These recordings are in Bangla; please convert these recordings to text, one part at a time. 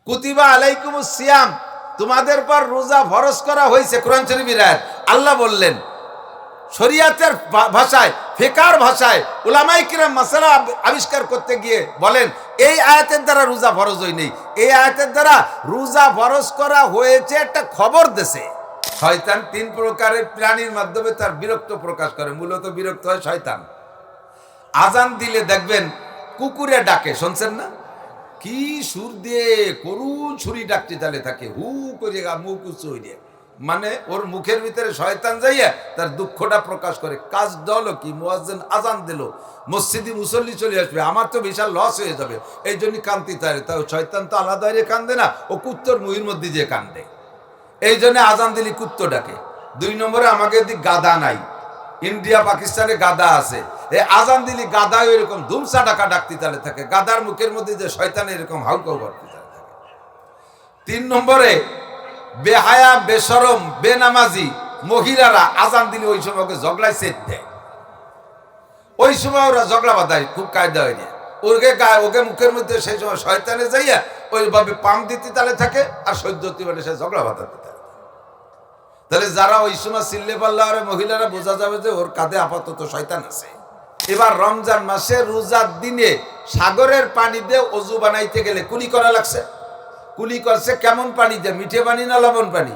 কুতিবা আলাইকুমুস সিয়াম, তোমাদের পর রোজা ফরজ করা হয়েছে। কোরআন শরীফের আয়াত। আল্লাহ বললেন শরিয়াতের ভাষায়, ফিকার ভাষায় উলামায়ে কিরাম মাসালা আবিষ্কার করতে গিয়ে বলেন এই আয়াতের দ্বারা রোজা ফরজ হয়নি, এই আয়াতের দ্বারা রোজা ফরজ করা হয়েছে একটা খবর দেশে। শয়তান তিন প্রকারের প্রাণীর মাধ্যমে তার বিরক্ত প্রকাশ করে, মূলত বিরক্ত হয় শয়তান। আজান দিলে দেখবেন কুকুরে ডাকে, শুনছেন না? কি সুর দিয়ে করুণ ছুরি ডাকতে চালে থাকে, হু করে মুখ উঁচু হয়ে, মানে ওর মুখের ভিতরে শয়তান যাইয়া তার দুঃখটা প্রকাশ করে। কাজ হলো কি, মুয়াজ্জিন আজান দিল, মসজিদে মুসল্লি চলে আসবে, আমার তো বিশাল লস হয়ে যাবে, এই জন্য কান্তি তারে। তাও শয়তান তো আলাদা হয়ে কান্দে না, ও কুত্তর মুহির মধ্যে যে কান্দে, এই জন্য আজান দিলি কুত্ত ডাকে। 2 নম্বরে আমাদের দিক গাদা নাই, ইন্ডিয়া পাকিস্তানে গাদা আছে, এই আজান দিলি গাদা এরকম ধুমসা ডাকা ডাকতে চালে থাকে, গাদার মুখের মধ্যে যে শয়তান এরকম হাউকাউ করতে চালে থাকে। 3 নম্বরে বেহায়া বেশরম বেনামাজি মহিলারা আজান দিলে ওই সময় ওকে ঝগড়ায় সেট দেয়, ওই সময় ওরা ঝগড়া বাঁধায়, খুব কায়দা হয়ে যায় ওকে গায়ে, ওকে মুখের মধ্যে সেই সময় শয়তানে যাইয়া ওইভাবে পাম দিতে তালে থাকে আর সহ্যতি মানে সে ঝগড়া বাঁধাতে থাকে। তাহলে যারা ওই সময় চিল্লে পাল্লা আর মহিলারা বোঝা যাবে যে ওর কাঁধে আপাতত শয়তান আছে। এবার রমজান মাসে রোজার দিনে সাগরের পানি দিয়ে অজু বানাইতে গেলে কুলি করা লাগছে। কুলি করছে কেমন পানি দিয়ে, মিঠে পানি না লবণ পানি?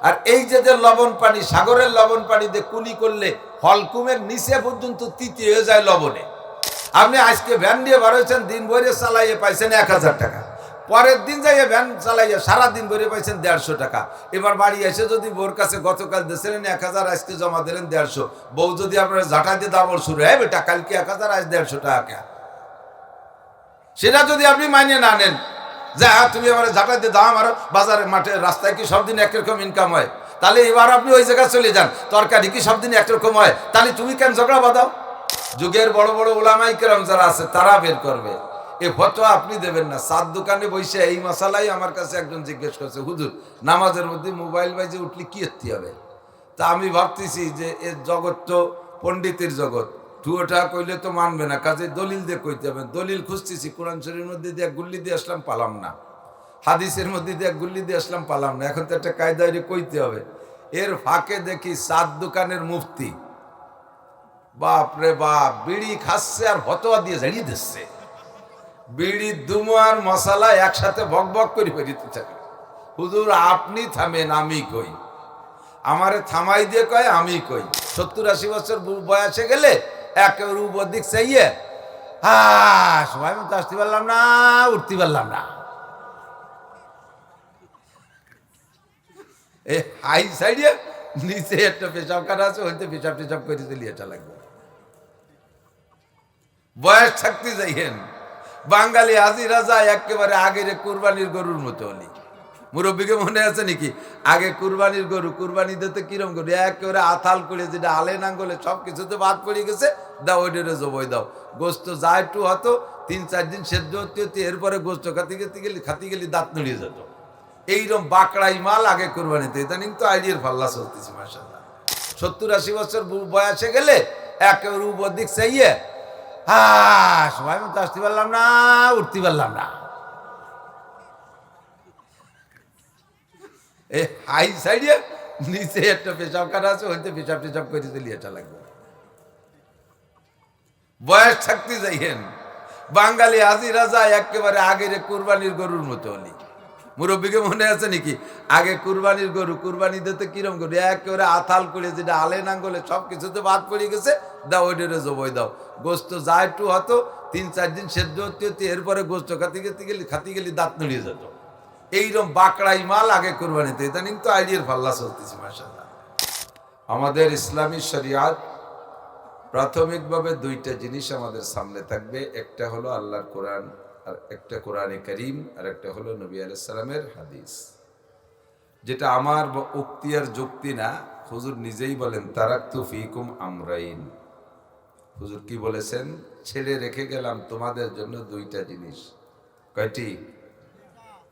আর এই যে লবণ পানি, সাগরের লবণ পানি দিয়ে কুলি করলে হলকুমের নিচে পর্যন্ত তিতি হয়ে যায় লবণে। আপনি আজকে ভ্যান দিয়ে বার হয়েছেন, দিন ভরে চালাইয়ে পাইছেন 1000 টাকা, পরের দিন যাইয়ে ভ্যান চালাইয়া সারাদিন ভরে পাইছেন 150 টাকা। এবার বাড়ি এসে যদি বোর কাছে গতকাল দিয়েছিলেন 1000, আজকে জমা দিলেন 150, বউ যদি আপনার ঝাঁটা দিয়ে দাবর শুরু হয়, বেটা কালকে 1000 আজ 150 টাকা, সেটা যদি আপনি মানিয়ে না নেন, যা তুমি আমার ঝাঁটা দিয়ে দাও, আমার বাজারে মাঠে রাস্তায় কি সব দিন একরকম ইনকাম হয়? তাহলে এবার আপনি ওই জায়গায় চলে যান, তরকারি কি সব দিন একরকম হয়? তাহলে তুমি কেন ঝগড়া বাঁধাও? যুগের বড় বড় ওলামায়ে কেরাম যারা আছে তারা বের করবে, এ ফতোয়া আপনি দেবেন না। চার দোকানে বসে এই মশালাই আমার কাছে একজন জিজ্ঞেস করছে, হুজুর নামাজের মধ্যে মোবাইল বাজে উঠলে কি এত্তি হবে? তা আমি ভাবতেছি যে এর জগৎ তো পণ্ডিতের জগৎ, টুয়োটা কইলে তো মানবে না, কাজে দলিল দিয়ে কইতে হবে। দলিল খুঁজতেছি, কোরআন শরীফের মধ্যে দিয়ে গুল্লি দিয়ে আসলাম, পালাম না। হাদিসের মধ্যে দিয়ে গুল্লি দিয়ে আসলাম, পালাম না। এখন তো একটা কায়দায় কইতে হবে। এর ফাঁকে দেখি 4 দোকানের মুফতি, বাপ রে বাপ, বিড়ি খাচ্ছে আর ফতোয়া দিয়ে ঝাড়িয়ে দিচ্ছে। বিড়ি দুমো আর মশালা একসাথে বক বক করে বেরিয়ে থাকে। হুজুর আপনি থামেন, আমি কই। আমারে থামাই দিয়ে কয় আমি কই। 70-80 বছর বয়সে গেলে একেবারে উপর দিক চাইয়ে, হ্যাঁ সময় মতো আসতে পারলাম না, উঠতে পারলাম না, এই হাই সাইডে নিচে একটা পেশাব কাটা আছে, হইতে পেশাব টেশাব করে দিলে এটা লাগবে। বয়স থাকতে যাইয়েন। বাঙালি হাজি রাজা একেবারে আগের কুরবানির গরুর মতো হলি। মুরব্বীকে মনে আছে নাকি? আগে কুরবানির গরু, কুরবানি দিতে কিরম গরু, একেবারে আথাল করে, যেটা আলে নাঙ্গলে সব কিছুতে বাদ পড়ে গেছে, দাও ওইটারে জবই দাও। গোস্ত যা একটু হতো 3-4 দিন সেদ্ধ হতে হতে, এরপরে গোস্ত খাতি গেলি দাঁত নড়িয়ে যেত। এইরকম বাকড়াই মাল আগে কুরবানিতে। ইদানিং তো আইডিয়ার পাল্লা চলতেছে মাশাআল্লাহ। 70-80 বছর বয়সে গেলে একেবারে উপর দিক চাইয়ে, হ্যাঁ সময় মতো আসতে পারলাম না, উঠতে পারলাম না, এই হাই সাইডে নিচে একটা পেশাব কাটা আছে, হইতে পেশাব টেশাব করে দিলে এটা লাগবে। বয়স থাকতে যাইয়েন। বাঙালি হাজি রাজা একেবারে আগের কুরবানির গরুর মতো হলি। মুরব্বীকে মনে আছে নাকি? আগে কুরবানির গরু, কুরবানি দিতে কিরম গরু, একেবারে আথাল করে, যেটা আলে নাঙ্গলে সব কিছুতে বাদ পড়ে গেছে, দাও ওইটারে জবই দাও। গোস্ত যা একটু হতো 3-4 দিন সেদ্ধ হতে হতে, এরপরে গোস্ত খাতি গেলি দাঁত নড়িয়ে যেত। এইরকম বাকড়াই মাল আগে কুরবানিতে। ইদানিং তো আইডিয়ার পাল্লা চলতেছে মাশাআল্লাহ। আমাদের ইসলামী শরিয়াত প্রাথমিকভাবে 2টা জিনিস আমাদের সামনে থাকবে, একটা হলো আল্লাহর কোরআন, আর একটা কোরআনে কারীম, আর একটা হলো নবী আলাইহিস সালামের হাদিস। যেটা আমার উক্তি আর যুক্তি না, হুজুর নিজেই বলেন তারাকতু ফিকুম আমরাইন। হুজুর কি বলেছেন? ছেড়ে রেখে গেলাম তোমাদের জন্য 2টা জিনিস। কয়টি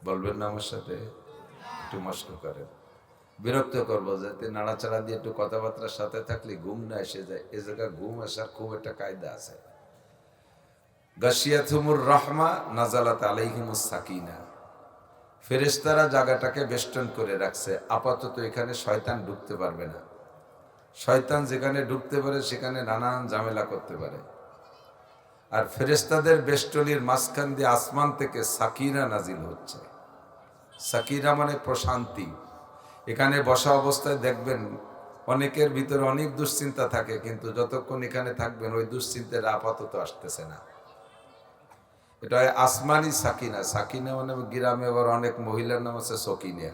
বলবেন না আমার সাথে? একটু মস্ক করেন, বিরক্ত করবো, যাতে নাড়াচাড়া দিয়ে একটু কথাবার্তার সাথে থাকলে ঘুম না এসে যায়। এ জায়গায় ঘুম আসার খুব একটা কায়দা আছে। গাশিয়াতুমুর রাহমা নাজালাত আলাইহিমুস সাকিনা। ফেরেশতারা জায়গাটাকে বেষ্টন করে রাখছে, আপাতত এখানে শয়তান ঢুকতে পারবে না। শয়তান যেখানে ঢুকতে পারে সেখানে নানান ঝামেলা করতে পারে। আর ফেরেশতাদের বেষ্টনীর মাঝখান দিয়ে আসমান থেকে সাকিনা নাজিল হচ্ছে। সাকিনা মানে প্রশান্তি। এখানে বসা অবস্থায় দেখবেন অনেকের ভিতরে অনেক দুশ্চিন্তা থাকে, কিন্তু যতক্ষণ এখানে থাকবেন ওই দুশ্চিন্তাটা আপাতত আসতেছে না। এটা হয় আসমানি সাকিনা। সাকিনা মানে গ্রামে আবার অনেক মহিলার নাম আছে সকিনা।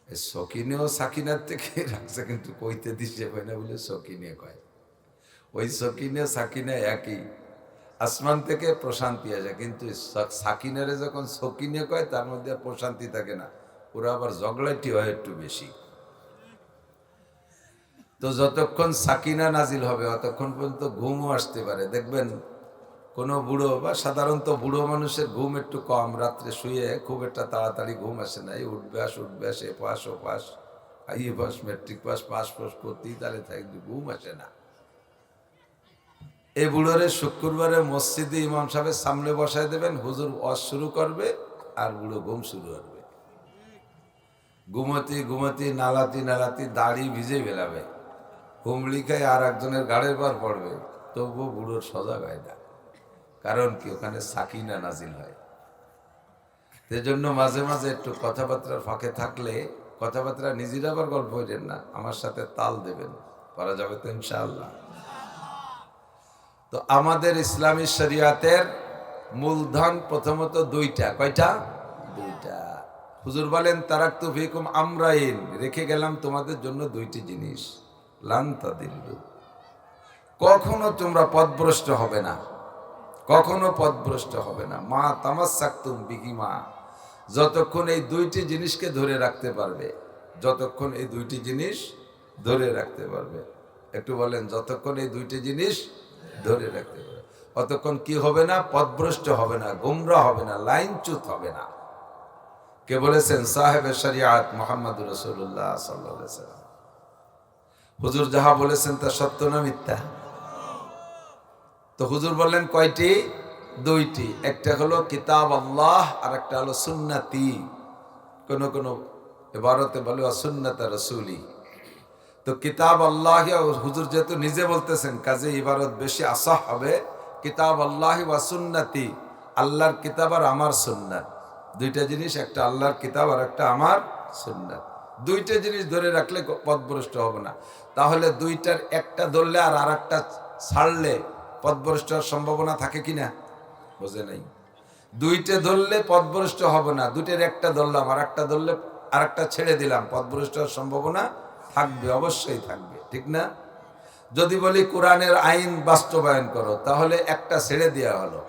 এই সকিনেও সাকিনার থেকে রাখছে, কিন্তু কইতে দিচ্ছে হয় না বলে সকিনে কয়। ওই সকিনে সাকিনা একই, আসমান থেকে প্রশান্তি আসে। কিন্তু সাকিনারে যখন সকিনে কয় তার মধ্যে আর প্রশান্তি থাকে না, ওরা আবার ঝগড়াটি হয় একটু বেশি। তো যতক্ষণ সাকিনা নাজিল হবে অতক্ষণ পর্যন্ত ঘুমও আসতে পারে। দেখবেন কোনো বুড়ো বা সাধারণত বুড়ো মানুষের ঘুম একটু কম, রাত্রে শুয়ে খুব একটা তাড়াতাড়ি ঘুম আসে না। এই উঠব্যাস এ পাস ও pass, IA pass, matric pass, pass করতেই তাহলে থাকে, ঘুম আসে না। এই বুড়োরে শুক্রবারে মসজিদে ইমাম সাহেবের সামনে বসায় দেবেন, হুজুর ওয়াজ শুরু করবে আর বুড়ো ঘুম শুরু করবে। ঘুমতি নালাতি দাড়ি ভিজে ফেলাবে, হুমড়ি খায় আর একজনের গাড়ির পর পড়বে, তবুও বুড়োর সজাগ হয় না। কারণ কি? ওখানে সাকিনা নাজিল হয়। সেজন্য মাঝে মাঝে একটু কথাবার্তার ফাঁকে থাকলে, কথাবার্তা নিজের আবার গল্প হইলেন না, আমার সাথে তাল দেবেন, করা যাবে তো ইনশাআল্লাহ। তো আমাদের ইসলামী শরিয়াতের মূলধন প্রথমত দুইটা। কয়টা? দুইটা। হুজুর বলেন তারাকতু ফিকুম আমরাইন, রেখে গেলাম তোমাদের জন্য দুইটি জিনিস, লান তাদিল্লু, কখনো তোমরা পথভ্রষ্ট হবে না, কখনো পথভ্রষ্ট হবে না। মা তামাসসাকতুম বিহিমা, যতক্ষণ এই দুইটি জিনিসকে ধরে রাখতে পারবে, যতক্ষণ এই দুইটি জিনিস ধরে রাখতে পারবে। একটু বলেন, যতক্ষণ এই দুইটি জিনিস ধরে রাখতে পারবে অতক্ষণ কি হবে না? পথভ্রষ্ট হবে না, গোমরাহ হবে না, লাইনচ্যুত হবে না। কে বলেছেন? সাহেবে শরিয়াত মুহাম্মদুর রাসূলুল্লাহ সাল্লাল্লাহু আলাইহি ওয়াসাল্লাম। হুজুর যাহা বলেছেন তা সত্য না মিথ্যা? তো হুজুর বললেন কয়টি? দুইটি। একটা হলো কিতাব আল্লাহ আর একটা হলো সুন্নতি। কোন কোন ইবারতে বলে সুন্নাত রাসূলি। তো কিতাব আল্লাহ, হুজুর যেহেতু নিজে বলতেছেন কাজে ইবারত বেশি আসাহ হবে। কিতাব আল্লাহ ওয়া সুন্নতি, আল্লাহর কিতাব আর আমার সুন্নাত, দুইটা জিনিস, একটা আল্লাহর কিতাব আর একটা আমার সুন্নাত। দুইটা জিনিস ধরে রাখলে পথভ্রষ্ট হবে না। তাহলে দুইটার একটা ধরলে আর আরেকটা ছাড়লে পথভ্রষ্ট হওয়ার সম্ভাবনা থাকে কিনা? বোঝে নাই। দুইটা ধরলে পথভ্রষ্ট হবে না, দুইটার একটা ধরলাম আর একটা ধরলে আর একটা ছেড়ে দিলাম, পথভ্রষ্ট হওয়ার সম্ভাবনা থাকবে, অবশ্যই থাকবে, ঠিক না? যদি বলি কোরআনের আইন বাস্তবায়ন করো, তাহলে একটা ছেড়ে দেওয়া হলো।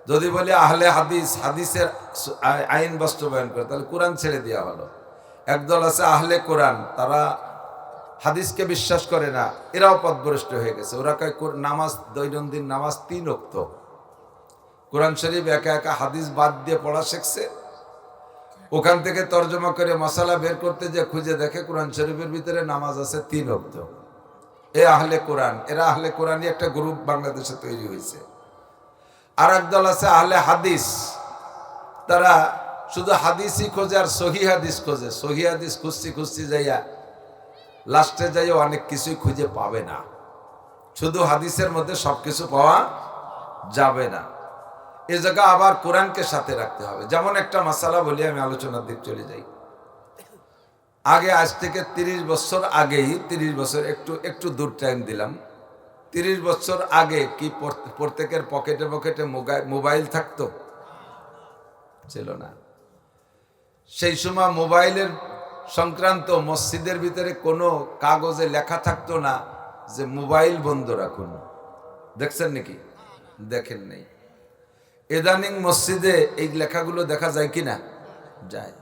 যদি বলি আহলে হাদিস, হাদিসের আইন বাস্তবায়ন করো, তাহলে কোরআন ছেড়ে দেওয়া হলো। একদল আছে আহলে কোরআন, তারা হাদিসকে বিশ্বাস করে না, এরাও পথভ্রষ্ট হয়ে গেছে। ওরা কয় নামাজ, দৈনন্দিন নামাজ 3 ওয়াক্ত, কোরআন শরীফ একা একা হাদিস বাদ দিয়ে পড়া শিখছে। ওখান থেকে তর্জমা করে মশালা বের করতে যে খুঁজে দেখে কোরআন শরীফের ভিতরে নামাজ আছে 3 ওয়াক্ত। এ আহলে কোরআন, এরা আহলে কোরআনই একটা গ্রুপ বাংলাদেশে তৈরি হয়েছে। আর একদল আছে আহলে হাদিস, তারা শুধু হাদিসই খোঁজে আর সহি হাদিস খোঁজে। সহি হাদিস খুঁজছি যাইয়া লাস্টে যাইয়া অনেক কিছুই খুঁজে পাবে না। শুধু হাদিসের মধ্যে সবকিছু পাওয়া যাবে না। এ জায়গা আবার কোরআনকে সাথে রাখতে হবে। যেমন একটা মাসালা বলি, আমি আলোচনার দিক চলে যাই। আগে, আজ থেকে 30 বছর আগেই, 30 বছর একটু দূর টাইম দিলাম, 30 বছর আগে কি প্রত্যেকের পকেটে পকেটে মোবাইল থাকতো? ছিল না। সেই সময় মোবাইলের সংক্রান্ত মসজিদের ভিতরে কোনো কাগজে লেখা থাকতো না যে মোবাইল বন্ধ রাখুন। দেখছেন নাকি? দেখেন নাই। ইদানিং মসজিদে এই লেখাগুলো দেখা যায় কিনা? যায়।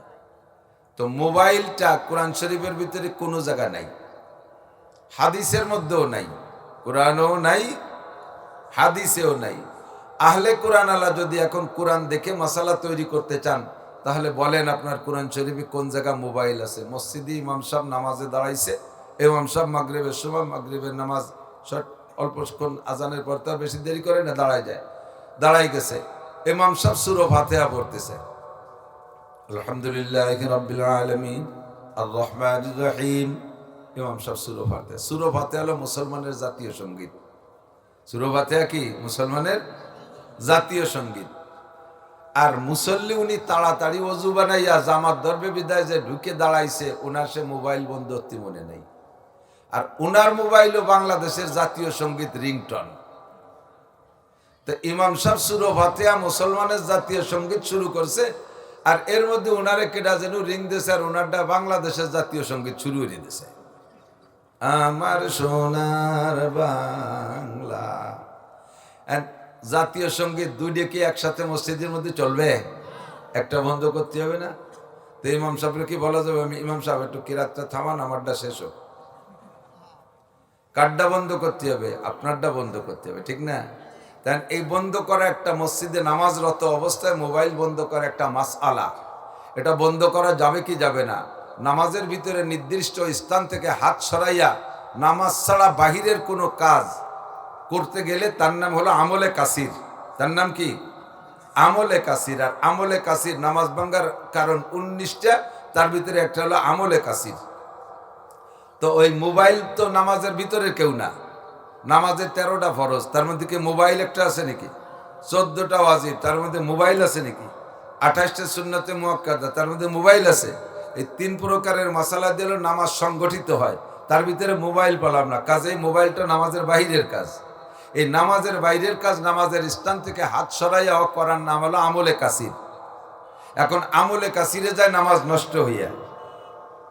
তো মোবাইলটা কোরআন শরীফের ভিতরে কোনো জায়গা নাই, হাদিসের মধ্যেও নাই, কোরআনও নাই, হাদিসেও নাই। আহলে কোরআন আলা যদি এখন কোরআন দেখে মাসালা তৈরি করতে চান, তাহলে বলেন আপনার কোরআন শরীফে কোন জায়গায় মোবাইল আছে? মসজিদে ইমাম সাহেব নামাজে দাঁড়াইছে, ইমাম সাহেব মাগরিবের সময়, মাগরিবের নামাজ অল্পক্ষণ আজানের পর, তার বেশি দেরি করে না, দাঁড়াই গেছে। ইমাম সাহেব সূরা ফাতিহা পড়তেছে, আলহামদুলিল্লাহি রাব্বিল আলামিন আর রহমানির রহিম। ইমাম সাহেব সূরা ফাতিহা। সূরা ফাতিহা হলো মুসলমানের জাতীয় সঙ্গীত। সূরা ফাতিহা কি মুসলমানের জাতীয় সঙ্গীত। আর মুসল্লি উনি তাড়াতাড়ি ওযু বানাইয়া জামাত ধরবে বিদায় যে ঢুকে দাঁড়াইছে, ওনার সে মোবাইল বন্ধ করতে মনে নেই। আর ওনার মোবাইলও বাংলাদেশের জাতীয় সঙ্গীত রিংটন। তো ইমাম সাহেব সূরা ফাতিহা মুসলমানের জাতীয় সঙ্গীত শুরু করছে, আর এর মধ্যে ওনারে কেডা যেন রিং দিয়েছে, আর ওনারটা বাংলাদেশের জাতীয় সঙ্গীত শুরু করে দিয়েছে, আমার সোনার বাংলা। জাতীয় সঙ্গীত দুইটা কি একসাথে মসজিদের মধ্যে চলবে? একটা বন্ধ করতে হবে না? তো ইমাম সাহেবকে কি বলা যাবে, আমি ইমাম সাহেব একটু কিরাতটা থামান, আমারটা শেষ হোক। কারটা বন্ধ করতে হবে, আপনারটা বন্ধ করতে হবে, ঠিক না? তাই এই বন্ধ করা একটা মসজিদে নামাজরত অবস্থায় মোবাইল বন্ধ করা একটা মাসআলা। এটা বন্ধ করা যাবে কি যাবে না? নামাজের ভিতরে নির্দিষ্ট স্থান থেকে হাত সরাইয়া নামাজ ছাড়া বাহিরের কোনো কাজ করতে গেলে তার নাম হলো আমলে কাসির। তার নাম কি? আমলে কাসির। আর আমলে কাসির নামাজ ভাঙ্গার কারণ 19টা, তার ভিতরে একটা হলো আমলে কাসির। তো ওই মোবাইল তো নামাজের ভিতরে কেউ না। নামাজের 13টা ফরজ, তার মধ্যে কি মোবাইল একটা আছে নাকি? 14টা ওয়াজিব, তার মধ্যে মোবাইল আছে নাকি? 28টা সুন্নতে মুআক্কাদা, তার মধ্যে মোবাইল আছে। এই 3 প্রকারের মাসালা দিলে নামাজ সংগঠিত হয়, তার ভিতরে মোবাইল পেলাম না। কাজেই মোবাইলটা নামাজের বাইরের কাজ। এই নামাজের বাইরের কাজ নামাজের স্থান থেকে হাত সরাইয়া করার নাম হলো আমলে কাসির। এখন আমলে কাসিরে যায় নামাজ নষ্ট হইয়া।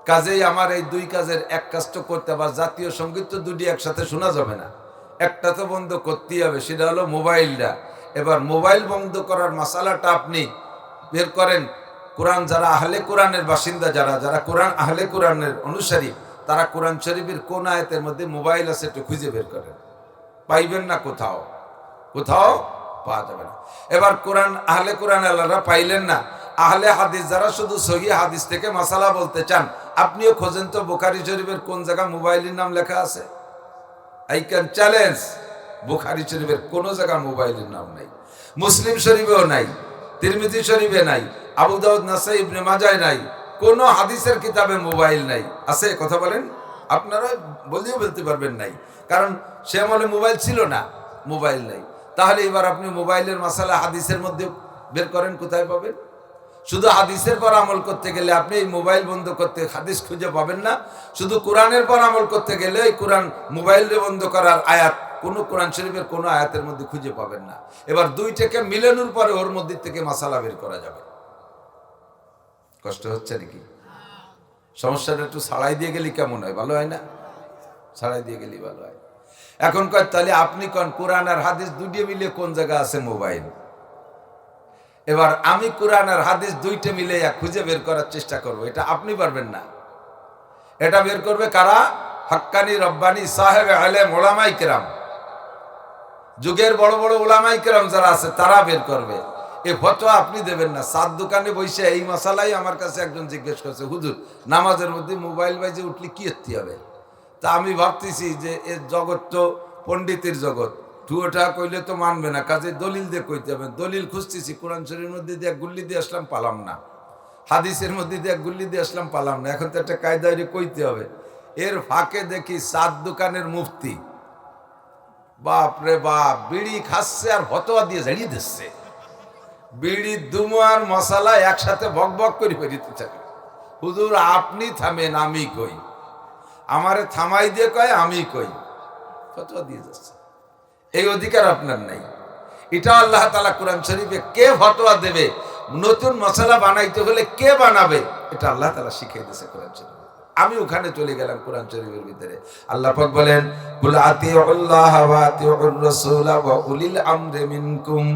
কাজেই আমার এই দুই কাজের এক কাজ তো করতে হবে। জাতীয় সঙ্গীত তো দুটি একসাথে শোনা যাবে না, একটা তো বন্ধ করতেই হবে, সেটা হলো মোবাইলটা। এবার মোবাইল বন্ধ করার মাসালাটা আপনি বের করেন। কোরআন যারা আহলে কোরআনের বাসিন্দা, যারা কোরআন আহলে কোরআনের অনুসারী, তারা কোরআন শরীফের কোন আয়াতের মধ্যে মোবাইল আছে একটু খুঁজে বের করেন। পাইবেন না, কোথাও পাওয়া যাবে না। এবার কোরআন আহলে কোরআন আল্লাহরা পাইলেন না, আহলে হাদিস যারা শুধু সহিহ হাদিস থেকে মাসালা বলতে চান, আপনিও খোঁজেন তো বুখারী শরীফের কোন জায়গা মোবাইলের নাম লেখা আছে। আই ক্যান চ্যালেঞ্জ, বুখারী শরীফের কোন জায়গা মোবাইলের নাম নাই, মুসলিম শরীফেও নাই, তিরমিজি শরীফে নাই, আবু দাউদ, নাসাই, ইবনে মাজায় নাই, কোন হাদিসের কিতাবে মোবাইল নাই। আছে? কথা বলেন। আপনারা বলিও বলতে পারবেন নাই, কারণ সে আমলে মোবাইল ছিল না, মোবাইল নাই। তাহলে এবার আপনি মোবাইলের মাসালা হাদিসের মধ্যে বের করেন, কোথায় পাবেন? শুধু হাদিসের পর আমল করতে গেলে আপনি এই মোবাইল বন্ধ করতে হাদিস খুঁজে পাবেন না। শুধু কোরআনের পর আমল করতে গেলে এই কোরআন মোবাইলে বন্ধ করার আয়াত কোন কোরআন শরীফের কোন আয়াতের মধ্যে খুঁজে পাবেন না। এবার দুইটাকে মিলানোর পরে ওর মধ্যে থেকে মাসালা বের করা যাবে। কষ্ট হচ্ছে নাকি? সমস্যাটা একটু ছাড়াই দিয়ে গেলে কেমন হয়? ভালো হয় না? ছাড়াই দিয়ে গেলে ভালো হয়। এখন কয় তাহলে আপনি কোন কোরআন আর হাদিস দুইটা মিলে কোন জায়গা আছে মোবাইল? এবার আমি কোরআন আর হাদিস দুইটা মিলে খুঁজে বের করার চেষ্টা করব। এটা আপনি পারবেন না, এটা বের করবে কারা? হাক্কানি রব্বানি সাহেব আলেম ওলামাই কেরাম, যুগের বড় বড় ওলামাই কেরাম যারা আছে তারা বের করবে। এই ফতোয়া আপনি দেবেন না। সাত দোকানে বসে এই মশালাই আমার কাছে একজন জিজ্ঞেস করছে, হুজুর নামাজের মধ্যে মোবাইল বাজে উঠলে কি করতে হবে? তা আমি ভাবতেছি যে এর জগৎ তো পণ্ডিতের জগৎ, টুয়োটা কইলে তো মানবে না, কাজে দলিল দিয়ে কইতে হবে। দলিল খুঁজতেছি, কোরআন শরীফের মধ্যে দিয়ে গুল্লি দিয়ে আসলাম, পালাম না। হাদিসের মধ্যে দিয়ে গুল্লি দিয়ে আসলাম, পালাম না। এখন তো একটা কায়দায় কইতে হবে। এর ফাঁকে দেখি সাত দোকানের মুফতি, বাপ রে বাপ, বিড়ি খাচ্ছে আর ফতোয়া দিয়ে ঝাড়িয়ে দিচ্ছে। বিড়ি দুমো আর মশালা একসাথে বক বক করে ফেরিতে চাই। হুজুর আপনি থামেন, আমি কই। আমারে থামাই দিয়ে কয়, আমি কই। ফতোয়া দিয়ে যাচ্ছে, এই অধিকার আপনার নাই। এটা আল্লাহ তাআলা কোরআন শরীফে কে ফতোয়া দেবে, নতুন মশলা বানাইতে হলে কে বানাবে, এটা আল্লাহ তাআলা শিখিয়ে দিয়েছে কোরআন শরীফে। আমি ওখানে চলে গেলাম কোরআন শরীফের ভিতরে। আল্লাহ পাক বলেন, কুল আতিউল্লাহ ওয়া আতিউর রাসূল ওয়া উলিল আমরি মিনকুম।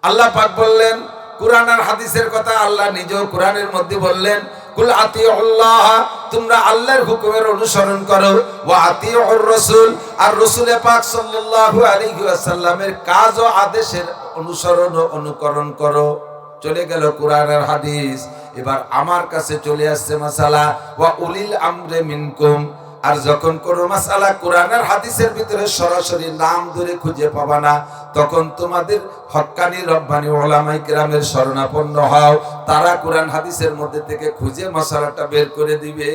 আল্লাহ পাক বললেন, কোরআন আর হাদিসের কথা আল্লাহ নিজেও কোরআনের মধ্যে বললেন, কুল আতিউল্লাহ, তোমরা আল্লাহর হুকুমের অনুসরণ করো, ওয়া আতিউর রাসূল, আর রাসূলে পাক সাল্লাল্লাহু আলাইহি ওয়াসাল্লামের কাজ ও আদেশের অনুসরণ ও অনুকরণ করো। চলে গেল কোরআন আর হাদিস। এবার আমার কাছে চলে আসছে মাসালা ওয়া উলিল আমরি মিনকুম, আর যখন কোন মাসালা কোরআন আর হাদিসের ভিতরে সরাসরি নাম ধরে খুঁজে পাবা না, তখন তোমাদের হক্কানি রব্বানি উলামায়ে কেরামের শরণাপন্ন হও, তারা কোরআন হাদিসের মধ্যে থেকে খুঁজে মাসালাটা বের করে দিবে।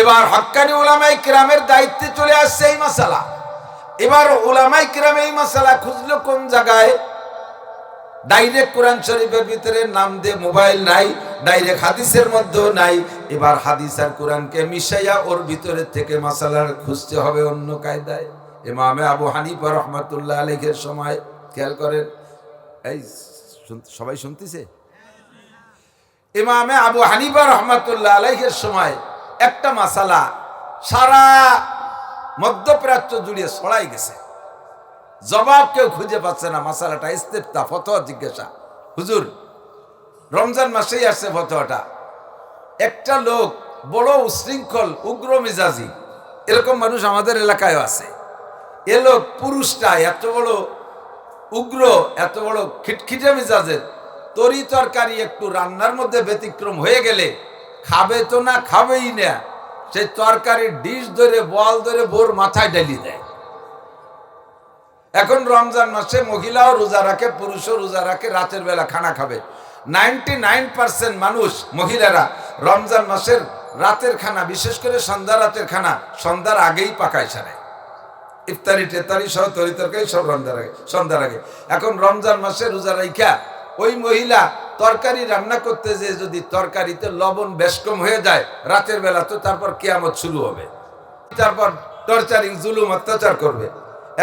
এবার হক্কানি উলামায়ে কেরামের দায়িত্বে চলে আসছে এই মাসালা। এবার উলামায়ে কেরাম এই মাসালা খুঁজলো কোন জায়গায়? ডাইরেক্ট কোরআন শরীফের ভিতরে নাম দিয়ে মোবাইল নাই, ডাইরেক্ট হাদিসের মধ্যেও নাই। এবার হাদিস আর কোরআনকে মিশাইয়া ওর ভিতরে থেকে মাসালার খুঁজতে হবে অন্য কায়দায়। ইমামে আবু হানিফা রহমাতুল্লাহ আলাইহির সময়, খেয়াল করেন, এই সবাই শুনতেছে? ইমামে আবু হানিফা রহমাতুল্লাহ আলাইহির সময় একটা মাসালা সারা মধ্যপ্রাচ্য জুড়িয়ে ছড়াই গেছে, জবাব কেউ খুঁজে পাচ্ছে না। মাসালাটা ইস্তেফতা, ফতোয়া জিজ্ঞাসা। হুজুর, রমজান মাসেই আসছে ফতোয়াটা। একটা লোক বড় উশৃঙ্খল, উগ্র মেজাজি, এরকম মানুষ আমাদের এলাকায় আছে। এ লোক পুরুষটা এত বড় উগ্র, এত বড় খিটখিটে মেজাজের, তরি তরকারি একটু রান্নার মধ্যে ব্যতিক্রম হয়ে গেলে খাবে তো না, খাবেই না, সেই তরকারির ডিশ ধরে বল ধরে বোর মাথায় ঢেলি দেয়। এখন রমজান মাসে মহিলাও রোজা রাখে, পুরুষও রোজা রাখে, রাতের বেলা খানা খাবে। 99% মানুষ মহিলারা রমজান মাসের রাতের খানা, বিশেষ করে সন্ধ্যা রাতের খানা সন্ধ্যার আগেই পাকায় সারে। ইফতারি টেতারি সহ তরি তরকারি সব সন্ধ্যার আগে। এখন রমজান মাসে রোজা রাইখা ওই মহিলা তরকারি রান্না করতে যে যদি তরকারিতে লবণ বেশ কম হয়ে যায়, রাতের বেলা তো তারপর কিয়ামত শুরু হবে, তারপর টর্চারিং, জুলুম, অত্যাচার করবে।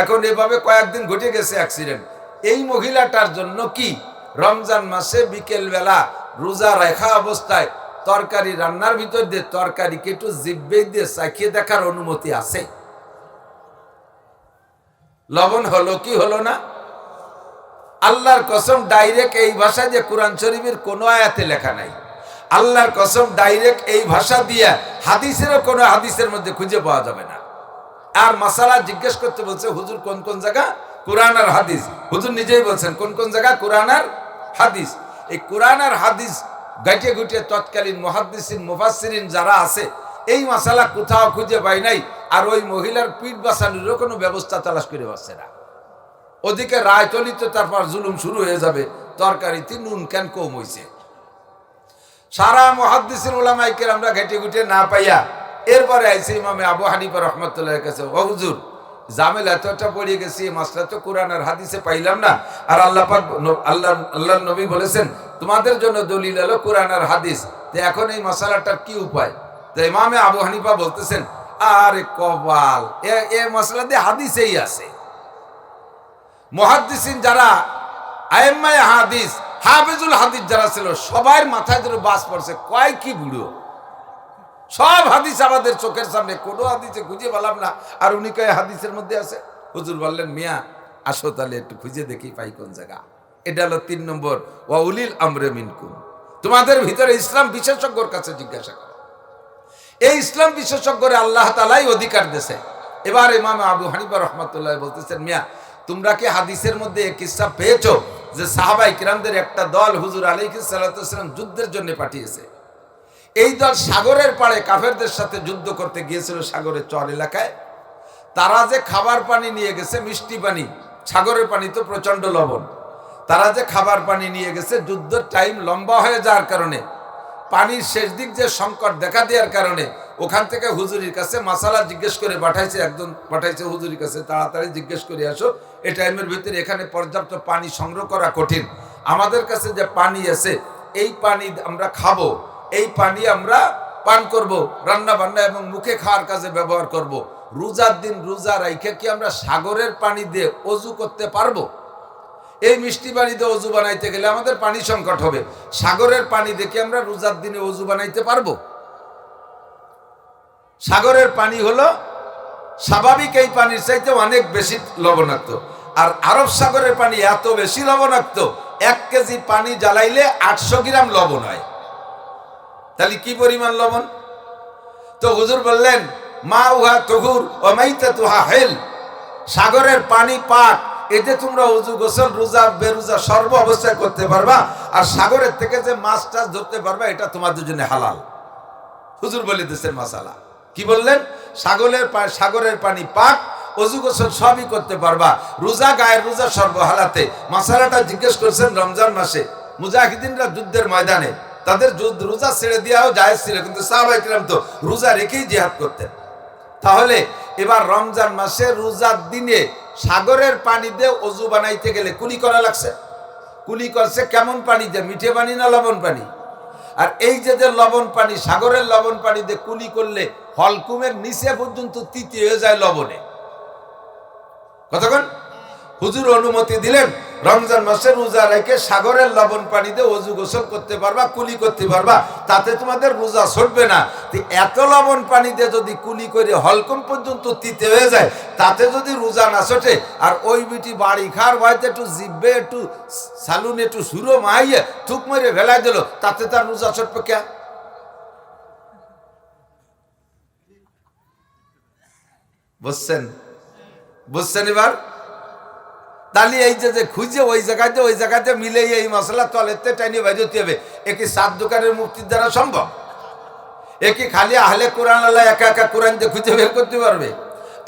এখন এভাবে কয়েকদিন ঘটে গেছে অ্যাক্সিডেন্ট। এই মহিলাটার জন্য কি রমজান মাসে বিকেল বেলা রোজা রাখা অবস্থায় তরকারি রান্নার ভিতর দিয়ে তরকারিকে একটু জিব্বে দিয়ে চাখিয়ে দেখার অনুমতি আছে? লবণ হলো কি হলো না? আল্লাহর কসম, ডাইরেক্ট এই ভাষা যে কোরআন শরীফের কোনো আয়াতে লেখা নাই। আল্লাহর কসম, ডাইরেক্ট এই ভাষা দিয়া হাদিসেরও কোনো হাদিসের মধ্যে খুঁজে পাওয়া যাবে না। আর মাসালা জিজ্ঞেস করতে বলছে, হুজুর কোন কোন জায়গা কোরআন আর হাদিস? হুজুর নিজেই বলছেন কোন কোন জায়গা কোরআন আর হাদিস। এই কোরআন আর হাদিস গাইটে গুটে তৎকালীন মুহাদ্দিসিন মুফাসসিরিন যারা আছে, এই মাসালা কোথাও খুঁজে পাই নাই। আর ওই মহিলার পিঠ বাঁচানোরও কোনো ব্যবস্থা তালাশ করে পাচ্ছে না। ওদিকে রায় চলিত, তারপর জুলুম শুরু হয়ে যাবে, তরকারিতে নুন কেন কম হয়েছে। সারা মুহাদ্দিসিন উলামায়ে কেরামরা ঘেটে ঘুটে না পাইয়া এরপরে আইসে ইমামে আবু হানিফা রহমাতুল্লাহর কাছে, ও হুজুর, জামেল এতটা পড়ে গেছি, মাসলা তো কোরআন আর হাদিসে পাইলাম না। আর আল্লাহ পাক, আল্লাহর নবী বলেছেন তোমাদের জন্য দলিল হলো কোরআন আর হাদিস, তো এখন এই মাসালাটার কি উপায়? তো ইমামে আবু হানিফা বলতেছেন, আরে কপাল, এ মাসলা দিয়ে হাদিসেই আছে। মুহাদ্দিসিন যারা, আইম্মায়ে হাদিস, হাফিজুল হাদিস যারা ছিল, সবার মাথায় ধরে বাস পড়ছে, কয় কি বুড়ো, সব হাদিস আমাদের চোখের সামনে, কোনো হাদিসে খুঁজে পেলাম না, আর উনি কয় হাদিসের মধ্যে আছে। হুজুর বললেন, মিয়া আসো তাহলে একটু খুঁজে দেখি পাই কোন জায়গা। এটা হলো 3 নম্বর, ওয়া উলিল আমরে মিনকুম, তোমাদের ভিতরে ইসলাম বিশেষজ্ঞর কাছে জিজ্ঞাসা করো। এই ইসলাম বিশেষজ্ঞরে আল্লাহ তাআলাই অধিকার দিয়েছে। এবার ইমাম আবু হানিফা রহমাতুল্লাহ বলতেছেন, মিয়া তোমরা কি হাদিসের মধ্যে এক কিসসা পেয়েছো যে সাহাবায়ে কিরামদের একটা দল হুজুর আলাইহিস সালাতু ওয়াস সালাম যুদ্ধের জন্য পাঠিয়েছে? এই দল সাগরের পাড়ে কাফেরদের সাথে যুদ্ধ করতে গিয়েছিল, সাগরের চর এলাকায়। তারা যে খাবার পানি নিয়ে গেছে, মিষ্টি পানি, সাগরের পানি তো প্রচন্ড লবণ, তারা যে খাবার পানি নিয়ে গেছে, যুদ্ধের টাইম লম্বা হয়ে যাওয়ার কারণে, পানির শেষ দিক যে সংকট দেখা দেওয়ার কারণে ওখান থেকে হুজুরির কাছে মাসালা জিজ্ঞেস করে পাঠাইছে, একজন পাঠাইছে হুজুরির কাছে, তাড়াতাড়ি জিজ্ঞেস করে আসো, এই টাইমের ভিতরে এখানে পর্যাপ্ত পানি সংগ্রহ করা কঠিন, আমাদের কাছে যে পানি আছে এই পানি আমরা খাবো, এই পানি আমরা পান করব, রান্না বান্না এবং মুখে খাওয়ার কাজে ব্যবহার করব। রোজার দিন রোজা রাইখে কি আমরা সাগরের পানি দিয়ে অজু করতে পারবো? এই মিষ্টি পানি দিয়ে অজু বানাইতে গেলে আমাদের পানি সংকট হবে, সাগরের পানি দেখে আমরা রোজার দিনে অজু বানাইতে পারবো? সাগরের পানি হলো স্বাভাবিক এই পানির চাইতে অনেক বেশি লবণাক্ত, আর আরব সাগরের পানি এত বেশি লবণাক্ত, 1 কেজি পানি জ্বালাইলে 800 গ্রাম লবণ হয়। তাহলে কি পরিমাণ লবণ? তো হুজুর বললেন, মা উহা তহুর ও মাইতাতুহা হিল, সাগরের পানি পাক, এতে তোমরা ওযু গোসল রোজা বেরোজা সর্ব অবস্থায় করতে পারবা, আর সাগরের থেকে যে মাছ টাছ ধরতে পারবা এটা তোমাদের জন্য হালাল। হুজুর বলে দিচ্ছেন মাসালা কি বললেন? সাগরের পানি পাক, অজু গোসল সবই করতে পারবা, রোজা গায়ের রোজা সর্বহালাতে। মাসালাটা জিজ্ঞেস করছেন রমজান মাসে মুজাহিদিনরা যুদ্ধের ময়দানে, তাদের রোজা ছেড়ে দেওয়াও জায়েজ ছিল, কিন্তু সাহাবায়ে কিরাম তো রোজা রেখেই জিহাদ করতেন। তাহলে এবার রমজান মাসে রোজার দিনে সাগরের পানি দিয়ে অজু বানাইতে গেলে কুলি করা লাগছে। কুলি করছে কেমন পানি দিয়ে? মিঠে পানি না লবণ পানি? আর এই যে লবণ পানি, সাগরের লবণ পানি দিয়ে কুলি করলে হলকুমের নিচে পর্যন্ত তিতি হয়ে যায় লবণে। কতক্ষণ? হুজুর অনুমতি দিলেন রমজান মাসে রোজা রেখে সাগরের লবণ পানি দিয়ে অজু গোসল করতে পারবা, কুলি করতে পারবা, তাতে তোমাদের রোজা ছুটবে না। এত লবণ পানি দিয়ে যদি কুলি করে হলকুম পর্যন্ত তিতে হয়ে যায়, তাতে যদি রোজা না ছোটে, আর ওই বিটি বাড়ি খাওয়ার ভয়তে একটু জিব্বে একটু সালুন একটু সুরো মাইয়ে থুক মেরে ভেলাই দিল, তাতে তার রোজা ছুটবে কে? বুঝছেন এবার? তাহলে এই যে খুঁজে ওই জায়গাতে মিলে এই মশলা তলেতে টাইনি বাজতে হবে, একে 7 দোকানের মুক্তির দ্বারা সম্ভব? একে খালি আহলে কোরআন আল্লাহ একা একা কোরআন যে খুঁজে বের করতে পারবে?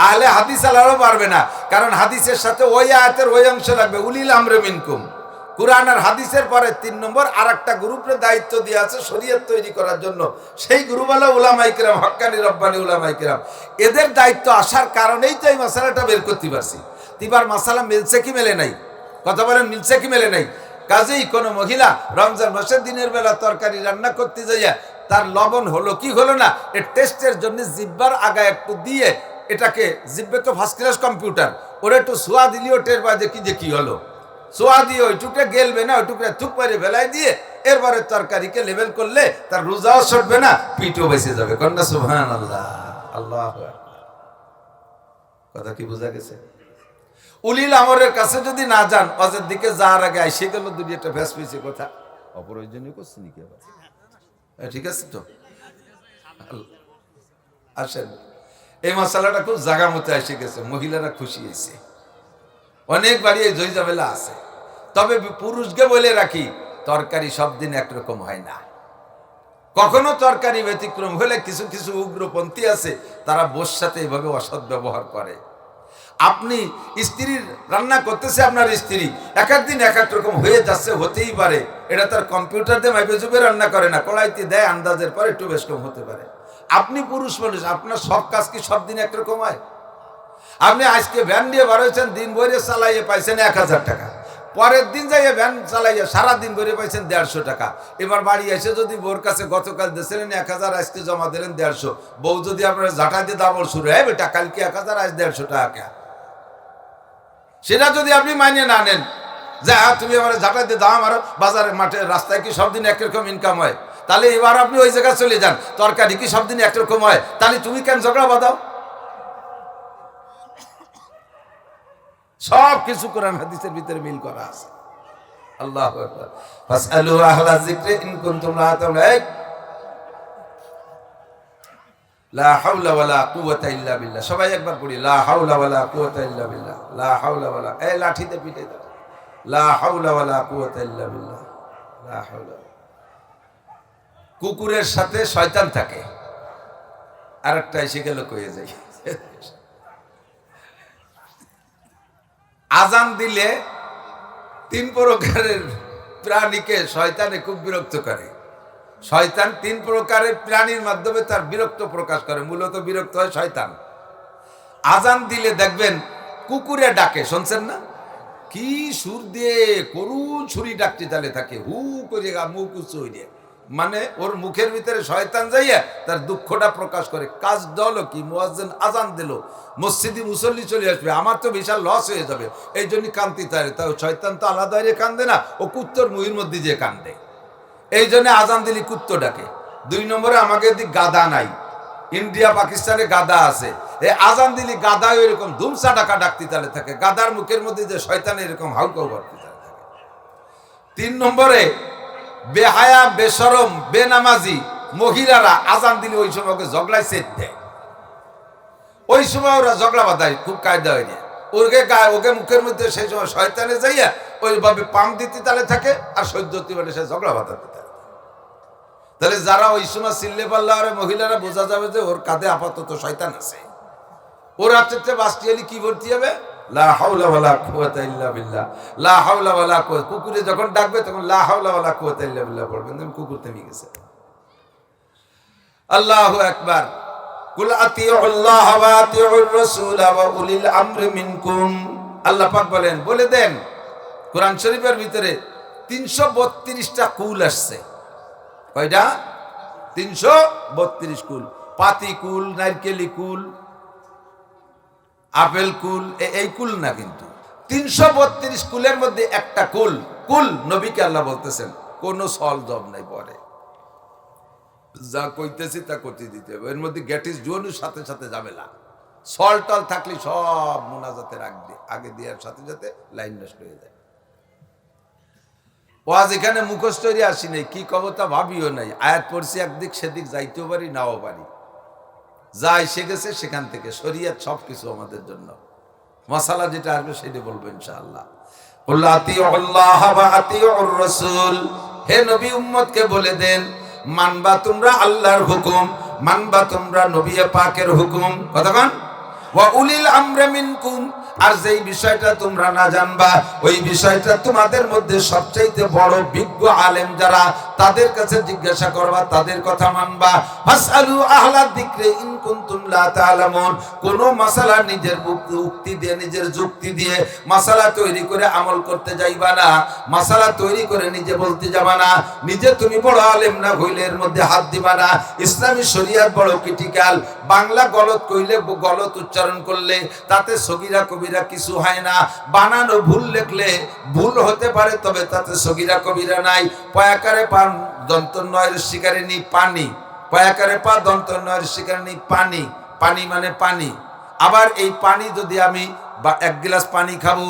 আহলে হাদিস আল্লাহও পারবে না, কারণ হাদিসের সাথে ওই আয়াতের ওই অংশ লাগবে, উলিল আমরে মিনকুম। কোরআন আর হাদিসের পরে 3 নম্বর আর একটা গ্রুপের দায়িত্ব দিয়ে আছে শরীয়ত তৈরি করার জন্য, সেই গ্রুপ হলো উলামায়ে কিরাম, হক্কানি রব্বানি উলামায়ে কিরাম। এদের দায়িত্ব আসার কারণেই তো এই মশলাটা বের করতে পারছি। তিবার মশলা মিলছে কি মেলে নাই? কথা বলেন, মিলছে কি মেলে নাই? কাজেই কোনো মহিলা রমজান মাসের দিনের বেলা তরকারি রান্না করতে যাইয়া তার লবণ হলো কি হলো না, এর টেস্টের জন্য জিব্বার আগায় একটু দিয়ে, এটাকে জিব্বে তো ফার্স্ট ক্লাস কম্পিউটার, ওরা একটু সোয়া দিলেও টের পায় যে কি হলো। সোয়া দিয়ে ওইটুকু গেলবে না, ওইটুকু থুক মারে ফেলাই দিয়ে এরপরে তরকারিকে লেবেল করলে তার রোজাও ছুটবে না, পিঠও বেঁচে যাবে। কন্যা সুবহানাল্লাহ, আল্লাহু আকবার। কথা কি বোঝা গেছে? উলিল আমরের কাছে যদি না যান, অজের দিকে যাওয়ার আগে আইসে গেল দুই একটা ভ্যাস পেয়েছে কথা, অপ্রয়োজনীয় করছে নাকি আবার? ঠিক আছে তো, আসেন। এই মশলাটা খুব জাগা মতো এসে গেছে, মহিলারা খুশি হয়েছে, অনেক বাড়ি এই জয়জামেলা আছে। তবে পুরুষকে বলে রাখি, তরকারি সব দিন একরকম হয় না, কখনো তরকারি ব্যতিক্রম হলে কিছু কিছু উগ্রপন্থী আছে, তারা বোর সাথে এইভাবে অসৎ ব্যবহার করে। আপনি স্ত্রীর রান্না করতেছে, আপনার স্ত্রী এক একদিন এক এক রকম হয়ে যাচ্ছে, হতেই পারে। এটা তার কম্পিউটার দিয়ে মাইপে চুপে রান্না করে না, কড়াইতে দেয়, আন্দাজের পর একটু বেশ কম হতে পারে। আপনি পুরুষ মানুষ, আপনার সব কাজ কি সব দিন একরকম হয়? আপনি আজকে ভ্যান দিয়ে বার হয়েছেন, দিন ভরে চালাইয়ে পাইছেন 1000 টাকা, পরের দিন যাইয়ে ভ্যান চালাইয়ে সারাদিন ভরে পাইছেন 150 টাকা। এবার বাড়ি এসে যদি বোর কাছে গতকাল দিয়েছিলেন 1000, আজকে জমা দিলেন 150, বউ যদি আপনার ঝাঁটা দিয়ে দাবল শুরু হয়, বেটা কালকে 1000 আজ 150 টাকা, সেটা যদি আপনি মানিয়ে না নেন, যা তুমি আমার ঝাঁটা দিয়ে দাও, আমার বাজারে মাঠে রাস্তায় কি সব দিন একরকম ইনকাম হয়? তাহলে এবার আপনি ওই জায়গায় চলে যান, তরকারি কি সব দিন একরকম হয়? তাহলে তুমি কেন ঝগড়া বাঁধাও? সব কিছু কোরআন হাদিসের ভিতরে মিল করা আছে। আল্লাহু আকবার। ফাসআলু আহলা যিকরি ইন কুনতুম লা তা'লামুন। লা হাওলা ওয়ালা কুওয়াতা ইল্লা বিল্লাহ। সবাই একবার পড়ি, লা হাওলা ওয়ালা কুওয়াতা ইল্লা বিল্লাহ। লা হাওলা ওয়ালা, এই লাঠিতে পিটে দাও, লা হাওলা ওয়ালা কুওয়াতা ইল্লা বিল্লাহ। লা হাওলা। কুকুরের সাথে শয়তান থাকে, আরেকটা এসে গেল কয়ে যায়। আজান দিলে 3 প্রকারের প্রাণীকে শয়তানে খুব বিরক্ত করে। শয়তান 3 প্রকারের প্রাণীর মাধ্যমে তার বিরক্ত প্রকাশ করে, মূলত বিরক্ত হয় শয়তান। আজান দিলে দেখবেন কুকুরে ডাকে, শুনছেন না? কি সুর দিয়ে করুণ ছুরি ডাকতে তালে থাকে, হু করে মুখ উঁচু হইয়ে, মানে ওর মুখের ভিতরে শয়তান যাইয়া তার দুঃখটা প্রকাশ করে। কাজ দল কি, মুয়াজ্জিন আজান দিল, মসজিদে মুসল্লি চলে আসবে, আমার তো বিশাল লস হয়ে যাবে, এই জন্য কান্তি তাই। তাও শয়তান তো আলাদা কান্দে না, ও কুত্তর মুহির মধ্যে যে কান্দে, এই জন্য আজান দিলি কুত্ত ডাকে। 2 নম্বরে আমাকে দিক গাদা নাই, ইন্ডিয়া পাকিস্তানে গাদা আছে, এই আজান দিলি গাদা এরকম ধুমসা ডাকা ডাকতে তালে থাকে, গাদার মুখের মধ্যে যে শয়তান এরকম হাউকাউ করতে তালে থাকে। 3 নম্বরে বেহায়া বেশরম বেনামাজি মহিলারা আজান দিলে ওই সময় ওকে ঝগড়ায় সেট দেয়, ওই সময় ওরা ঝগড়া বাঁধায়, খুব কায়দা হয়ে যায়, ওকে মুখের মধ্যে সেই সময় শয়তানে যাইয়া ওইভাবে পাম দিতে তালে থাকে, আর সহ্য হতে পারে সে ঝগড়া বাঁধাতে থাকে। তাহলে যারা ওই সময় চিল্লে পাল্লা আর মহিলারা বোঝা যাবে যে ওর কাঁধে আপাতত শয়তান আছে। ওর হাতে বাস্তি হলে কি ভর্তি হবে? লা হাওলা ওয়ালা কুওয়াতা ইল্লা বিল্লাহ, লা হাওলা ওয়ালা কুওয়াতা। কুকুরে যখন ডাকবে তখন লা হাওলা ওয়ালা কুওয়াতা ইল্লা বিল্লাহ পড়বেন, তখন কুকুর থেমে গেছে। আল্লাহু আকবার। কুল আতিউল্লাহ ওয়া আতিউর রাসূল ওয়া উলিল আমরি মিনকুম। আল্লাহ পাক বলেন, বলে দেন কোরআন শরীফের ভিতরে 332টা কুল আসছে। কয়টা? 332 কুল। পাতি কুল, নারকেলি কুল, আপেল কুল, এই কুল না, কিন্তু 332 কুলের মধ্যে একটা কুল, কুল নবীকে আল্লাহ বলতেছেন কোন সল জব নাই, পরে যা কইতেছি তা করতে দিতে হবে। এর মধ্যে গ্যাটিস জোনের সাথে সাথে ঝামেলা, সল টল থাকলে সব মোনাজাতের আগে দেওয়ার সাথে সাথে লাইন নষ্ট হয়ে যায়। ওয়াজ এখানে মুখস্থ তৈরি আসি নাই, কি কবতা ভাবিও নাই। আয়াত পড়ছি, একদিক সেদিক যাইতেও পারি, নাও পারি। যা এসে গেছে সেখান থেকে শরীয়ত সবকিছু আমাদের জন্য। মশালা যেটা আসবে সেটা বলবো ইনশাআল্লাহ। কুল আতিউল্লাহ ওয়া আতিউর রাসূল। হে নবী, উম্মতকে বলে দেন, মানবা তোমরা আল্লাহর হুকুম, মানবা তোমরা নবী পাকের হুকুম। কতক্ষণ? ওয়া উলিল আমরি মিনকুম। আর যেই বিষয়টা তোমরা না জানবা, ওই বিষয়টা তোমাদের মধ্যে সবচাইতে বড় বিজ্ঞ আলেম যারা, তাদের কাছে জিজ্ঞাসা করবা, তাদের কথা মানবা। ফাসআলু আহলা যিকরি ইন কুনতুম লা তা'লামুন। কোন মাসালা নিজের উক্তি দিয়ে, নিজের যুক্তি দিয়ে মাসালা তৈরি করে আমল করতে যাইবা না। মাসালা তৈরি করে নিজে বলতে যাবা না। নিজে তুমি বড় আলেম না হইলে এর মধ্যে হাত দিবা না। ইসলামী শরীয়ত বড় ক্রিটিক্যাল। বাংলা গলত কইলে, গলত উচ্চারণ করলে তাতে সগীরা কবিরা কিছু হয় না। বানানো ভুল লিখলে ভুল হতে পারে, তবে তাতে সগীরা কবিরা নাই। পয়াকারে পান দন্ত নয়ের শিকারে নি পানি, পয়াকারে পা দন্ত নয়ের শিকারে নি পানি। পানি মানে পানি। আবার এই পানি যদি আমি বা এক গ্লাস পানি খাবো,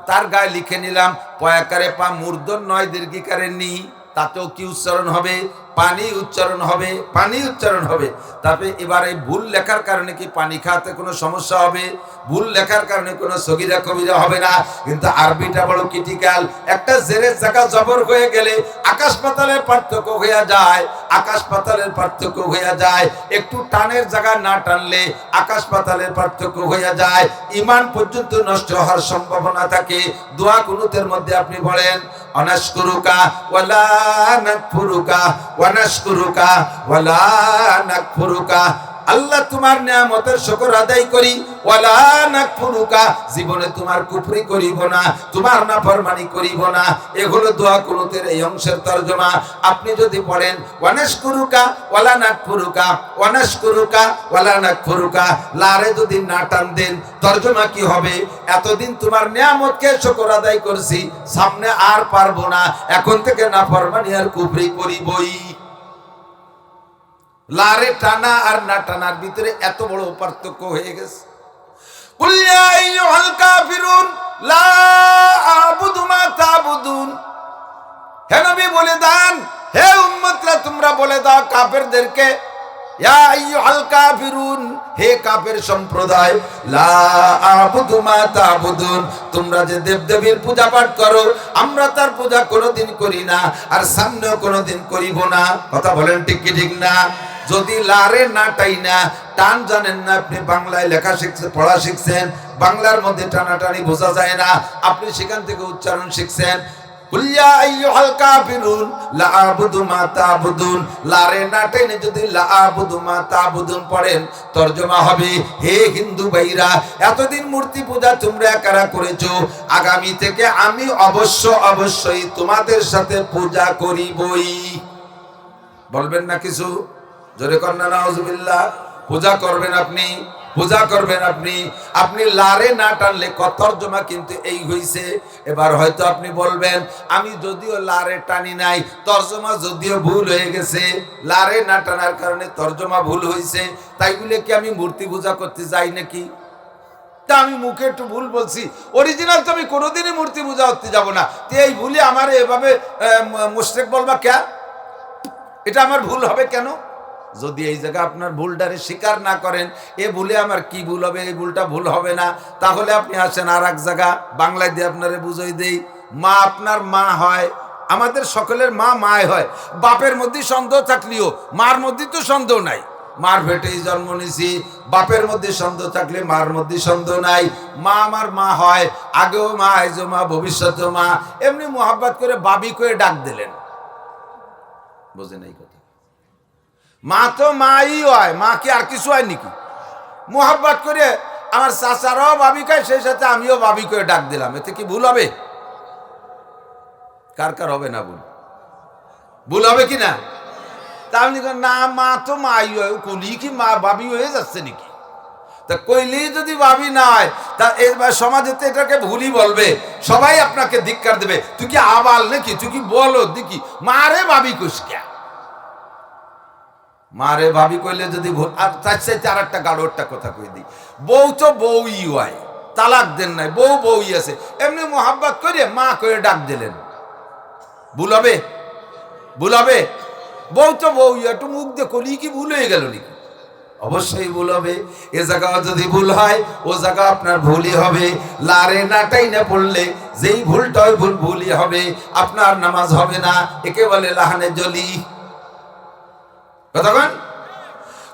তার গায়ে লিখে নিলাম পয়াকারে পা মূর্ধন্য নয় দীর্ঘিকারে নি, তাতেও কি উচ্চারণ হবে? পানি উচ্চারণ হবে, পানি উচ্চারণ হবে। তবে এবার এই ভুল লেখার কারণে কি পানি খাওয়াতে কোনো সমস্যা হবে? ভুল লেখার কারণে কোনো সগীরা কবিরা হবে না। কিন্তু আরবিটা বড় ক্রিটিক্যাল। একটা জেরের জায়গা জবর হয়ে গেলে আকাশ পাতালের পার্থক্য হয়ে যায়, আকাশ পাতালের পার্থক্য হয়ে যায়। একটু টানের জায়গা না টানলে আকাশ পাতালের পার্থক্য হয়ে যায়। ঈমান পর্যন্ত নষ্ট হওয়ার সম্ভাবনা থাকে। দোয়া কুনুতের মধ্যে আপনি বলেন, অনাশকুরুকা ওয়ালা নাকফুরুকা, ওয়ানাশকুরুকা ওয়ালা নাকফুরুকা। আল্লাহ তোমার নিয়ামতের শুকর আদায় করি, ওয়ালা নাকফুরুকা, জীবনে তোমার কুফরি করিব না, তোমার নাফরমানি করিব না। এগুলো দোয়া কুনুতের এই অংশের তরজমা। আপনি যদি পড়েন ওয়ানাশকুরুকা ওয়ালা নাকফুরুকা, ওয়ানাশকুরুকা ওয়ালা নাকফুরুকা, লারে যদি না টান দেন, তরজমা কি হবে? এতদিন তোমার নিয়ামতকে শুকর আদায় করছি, সামনে আর পারবো না, এখন থেকে নাফরমানি আর কুফরি করিবই। লারে টানা আর না টানার ভিতরে এত বড় পার্থক্য হয়ে গেছে। কুল ইয়া আইয়ুহাল কাফিরুন লা আ'বুদু মা তা'বুদুন। হে নবী বলে দেন, হে উম্মতরা তোমরা বলে দাও কাফেরদেরকে, ইয়া আইয়ুহাল কাফিরুন, হে কাফের সম্প্রদায়, লা আ'বুদু মা তা'বুদুন, তোমরা যে দেবদেবীর পূজা পাঠ করো, আমরা তার পূজা কোনোদিন করি না, আর সামনেও কোনোদিন করিব না। কথা বলেন ঠিক কি ঠিক না? যদি লারে না টাই না, টান জানেন না, আপনি বাংলায় লেখা শিখছেন, পড়া শিখছেন, বাংলার মধ্যে টানাটানি বোঝা যায় না, আপনি সেখান থেকে উচ্চারণ শিখছেন। কুল ইয়া আইয়ুহাল কাফিরুন লা আ'বুদু মা তা'বুদুন, লারে না টেনে যদি লা আ'বুদু মা তা'বুদুন পড়েন, তরজমা হবে, হে হিন্দু ভাইরা, এতদিন মূর্তি পূজা তোমরা কারা করেছো, আগামী থেকে আমি অবশ্যই তোমাদের সাথে পূজা করিবই। বলবেন না কিছু? জোরে কর না নাউজুবিল্লাহ। পূজা করবেন আপনি, পূজা করবেন আপনি। আপনি লারে না টানলে তরজমা কিন্তু এই হইছে। এবার হয়তো আপনি বলবেন, আমি যদিও লারে টানি নাই, তরজমা যদিও ভুল হয়ে গেছে, লারে না টানার কারণে তরজমা ভুল হইছে, তাই বলে কি আমি মূর্তি পূজা করতে যাই নাকি? তা আমি মুখে একটু ভুল বলছি, অরিজিনাল তো আমি কোনোদিনই মূর্তি পূজা করতে যাব না। তো এই ভুলে আমার এভাবে মুশরিক বলবা কেন? এটা আমার ভুল হবে কেন? যদি এই জায়গা আপনার ভুলটারে স্বীকার না করেন, এ ভুলে আমার কি ভুল হবে, এই ভুলটা ভুল হবে না, তাহলে আপনি আসেন আর এক জায়গা বাংলায় দিয়ে আপনারে বুঝাই দেই। মা আপনার মা হয়, আমাদের সকলের মা মায় হয়, বাপের মধ্যে সন্দেহ থাকলেও মার মধ্যে তো সন্দেহ নাই। মার পেটেই জন্ম নিছি, বাপের মধ্যে সন্দেহ থাকলে মার মধ্যে সন্দেহ নাই। মা আমার মা হয়, আগেও মা, আইজো মা, ভবিষ্যতেও মা। এমনি মোহাব্বত করে বাবি করে ডাক দিলেন, বোঝেন এই কথা? মা তো মাই হয়, মা কি আর কিছু হয় নাকি? মোহাব্বত করে আমার চাচারাও বাবি খায়, সেই সাথে আমিও বাবি করে ডাক দিলাম, এতে কি ভুল হবে? কার কার হবে না ভুল? ভুল হবে কি না? তা আপনি না, মা তো মাই হয়, কলি কি মা বাবি হয়ে যাচ্ছে নাকি? তা কইলেই যদি ভাবি না হয়, তা এবার সমাজে তো এটাকে ভুলই বলবে, সবাই আপনাকে ধিক্কার দেবে। তুই কি আবাল নাকি? তুই কি বলো দেখি, মারে ভাবি কুসকা, মারে ভাবি কইলে যদি ভুল। আর তার চাইতে আর একটা গাড়োরটা কথা কই দিই, বউ তো বউই হয়, তালাক দেন নাই, বউ বউই আছে, এমনি মোহাব্বত করে মা করে ডাক দিলেন, ভুল হবে? ভুল হবে? বউ তো বউই, একটু মুখ দিয়ে কলি কি ভুল হয়ে গেল নাকি? অবশ্যই ভুল হবে। এ জায়গা যদি ভুল হয়, ও জায়গা আপনার ভুলই হবে। লারে নাটাই না পড়লে যেই ভুলটা ওই ভুল ভুলই হবে, আপনার নামাজ হবে না। একে বলে লাহানে জলি। কথা বলেন,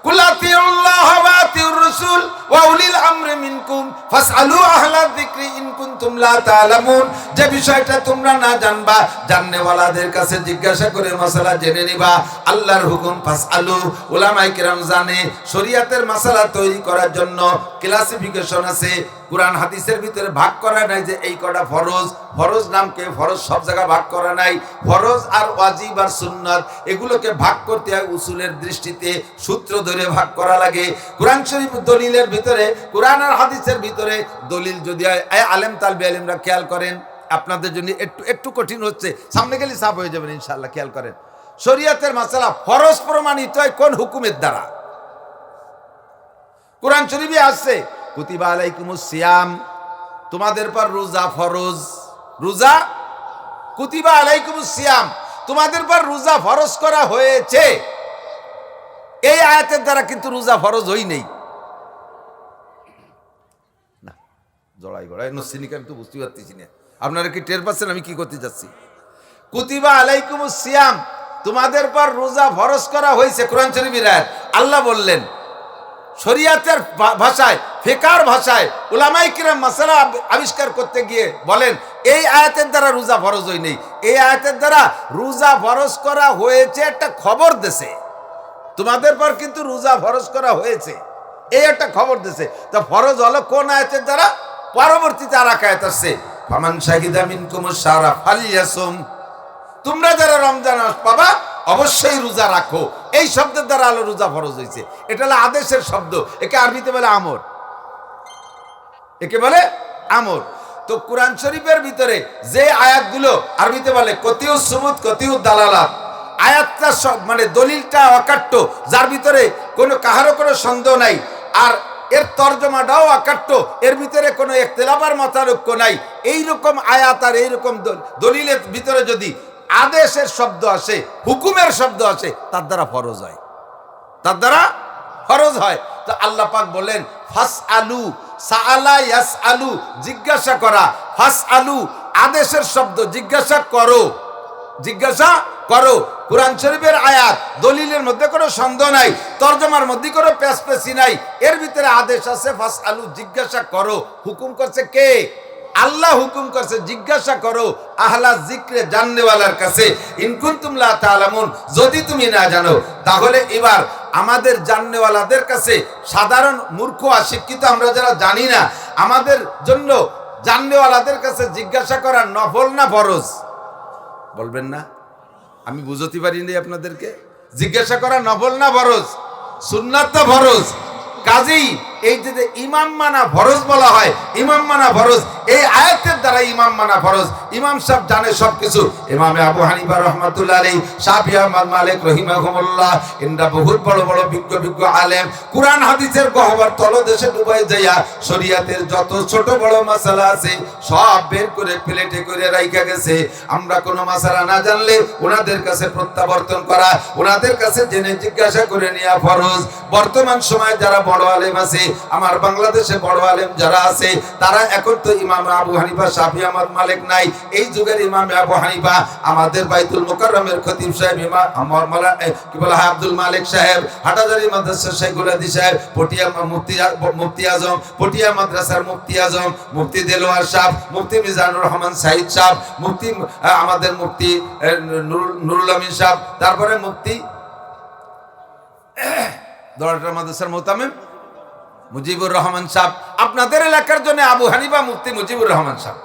কুল আতিউল্লাহ ওয়া আতিউর রাসূল ওয়া উলিল আমরি মিনকুম ফাসআলু আহলা যিকরি ইন কুনতুম লা তা'লামুন। যে বিষয়টা তোমরা না জানবা, জাননেওয়ালাদের কাছে জিজ্ঞাসা করে মাসালা জেনে নিবা। আল্লাহর হুকুম ফাসআলু, উলামায়ে কেরাম জানে শরীয়তের মাসালা তৈরি করার জন্য ক্লাসিফিকেশন আছে। কুরআন হাদিসের ভিতরে ভাগ করা নাই যে এই কটা ফরজ, ফরজ নামকে ফরজ সব জায়গা ভাগ করা নাই। ফরজ আর ওয়াজিব আর সুন্নাত এগুলোকে ভাগ করতে হয় উসুলের দৃষ্টিতে, সূত্র ধরে ভাগ করা লাগে। কুরআন শরীফ দলিলের ভিতরে, কুরআন আর হাদিসের ভিতরে দলিল যদি হয়, আলেম তালবে আলেমরা খেয়াল করেন, আপনাদের জন্য একটু একটু কঠিন হচ্ছে, সামনে গেলে সাফ হয়ে যাবেন ইনশাআল্লাহ। খেয়াল করেন, শরীয়তের মাসালা ফরজ প্রমাণিত হয় কোন হুকুমের দ্বারা? কুরআন শরীফে আছে কুতিবা আলাইকুমুস সিয়াম, তোমাদের পর রোজা ফরজ। রোজা কুতিবা আলাইকুমুস সিয়াম, তোমাদের পর রোজা ফরজ করা হয়েছে। এই আয়াতের দ্বারা কিন্তু রোজা ফরজ হই নেই। না জড়াই গড়াই নসিনিকা আমি তো বুঝতে পারতেছি না, আপনারা কি টের পাচ্ছেন আমি কি করতে যাচ্ছি? কুতিবা আলাইকুমুস সিয়াম, তোমাদের পর রোজা ফরজ করা হয়েছে। কোরআন শরীফের আয়াত। আল্লাহ বললেন শরীয়তের ভাষায়, ফিকার ভাষায় উলামায়ে কিরাম মাসালা আবিষ্কার করতে গিয়ে বলেন এই আয়াতের দ্বারা রোজা ফরজ হই নেই, এই আয়াতের দ্বারা রোজা ফরজ করা হয়েছে একটা খবর দেছে, তোমাদের পর কিন্তু রোজা ফরজ করা হয়েছে, এই একটা খবর দেছে। তা ফরজ হলো কোন আয়াতের দ্বারা? পরবর্তীতে আর এক আয়াত আসছে, ফামান শাহিদা মিনকুমুশ শাহরা ফালিয়াসুম, তোমরা যারা রমজান মাস পাবা অবশ্যই রোজা রাখো। এই শব্দের দ্বারা আলো রোজা ফরজ হয়েছে। এটা হলো আদেশের শব্দ, একে আরবিতে বলে আমর, একে বলে আমর। তো কুরআন শরীফের ভিতরে যে আয়াতগুলো আরবিতে বলে কতিউ সুবুত কতিউ দালালাত, আয়াতটা সব মানে দলিলটা অকাট্য, যার ভিতরে কোনো কাহারও কোনো সন্দেহ নাই, আর এর তর্জমাটাও অকাট্য, এর ভিতরে কোনো ইখতিলাফের মতানৈক্য নাই। এইরকম আয়াত আর এইরকম দলিলের ভিতরে যদি আদেশের শব্দ আসে, হুকুমের শব্দ আসে, তার দ্বারা ফরজ হয়, তার দ্বারা ফরজ হয়। তো আল্লাহ পাক বলেন ফাসআলু, সাআলা ইয়াসআলু, জিজ্ঞাসা করা, ফাসআলু আদেশের শব্দ, জিজ্ঞাসা করো, জিজ্ঞাসা করো। কুরআন শরীফের আয়াত, দলিলের মধ্যে কোনো সন্দেহ নাই, তরজমার মধ্যে কোনো পেশপেশি নাই, এর ভিতরে আদেশ আছে ফাসআলু, জিজ্ঞাসা করো। হুকুম করছে কে? আল্লাহ হুকুম করছে জিজ্ঞাসা করো আহলা যিকরে, জাননেওয়ালার কাছে, ইন কুনতুম লা তা'লামুন, যদি তুমি না জানো। তাহলে এবার আমাদের জাননেওয়ালাদের কাছে, সাধারণ মূর্খ অশিক্ষিত আমরা যারা জানি না, আমাদের জন্য জাননেওয়ালাদের কাছে জিজ্ঞাসা করা নফল না ফরজ? বলবেন না? আমি বুঝতে পারিনি আপনাদেরকে। জিজ্ঞাসা করা নফল না ফরজ? সুন্নাত না ফরজ? কাজেই এই যে ইমাম মানা ফরজ বলা হয়, ইমাম মানা ফরজ, এই আয়াতের দ্বারা ইমাম মানা ফরজ। ইমাম সাহেব জানে সবকিছু। ইমামে আবু হানিফা রহমাতুল্লাহ আলাইহি, শাফিঈ আহমদ মালিক রহিমাহুমুল্লাহ, এনরা বহুত বড় বড় বিজ্ঞ আলেম, কুরআন হাদিসের গহ্বর তলদেশে ডুবাই যাইয়া শরীয়তের যত ছোট বড় মাসালা আছে সব বের করে প্লেটে করে রাইখা গেছে। আমরা কোনো মাসালা না জানলে ওনাদের কাছে প্রত্যাবর্তন করা, ওনাদের কাছে জেনে জিজ্ঞাসা করে নেওয়া ফরজ। বর্তমান সময়ে যারা বড় আলেম আছে আমার বাংলাদেশে বড় আলেম যারা আছে তারা এখন তো ইমাম আবু হানিফা, শাফি, আহমদ, মালিক নাই। এই যুগের ইমাম আবু হানিফা, আমাদের বাইতুল মুকাররমের খতিব সাহেব ইমাম আমার কি বলা হয় আব্দুল মালিক সাহেব, হাটাজারি মাদ্রাসার শাইখুল হাদিস সাহেব, পটিয়া মুফতি আজম, পটিয়া মাদ্রাসার মুফতি আজম, মুফতি দেলোয়ার সাহেব, মুফতি মিজানুর রহমান সাহিদ সাহেব, মুফতি আমাদের মুফতি নুরুল আমিন সাহেব, তারপরে মুফতি দরজা মাদ্রাসার মুহতামিম মুজিবুর রহমান সাহেব। আপনাদের এলাকার জন্য আবু হানিফা মুফতি মুজিবুর রহমান সাহেব,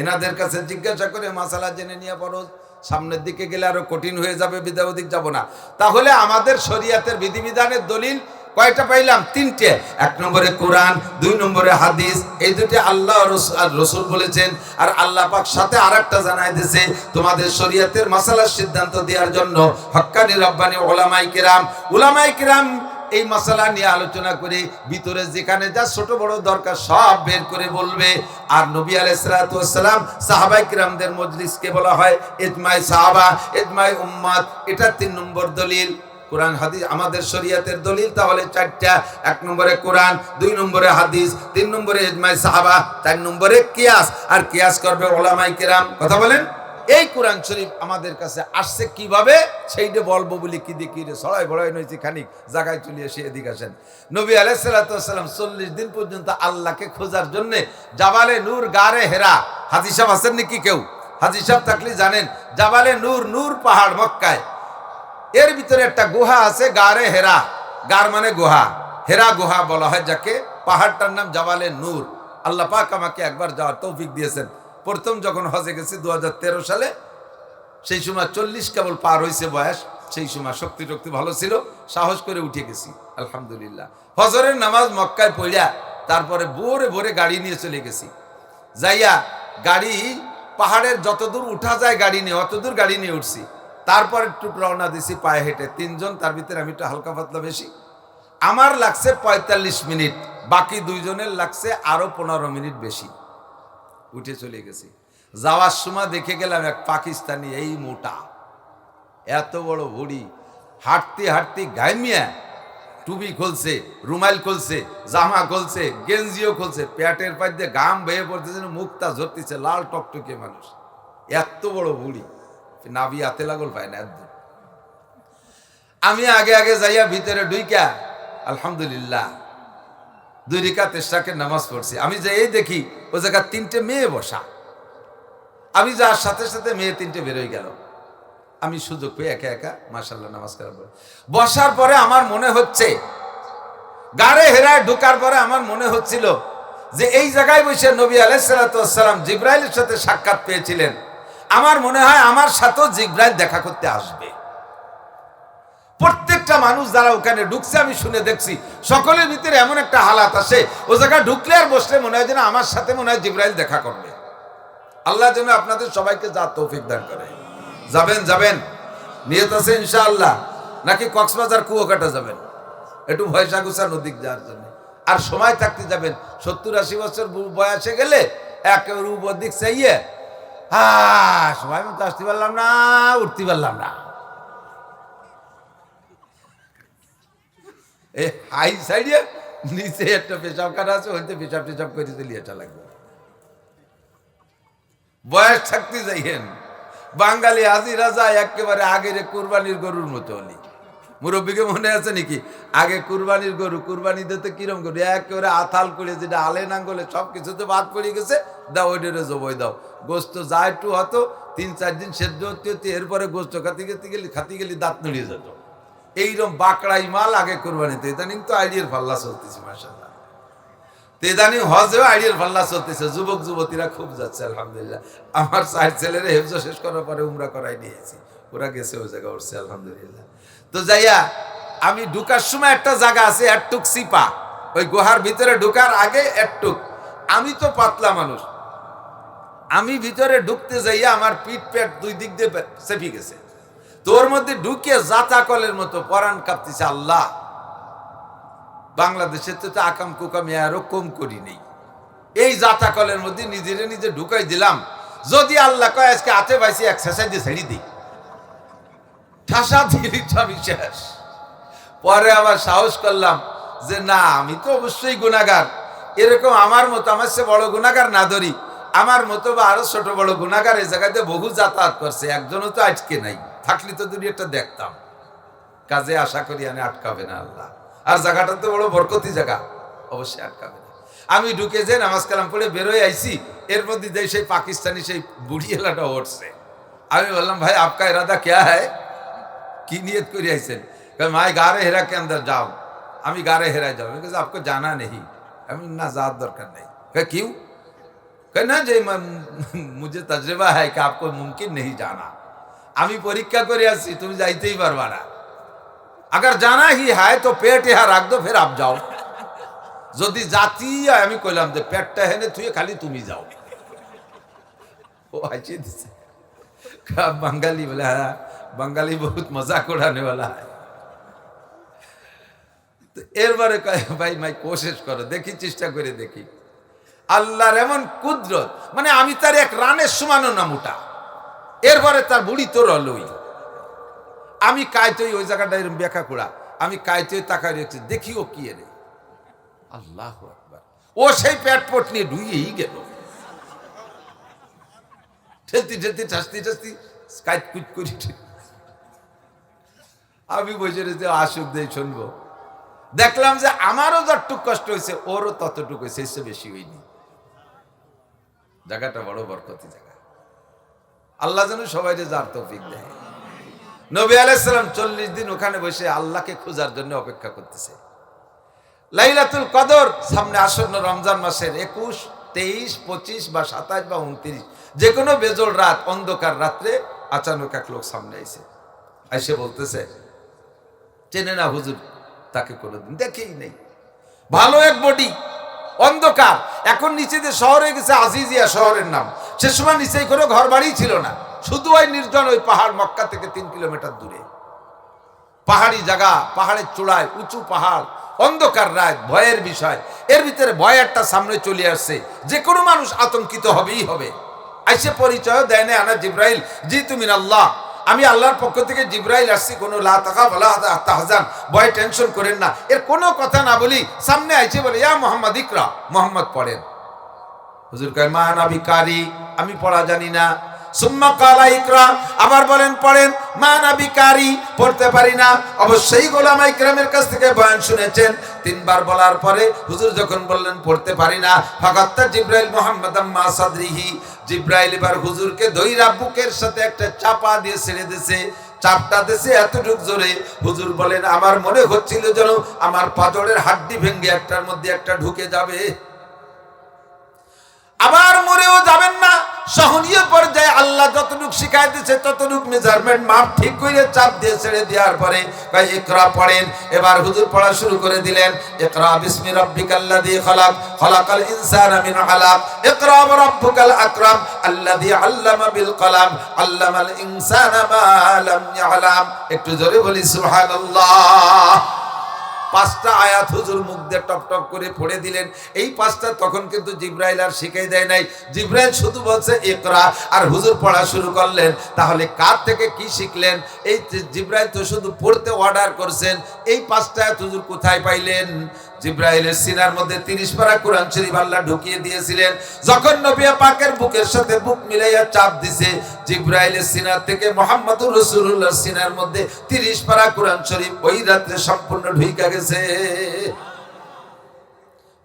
এনাদের কাছে জিজ্ঞাসা করে মাসালা জেনে নিয়ে পড়ো। সামনের দিকে গেলে আরো কঠিন হয়ে যাবে, বিদাওদিক যাব না। তাহলে আমাদের শরীয়তের বিধিবিধানের দলিল কয়টা পাইলাম? তিনটে। এক নম্বরে কোরআন, দুই নম্বরে হাদিস। এই দুটি আল্লাহ আর রসুল বলেছেন। আর আল্লাহ পাক সাথে আরেকটা জানাই দিয়েছে, তোমাদের শরীয়তের মাসালার সিদ্ধান্ত দেওয়ার জন্য হক্কানি রব্বানি উলামায়ে কিরাম, উলামায়ে কিরাম এই মাসালা নিয়ে আলোচনা করে ভিতরে যেখানে যা ছোট বড় দরকার সব বের করে বলবে। আর নবী আলাইহিস সালাতু ওয়াস সালাম সাহাবায়ে কিরামদের মজলিসকে বলা হয় ইজমায়ে সাহাবা, ইজমায়ে উম্মাত। এটা 3 নম্বর দলিল। কোরআন হাদিস আমাদের শরীয়তের দলিল তাহলে 4টা। 1 নম্বরে কোরআন, 2 নম্বরে হাদিস, 3 নম্বরে ইজমায়ে সাহাবা, 4 নম্বরে কিয়াস। আর কিয়াস করবে উলামায়ে কিরাম। কথা বলেন। এই কোরআন শরীফ আমাদের কাছে আসছে কিভাবে সেইটা বলবো বলি কি দেখি রে সরাই বড়াই নইছি খানিক জায়গায় চলে এসে এদিকে আসেন। নবী আলাইহিস সালাতু ওয়াস সালাম 40 দিন পর্যন্ত আল্লাহকে খোঁজার জন্য জাবালে নূর গারে হেরা, হাজী সাহেব আছেন নাকি কেউ? হাজী সাহেব থাকলে জানেন জাবালে নূর, নূর পাহাড় মক্কায়, এর ভিতরে একটা গুহা আছে গারে হেরা। গার মানে গুহা, হেরা গুহা বলা হয় যাকে। পাহাড়টার নাম জাবালে নূর। আল্লাহ পাক আমাকে একবার যাওয়ার তৌফিক দিয়েছেন। প্রথম যখন হজে গেছি 2013 সালে, সেই সময় 40 কেবল পার হয়েছে বয়স। সেই সময় শক্তি ভালো ছিল, সাহস করে উঠে গেছি আলহামদুলিল্লাহ। ফজরের নামাজ মক্কায় পড়িয়া তারপরে ভোরে ভোরে গাড়ি নিয়ে চলে গেছি। যাইয়া গাড়ি পাহাড়ের যতদূর উঠা যায় গাড়ি নিয়ে অতদূর গাড়ি নিয়ে উঠছি। তারপরে একটু রওনা দিছি পায়ে হেঁটে, 3 জন, তার ভিতরে আমি একটু হালকা পাতলা বেশি। আমার লাগছে 45 মিনিট, বাকি 2 জনের লাগছে আরো 15 মিনিট বেশি। উঠে চলে গেছি। যাওয়ার সময় দেখে গেলাম এক পাকিস্তানি, এই মোটা, এত বড় ভুড়ি, হাঁটতে হাঁটতে গাইমিয়া, টুপি খুলছে, রুমাইল খুলছে, জামা খুলছে, গেঞ্জিও খুলছে, পেটের পাশ দিয়ে গাম বেয়ে পড়তেছে, মুখটা ঝরতেছে, লাল টকটকে মানুষ, এত বড় ভুড়ি, নাভি হাতে লাগল পায় না একদম। আমি আগে আগে যাইয়া ভিতরে ঢুইকা আলহামদুলিল্লাহ 2 রাকাত ইশরাকের নামাজ পড়ছি। আমি যে এই দেখি ও জায়গা 3টে মেয়ে বসা। আমি যার সাথে সাথে মেয়ে 3টে বেরোয় গেল। আমি সুযোগ পেয়ে একা একা মাশাআল্লাহ নামাজ করার পরে বসার পরে আমার মনে হচ্ছে, গারে হেরায় ঢোকার পরে আমার মনে হচ্ছিল যে এই জায়গায় বসে নবী আলাইহিস সালাতু ওয়াস সালাম জিবরাইলের সাথে সাক্ষাৎ পেয়েছিলেন। আমার মনে হয় আমার সাথেও জিবরাইল দেখা করতে আসবে। প্রত্যেকটা মানুষ যারা ওখানে ঢুকছে আমি শুনে দেখছি, সকলের ভিতরে এমন একটা হালাত আসে, ও জায়গায় ঢুকলে আর বসলে মনে হয় যেন আমার সাথে মনে হয় জিবরাইল দেখা করবে। আল্লাহ যেন আপনাদের সবাইকে যা তৌফিক দান করে। যাবেন নিয়ত আছে ইনশাআল্লাহ, নাকি কক্সবাজার কুয়াকাটা যাবেন? একটু ভয়সাগুসা নদী যাওয়ার জন্য। আর সময় থাকতে যাবেন। 70-80 বছর বয়সে গেলে একেবারে উপর দিক চাইয়ে সময় মতো আসতে পারলাম না, উঠতে পারলাম না, হাই সাইডে নিচে একটা পেশাব কাটা আছে, হইতে পেশাব টেশাব করে দিলে এটা লাগবে। বয়স থাকতে যাইয়েন। বাঙালি হাজি রাজা একেবারে আগের কুরবানির গরুর মতো হলি। মুরব্বীকে মনে আছে নাকি? আগে কুরবানির গরু, কুরবানি দিতে কিরম গরু একেবারে আথাল করে, যেটা আলে নাঙ্গলে সব কিছুতে বাদ পড়ে গেছে, দাও ওইটারে জবই দাও। গোস্ত যা একটু হতো 3-4 দিন সেদ্ধ হতে হতে, এরপরে গোস্ত খাতি গেলি দাঁত নড়িয়ে যেত। এইরকম বাকড়াই মাল আগে কুরবানিতে। ইদানিং তো আইডিয়ার পাল্লা চলতেছে মাশাআল্লাহ। তো ইদানিং হজেও আইডিয়ার পাল্লা চলতেছে, যুবক যুবতীরা খুব যাচ্ছে আলহামদুলিল্লাহ। আমার 4 ছেলেরা হেফজ শেষ করার পরে উমরা করাই নিয়েছি, ওরা গেছে ওই জায়গা উঠছে আলহামদুলিল্লাহ। তো যাইয়া আমি ঢুকার সময় একটা জায়গা আছে একটুক সিপা, ওই গুহার ভিতরে ঢুকার আগে একটুক। আমি তো পাতলা মানুষ, আমি ভিতরে ঢুকতে যাইয়া আমার পিঠ পেট 2 দিক দিয়ে চেপে গেছে। তোর মধ্যে ঢুকে জাতা কলের মতো পরাণ কাঁপতেছে। আল্লাহ, বাংলাদেশে তো আকাম কুকাম আরো কম করি নেই। এই জাতা কলের মধ্যে নিজে ঢুকাই দিলাম। যদি আল্লাহ কয় আজকে হাতে পাইছি এক্সারসাইজে ছেড়ে দিই, ঠাসা দিলি আমি শেষ। পরে আবার সাহস করলাম যে না আমি তো অবশ্যই গুনাহগার, এরকম আমার মতো আমার চেয়ে বড় গুনাহগার না ধরি, আমার মতো বা আরো ছোট বড় গুনাহগার এই জায়গাতে বহু যাতায়াত করছে, একজনও তো আজকে নাই, থাকলে তো দুই একটা দেখতাম। কাজে আশা করি আমি আটকাবে না আল্লাহ। আর জায়গাটা তো বড় বরকতি জায়গা, অবশ্যই আটকাবে না। আমি ঢুকে যে নামাজ কালাম পড়ে বেরোয় আইছি, এর মধ্যে যে সেই পাকিস্তানি সেই বুড়ি এলাটা উঠছে। আমি বললাম ভাই আপকা ইরাদা ক্যা হ্যায়, কি নিয়ত করে আইছেন? মাই গারে হেরা কে আন্দর যাও, আমি গারে হেরায় যাবো। আপको জানা নেই, আমি না যাওয়ার দরকার নেই। কিউ না যে মুঝে তজরবা है कि आपको मुमकिन नहीं जाना, আমি পরীক্ষা করে আসছি, তুমি যাইতেই পারবা না। अगर जाना ही है तो पेट यहाँ रख दो, फिर आप जाओ। যদি জাতি আমি কইলাম যে পেটটা হেনে তুই খালি তুমি যাও। ও আইছে দিছে বাঙালি বলে, হ্যাঁ বাঙালি বহুত মজাক উড়ানে वाला है। তো এরবারে কয় ভাই মাই কোশিশ করো, দেখি চেষ্টা করে দেখি। আল্লাহর এমন কুদরত, মানে আমি তার এক রানের সমানো না মোটা, এরপরে তার বুড়ি তোর লই। আমি কায়তই ওই জায়গাটা এরকম বেকা কুড়া, আমি কায়তই তাকাই রেখেছি, দেখি ও কি রে, আল্লাহু আকবার। ও সেই পেট পট নিয়ে ঢুইয়েই গেল, ঠেলতি ঠেলতি ঠাসতি ঠাসতি কাইত কুচ করি। আমি বসে রয়েছে আসুক দিয়ে শুনবো। দেখলাম যে আমারও যতটুক কষ্ট হয়েছে ওরও ততটুক হয়েছে, এসে বেশি হয়নি। জায়গাটা বড় বরকতি জায়গা, আল্লাহ যেন সবাই যার তৌফিক দেয়। নবী আলাইহিস সালাম 40 দিন ওখানে বসে আল্লাহকে খোঁজার জন্য অপেক্ষা করতেছে। লাইলাতুল কদর সামনে আসন্ন, রমজান মাসের 21, 23, 25 বা 27 বা 29, যে কোনো বেজোড় রাত, অন্ধকার রাত্রে আচানক এক লোক সামনে আইসে বলতেছে চেনে না হুজুর, তাকে কোনোদিন দেখেই নেই। ভালো এক বডি, অন্ধকার। এখন নিচে যে শহরে গেছে, আজিজিয়া শহরের নাম, সে সময় নিচে কোনো ঘর বাড়ি ছিল না, শুধু ওই নির্জন ওই পাহাড়, মক্কা থেকে 3 কিলোমিটার দূরে পাহাড়ি জায়গা, পাহাড়ের চূড়ায় উঁচু পাহাড়, অন্ধকার রাত, ভয়ের বিষয়। এর ভিতরে ভয় একটা সামনে চলে আসছে, যে কোনো মানুষ আতঙ্কিত হবেই হবে। আইসে পরিচয় দেয় না, আনা জিব্রাইল, জি তুমি আল্লাহ, আমি আল্লাহর পক্ষ থেকে জিব্রাইল আসছি, কোনো লা তাখাফ ওয়ালা তাহজান, ভয় টেনশন করেন না, এর কোনো কথা না বলি সামনে আইছে বলে ইয়া মুহাম্মদ ইকরা, মুহাম্মদ পড়েন। হুজুর কয় মা নবী কারি, আমি পড়া জানি না। সুম্মা কালা ইকরা, আবার বলেন পড়েন। মা নবী কারি, পড়তে পারি না। অবশ্যই গোলামা ইকরামের কাছ থেকে বয়ান শুনেছেন। 3 বার বলার পরে হুজুর যখন বললেন পড়তে পারি না, ফাকাত্তা জিব্রাইল মুহাম্মাদাম মা সাদরিহি, জিব্রাইল এবার হুজুরকে দইরা বুকের সাথে একটা চাপা দিয়ে ছেড়ে দিয়েছে। চাপটা দিয়েছে এতটুক জোরে, হুজুর বলেন আমার মনে হচ্ছিল যেন আমার পাজরের হাড্ডি ভেঙে একটার মধ্যে একটা ঢুকে যাবে। আবার মরেও যাবেন না, সহনীয় পর্যায়ে আল্লাহ যতটুক শিখাই দিয়েছে ততটুক মেজারমেন্ট মাপ ঠিক করে চাপ দিয়ে ছেড়ে দেওয়ার পরে ভাই ইকরা পড়েন। এবার হুজুর পড়া শুরু করে দিলেন। ইকরা বিসমি রাব্বিকাল্লাযী খালাক, খালাকাল ইনসানা মিন আলাক, ইকরা ওয়া রাব্বুকাল আকরাম আল্লাযী আল্লামা বিল কলাম, আল্লামাল ইনসানা মা লাম ইয়ালাম। একটু জোরে বলি সুবহানাল্লাহ। 5টা আয়াত হুজুর মুখ দিয়ে টপ টপ করে পড়ে দিলেন। এই 5টা তখন কিন্তু জিব্রাইল আর শিখাই দেয় নাই, জিব্রাইল শুধু বলছে ইকরা, আর হুজুর পড়া শুরু করলেন। তাহলে কার থেকে কি শিখলেন? এই জিব্রাইল তো শুধু পড়তে অর্ডার করছেন, এই 5টা আয়াত হুজুর কোথায় পাইলেন? জিব্রাইলের সিনার মধ্যে 30 পারা কোরআন শরীফ আল্লাহ ঢুকিয়ে দিয়েছিলেন। যখন নবী পাকের বুকের সাথে বুক মিলাইয়া চাপ দিছে, জিব্রাইলের সিনার থেকে মুহাম্মদুর রাসূলুল্লাহর সিনার মধ্যে 30 পারা কোরআন শরীফ ওই রাতে সম্পূর্ণ ঢুইকা গেছে।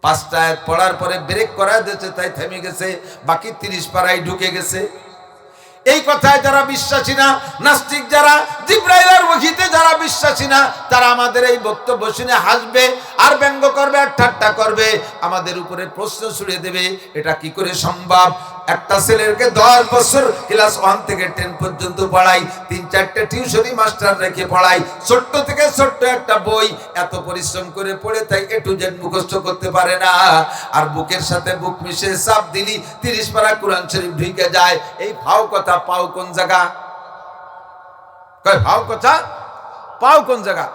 5টা আয়াত পড়ার পরে ব্রেক করা দিয়েছে, তাই থেমে গেছে, বাকি 30 পারাই ঢুকে গেছে। এই কথায় যারা বিশ্বাসী না, নাস্তিক যারা, জিব্রাইলের ওহীতে যারা বিশ্বাসী না, তারা আমাদের এই বক্তব্য শুনে হাসবে আর ব্যঙ্গ করবে আর ঠাট্টা করবে, আমাদের উপরে প্রশ্ন ছুড়ে দেবে এটা কি করে সম্ভব? একটা ছেলেকে 10 বছর ক্লাস 1 থেকে 10 পর্যন্ত পড়াই, 3-4টে টিউশনি মাস্টার রেখে পড়াই, ছোট্ট থেকে ছোট্ট একটা বই এত পরিশ্রম করে পড়ে তাই A to Z মুখস্থ করতে পারে না। আর বুকের সাথে বুক মিশে চাপ দিলি 30 পারা কোরআন শরীফ ঢুকে যায়। এই ফাও কথা পাও কোন জায়গা? কয় ফাও কথা পাও কোন জায়গা?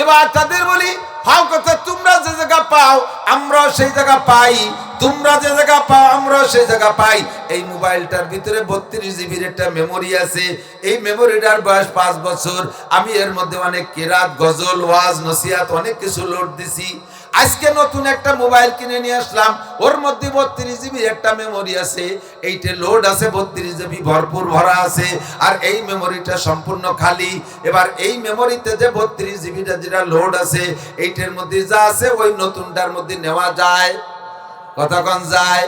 এবার তাদের বলি ফাও কথা তোমরা যে জায়গা পাও আমরাও সেই জায়গা পাই, তোমরা যে জায়গা পাও আমরাও সেই জায়গা পাই। এই মোবাইলটার ভিতরে 32 জিবির একটা মেমোরি আছে, এই মেমোরিটার বয়স 5 বছর। আমি এর মধ্যে অনেক কিরাত, গজল, ওয়াজ, নসিহত অনেক কিছু লোড দিছি। আজকে নতুন একটা মোবাইল কিনে নিয়ে আসলাম, ওর মধ্যে 32 জিবি একটা মেমোরি আছে, এইটা লোড আছে 32 জিবি ভরপুর ভরা আছে, আর এই মেমোরিটা সম্পূর্ণ খালি। এবার এই মেমোরিতে যে 32 জিবিটা যেটা লোড আছে, এইটার মধ্যে যা আছে ওই নতুনটার মধ্যে নেওয়া যায়? কতক্ষণ যায়?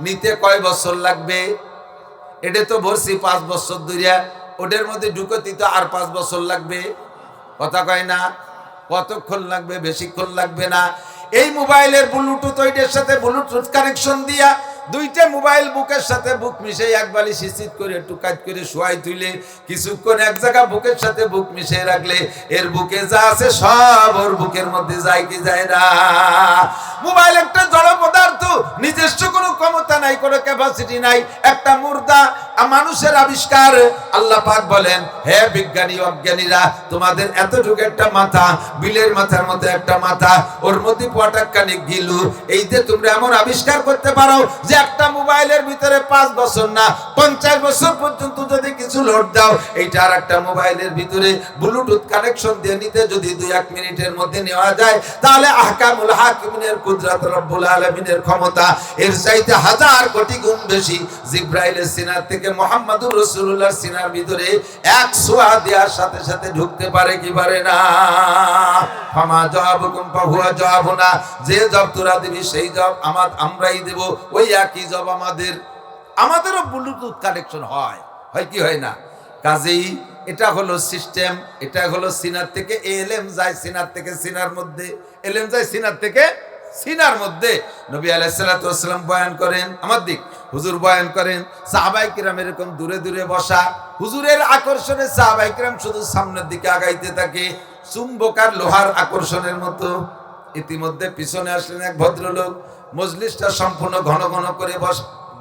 নিতে কয় বছর লাগবে? এটা তো ভরছি 5 বছর ধরিয়া, ওটার মধ্যে ঢুকতে তো আর 5 বছর লাগবে। কথা কয় না? কতক্ষণ লাগবে? বেশিক্ষণ লাগবে না। এই মোবাইলের ব্লুটুথ ওইটার সাথে ব্লুটুথ কানেকশন দিয়া দুইটা মোবাইল বুকের সাথে বুক মিশে এক বালি সিসিট করে টুকাট করে শোয়াই তুলে কিছুক্ষণ এক জায়গা বুকের সাথে বুক মিশে রাখলে এর বুকে যা আছে সব ওর বুকের মধ্যে যায় কি যায় না? মোবাইল একটা জড় পদার্থ, নিজস্ব কোনো ক্ষমতা নাই, কোনো ক্যাপাসিটি নাই, একটা মুর্দা মানুষের আবিষ্কার। আল্লাহ পাক বলেন, হে বিজ্ঞানী অজ্ঞানীরা, তোমাদের এতটুকু একটা মাথা, বিলের মাথার মধ্যে একটা মাথা, ওর মধ্যে পটাক্কানি গিলু, এই যে তোমরা এমন আবিষ্কার করতে পারো যে একটা মোবাইলের ভিতরে 5 বছর না 50 বছর পর্যন্ত যদি কিছু লোড দাও, এইটা আর একটা মোবাইলের ভিতরে ব্লুটুথ কানেকশন দিয়ে নিতে যদি 2-1 মিনিটের মধ্যে নেওয়া যায়, তাহলে আহকামুল হাকিমিনের কুদরত রব্বুল আলামিনের ক্ষমতা এর চাইতে 1000 কোটি গুণ বেশি। জিব্রাইলের সিনার থেকে মুহাম্মদুর রাসূলুল্লাহর সিনার ভিতরে এক সোয়া দেওয়ার সাথে সাথে ঢুকতে পারে কি পারে না? ফামা জবাবুকুম ফাহুয়া জবাবুনা, যে জব তোরা দিবি সেই জব আমরাই দেব, ওই একই জব আমাদেরও ব্লুটুথ কানেকশন হয় কি হয় না? কাজেই এটা হলো সিস্টেম, এটা হলো সিনার থেকে এলএম যায় সিনার থেকে সিনার মধ্যে, এলএম যায় সিনার থেকে সিনার মধ্যে। নবী আলাইহিস সালাতু ওয়াস সালাম বয়ান করেন, আমার দিক হুজুর বয়ান করেন, সাহাবায়ে কিরাম এরকম দূরে দূরে বসা, হুজুরের আকর্ষণে সাহাবায়ে কিরাম শুধু সামনের দিকে আগাইতে থাকে, চুম্বক আর লোহার আকর্ষণের মতো। ইতিমধ্যে পিছনে আসলেন এক ভদ্রলোক, মজলিসটা সম্পূর্ণ ঘন ঘন করে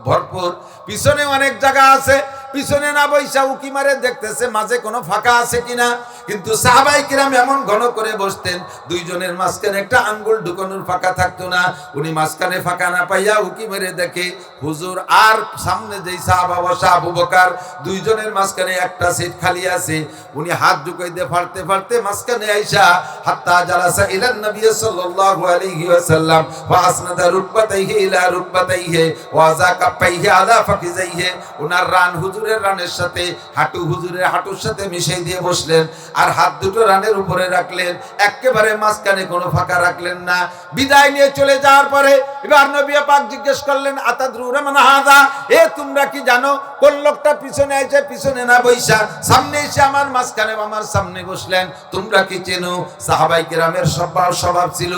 ভরপুর, পিছনে অনেক জায়গা আছে, পিছনে না বইসা উকি মারে দেখতেছে মাঝে কোনো ফাঁকা আছে কিনা। কিন্তু সাহাবায়ে কিরাম এমন ঘন করে বসতেন, দুইজনের মাঝখানে একটা আঙ্গুল ঢুকানোর ফাঁকা থাকতো না। উনি মাঝখানে ফাঁকা না পাইয়া উকি মেরে দেখে হুজুর আর সামনে যেই সাহাবা বসা আবু বকর, দুইজনের মাঝখানে একটা সিট খালি আছে। উনি হাত ঢুকাই দিয়ে ফাড়তে ফাড়তে মাঝখানে আইসা হাত্তা জালাসা ইলান নবী সাল্লাল্লাহু আলাইহি ওয়াসাল্লাম ওয়া আসনাদা রুকবাতাইহি ইলা রুকবাতাইহি ওয়া যাকাফাইহি আলা ফাকিজাইহি, উনার রান হুজুরের রানের সাথে হাঁটু হুজুরের হাঁটুর সাথে মিশিয়ে দিয়ে বসলেন, আর হাত দুটো রানের উপরে রাখলেন, একেবারে মাঝখানে কোনো ফাঁকা রাখলেন না। বিদায় নিয়ে চলে যাওয়ার পরে এবার নবী পাক জিজ্ঞেস করলেন, আতাদরুনা মান হাযা, এ তোমরা কি জানো কোন লোকটা পিছনে আছে? পিছনে না বইসা সামনে এসে আমার মাঝখানে আমার সামনে বসলেন, তোমরা কি চেনো? সাহাবায়ে কিরামের স্বভাব ছিল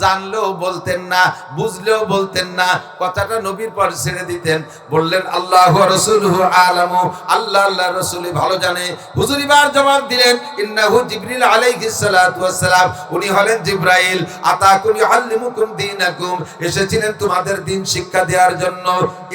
জানলেও বলতেন না, বুঝলেও বলতেন না, কথাটা নবীর পর ছেড়ে দিতেন। বললেন আল্লাহু ওয়া রাসূলুহু আলামু, আল্লাহ আল্লাহর রাসূল ভালো জানে। হুজুর এবার জবাব দিলেন, ইন্নাহু জিবরিল আলাইহিস সালাতু ওয়াস সালাম, উনি হলেন জিবরাইল, আতাকুম ইউআল্লিমুকুম দীনাকুম, এসেছিলেন তোমাদের দ্বীন শিক্ষা দেওয়ার জন্য।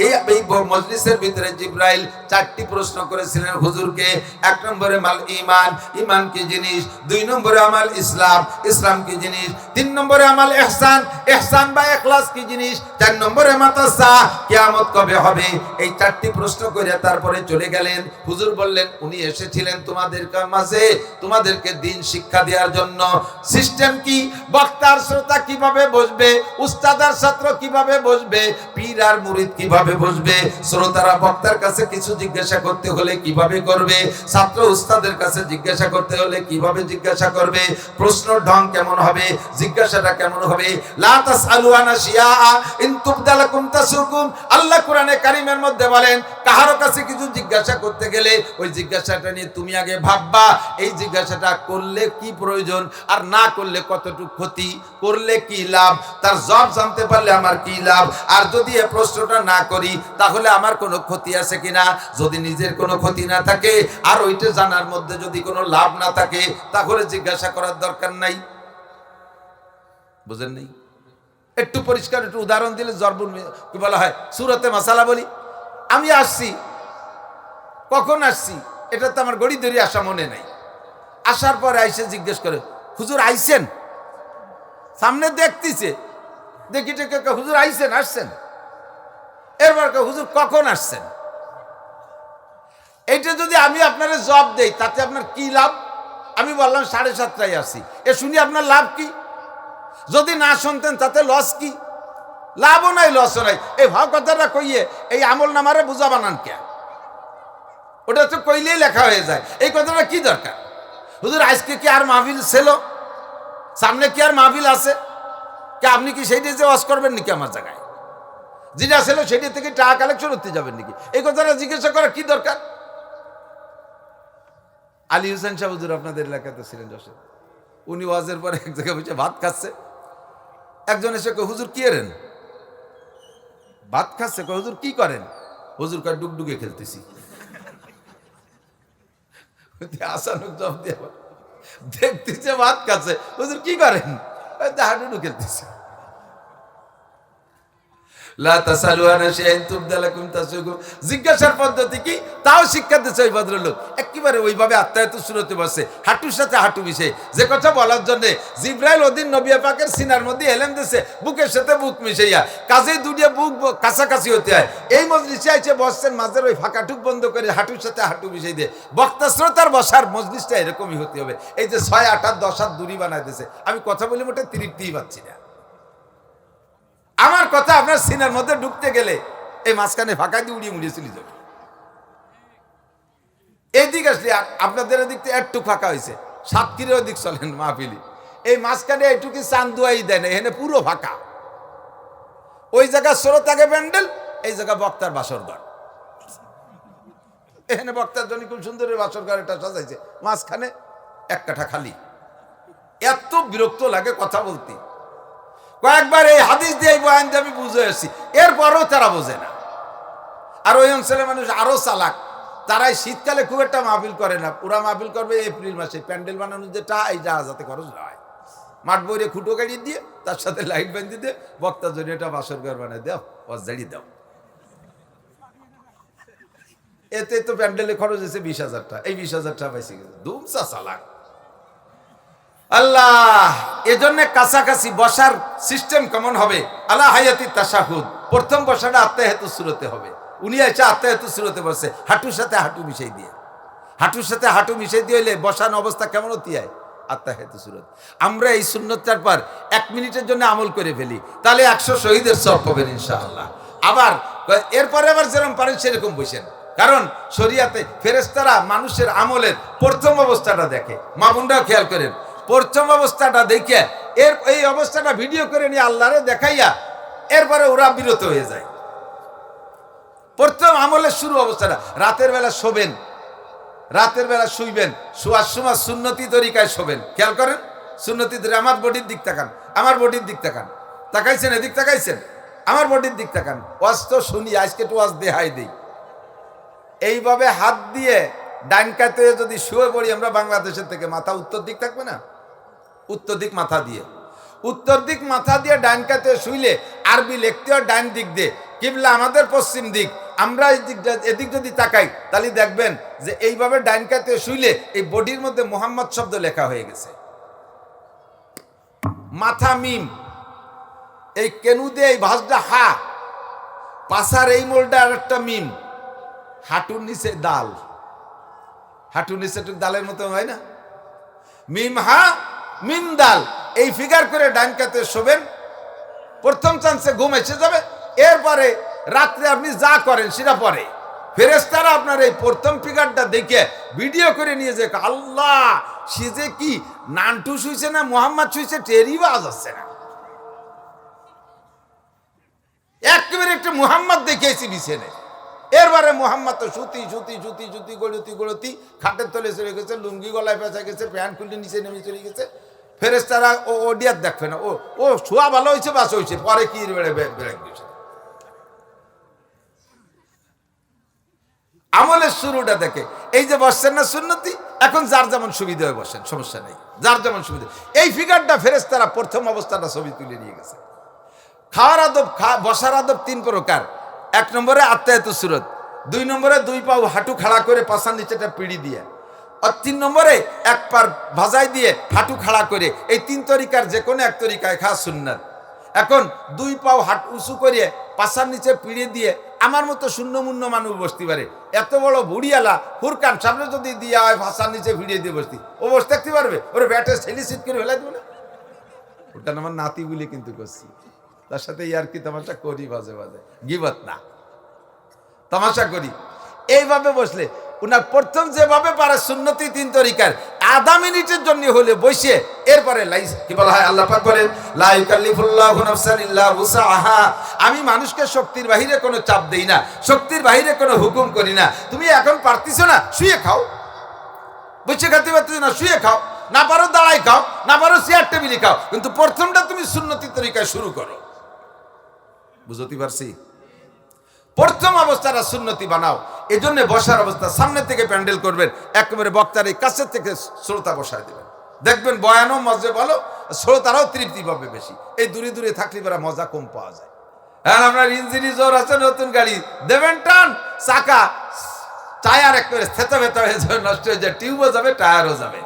এই মজলিসের ভিতরে জিবরাইল 4টি প্রশ্ন করেছিলেন হুজুরকে। 1 নম্বরে মাল ঈমান, ঈমান কি জিনিস? 2 নম্বরে আমাল ইসলাম, ইসলাম কি জিনিস? 3 নম্বরে আমাল ইহসান, ইহসান বা ইখলাস কি জিনিস? 4 নম্বরে মাতাসা, কিয়ামত কবে হবে? এই 4টি প্রশ্ন করে তারপরে চলে গেলেন। হুজুর বললেন, উনি এসেছিলেন তোমাদের মাঝে তোমাদেরকে দ্বীন শিক্ষা দেওয়ার জন্য। সিস্টেম কি? বক্তার শ্রোতা কিভাবে বসবে, উস্তাদ আর ছাত্র কিভাবে বসবে, পীর আর মুরিদ কিভাবে বসবে, শ্রোতারা বক্তার কাছে কিছু জিজ্ঞাসা করতে হলে কিভাবে করবে, ছাত্র উস্তাদের কাছে জিজ্ঞাসা করতে হলে কিভাবে জিজ্ঞাসা করবে, প্রশ্ন ঢং কেমন হবে, জিজ্ঞাসাটা কেমন হবে। লা তাসআলু আনা শিয়া ইন তুবদালাকুম তাসুকুম, আল্লাহ কোরআনে কারীমের মধ্যে বলেন, কাহারো কাছে কিছু জিজ্ঞাসা করতে গেলে ওই জিজ্ঞাসাটা নিয়ে তুমি আগে ভাববা, এই জিজ্ঞাসাটা করলে কি প্রয়োজন আর না করলে কতটুকু ক্ষতি, করলে কি লাভ, তার জবাব জানতে পারলে আমার কি লাভ, আর যদি এই প্রশ্নটা না করি তাহলে আমার কোনো ক্ষতি আছে কিনা। যদি নিজের কোনো ক্ষতি না থাকে আর ওইটা জানার মধ্যে যদি কোনো লাভ না থাকে, তাহলে জিজ্ঞাসা করার দরকার নাই। বুঝেন নাই? একটু পরিষ্কার একটু উদাহরণ দিলে জরবুল কি বলা হয়, সূরাতে মাসালা বলি। আমি আসছি, কখন আসছি এটা তো আমার গড়ি ধরে আসা মনে নাই। আসার পরে আইসে জিজ্ঞেস করে, হুজুর আইছেন? সামনে দেখতেছে, দেখি হুজুর আইছেন, আসছেন। এরপর হুজুর কখন আসছেন? এইটা যদি আমি আপনার জবাব দেই তাতে আপনার কি লাভ? আমি বললাম 7:30টায় আসি, এ শুনি আপনার লাভ কি? যদি না শুনতেন তাতে লস কি? লাভও নাই লসও নাই। এই ভাব কথাটা কইয়ে এই আমল নামারে বুঝা বানান কে? ওটা তো কইলেই লেখা হয়ে যায়। এই কথাটা কি দরকার? হুজুর আজকে কি আর মাহফিল ছিল? সামনে কি আর মাহফিল আছে? কে আপনি কি সেইটা যে ওয়াজ করবেন নাকি আমার জায়গায়? যেটা ছিল সেটা থেকে টাকা কালেকশন করতে যাবেন নাকি? এই কথাটা জিজ্ঞাসা করার কি দরকার? আলী হোসেন শাহ হুজুর আপনাদের এলাকাতে ছিলেন যশোরে। উনি ওয়াজের পরে এক জায়গায় বসে ভাত খাচ্ছে। একজন এসে কয়, হুজুর কি করেন? ভাত খাচ্ছে। কয়, হুজুর কি করেন? হুজুর কয়, ডুগডুগে খেলতেছি। আসানুক জবাব দিয়ে দেখতেছে ভাত খাচ্ছে। হুজুর কি করেন? হাডুডু খেলতেছি। জিজ্ঞাসার পদ্ধতি কি তাও শিক্ষা দিচ্ছে ওই ভদ্রলোক। একেবারে ওইভাবে আত্মায়ত সুরতে বসে, হাঁটুর সাথে হাঁটু মিশে যে কথা বলার জন্য জিব্রাইল ওদিন নবী পাকের সিনার মধ্যে এলেন দিছে, বুকের সাথে বুক মিশাইয়া, কাজেই দুটিয়া বুক কাছাকাছি হতে হয়। এই মজলিসে আইসে বসছেন, মাঝের ওই ফাঁকাটুক বন্ধ করে হাঁটুর সাথে হাঁটু মিশাই দিয়ে বক্তা শ্রোতার বসার মজলিসটা এরকমই হতে হবে। এই যে 6, 8 আর 10 হাত দূরি বানাই দিছে। আমি কথা বলি মোটে তৃপ্তিই পাচ্ছি না। আমার কথা আপনার সিনার মধ্যে ঢুকতে গেলে এই মাঝখানে ফাঁকা দিয়ে উড়িয়ে মুড়িয়ে চলে যাবে। এইদিক আসলে আপনাদের এদিক থেকে একটু ফাঁকা হয়েছে, সাতক্ষীরের ওদিক চলেন মাহফিলি, এই মাঝখানে এইটুকু চান্দুয়াই দেয় না, এখানে পুরো ফাঁকা। ওই জায়গা শ্রোতাকে প্যান্ডেল, এই জায়গা বক্তার বাসর ঘর। এখানে বক্তার জন্য খুব সুন্দর বাসর ঘর এটা সাজাইছে, মাঝখানে এক কাঠা খালি। এত বিরক্ত লাগে কথা বলতে। কয়েকবার এই হাদিস দিয়ে বয়ান দিয়ে আমি বুঝে আসছি, এরপরও তারা বোঝে না। আর ওই অঞ্চলের মানুষ আরো চালাক, তারাই শীতকালে খুব একটা মাহফিল করে না, পুরা মাহফিল করবে এপ্রিল মাসে। প্যান্ডেল বানানোর যেটা এই যাতে খরচ হয়, মাঠ বইরে খুঁটো গাড়ি দিয়ে তার সাথে লাইট বান্ধি দিয়ে বক্তা জন্য এটা বাসর ঘর বানায় দাও, জাড়ি দাও। এতে তো প্যান্ডেলে খরচ হয়েছে 20,000 টাকা, এই 20,000 টাকা পাইছি। ধুমসা চালাক আল্লাহ। এজন্য কাছাকাছি বসার সিস্টেম কেমন হবে? আলা হায়াতি তাশাহুদ, প্রথম বসাটা আত্মায়াতুস সুরতে হবে। উনি এসে আত্মায়াতুস সুরতে বসে, হাঁটুর সাথে হাঁটু মিশাই দিয়ে, হাঁটুর সাথে হাঁটু মিশাই দিয়ে হইলে বসান অবস্থা কেমন হতে হয়? আত্মায়াতুস সুরত। আমরা এই সুন্নতটার পর 1 মিনিটের জন্য আমল করে ফেলি, তাহলে 100 শহীদের সওয়াব পাবেন ইনশাআল্লাহ। আবার এরপরে আবার যেরকম পারেন সেরকম বসেন, কারণ শরিয়াতে ফেরেশতারা মানুষের আমলের প্রথম অবস্থাটা দেখে। মা বোনরাও খেয়াল করেন, প্রথম অবস্থাটা দেখে এই অবস্থাটা ভিডিও করে নিয়ে আল্লাহরে দেখাইয়া এরপরে ওরা বিরত হয়ে যায়। প্রথম আমলের শুরু অবস্থাটা, রাতের বেলা শোবেন, রাতের বেলা শুইবেন, শোয়ার সময় সুন্নতি তরিকায় শোবেন। খেয়াল করেন সুন্নতি তরিকা। আমার বডির দিক তাকান, আমার বডির দিক তাকান, তাকাইছেন এদিক তাকাইছেন, আমার বডির দিক তাকান। ওয়াজ তো শুনি, আজকে তো ওয়াজ দেহাই দেই। এইভাবে হাত দিয়ে ডাইন কাতে যদি শুয়ে পড়ি আমরা বাংলাদেশের থেকে, মাথা উত্তর দিক থাকবে না? উত্তর দিক মাথা দিয়ে, উত্তর দিক মাথা দিয়ে ডাইন কাতে শুইলে আরবি লিখতে হয় ডাইন দিক দিয়ে, কিবলা আমাদের পশ্চিম দিক। আমরা এদিক যদি তাকাই তাহলে দেখবেন যে এইভাবে ডাইন কাতে শুইলে এই বডির মধ্যে মোহাম্মদ শব্দ লেখা হয়ে গেছে। মাথা মিম, এই কেনু দিয়ে এই ভাঁজটা হা, পাশার এই মোলটা আর একটা মিম, হাঁটুর নিচে দাল, হাঁটুর নিচে একটু দালের মতো হয় না, মিম হা মিম দাল, এই ফিগার করে ডান কাতে শোবেন। প্রথম চান্সে ঘুম এসে যাবে, এরপরে রাত্রে আপনি যা করেন সেটা পরে ফেরেশতারা আপনার এই প্রথম ফিগারটা দেখে ভিডিও করে নিয়ে যায়। আল্লাহ, সে যে কি নানটু শুইছে না মোহাম্মদ শুইছে টেরই বাজ আসছে না, একেবারে একটা মোহাম্মদ দেখিয়েছি বিছেনে। এরবারে মোহাম্মদ তো সুতি সুতি সুতি সুতি গড়তি গড়তি খাটের তলে চলে গেছে, লুঙ্গি গলায় পেঁচা গেছে, প্যান্ট খুলে নিচে নেমে চলে গেছে। ফেরেশতারা ও ওডিয়ার দেখবে না, ও শোয়া ভালো হয়েছে, বাস হয়েছে, পরে কি বেড়ে গেছে। আমলের শুরুটা দেখে এই যে বসছেন না সুন্নতি, এখন যার যেমন সুবিধা হয় বসেন, সমস্যা নেই, যার যেমন সুবিধা। এই ফিগারটা ফেরেশতারা প্রথম অবস্থাটা ছবি তুলে নিয়ে গেছে। খাওয়ার আদব, বসার আদব 3 প্রকার। 1 নম্বরে আত্মায়াতুস সুরত, 2 নম্বরে 2 পা হাঁটু খাড়া করে পাছার নিচেটা পিড়ি দিয়ে, আর 3 নম্বরে 1 পা ভাজাই দিয়ে হাঁটু খাড়া করে। এই 3 তরিকার যে কোনো এক তরিকায় খাওয়া সুন্নাত। এখন 2 পা হাঁটু উঁচু করিয়ে পাছার নিচে পিড়ি দিয়ে আমার মতো শূন্যমূন্য মানুষ বসতে পারে। এত বড় বুড়িয়ালা ফুরকান সামনে যদি দিয়া হয় পাছার নিচে ভিড়িয়ে দিয়ে বসতি, ও বসে থাকতে পারবে? ওরে ব্যাটে ছেলে সিট করে ফেলাই দেবে না? ওটা আমার নাতি বলে কিন্তু করছি, তার সাথে ইয়ার কি তামাশা করি, বাজে বাজে গিবত না, তামাশা করি। এইভাবে বসলে উনার প্রথম যেভাবে পারে সুন্নতি 3 তরিকার আধা মিনিটের জন্য হলে বসে এরপরে কি বলা হয়, আল্লাহ পাক বলেন লা ইউকাল্লিফুল্লাহু নাফসান ইল্লা উসআহা। আমি মানুষকে শক্তির বাহিরে কোনো চাপ দেই না, শক্তির বাহিরে কোনো হুকুম করি না। তুমি এখন পারতিছো না, শুয়ে খাও, বসে খেতে পারতেছো না, শুয়ে খাও, না পারো দাঁড়াই খাও, না পারো চেয়ার টেবিলে খাও, কিন্তু প্রথমটা তুমি সুন্নতি তরিকায় শুরু করো। বুঝতে পারছি? প্রথম অবস্থাটা সুন্নতি বানাও। এই জন্য বসার অবস্থা সামনে থেকে প্যান্ডেল করবেন, একেবারে বক্তার এই কাছের থেকে শ্রোতা বসায় দেবেন, দেখবেন বয়ানও মজা ভালো, শ্রোতারাও তৃপ্তি পাবে বেশি। এই দূরে দূরে থাকলে বেড়া মজা কম পাওয়া যায়। হ্যাঁ, আপনার ইঞ্জিনি জোর আছে, নতুন গাড়ি দেবেন টান, চাকা টায়ার একেবারে থেতা ভেতা হয়ে যাবে, নষ্ট হয়ে যায়, টিউবও যাবে, টায়ারও যাবে,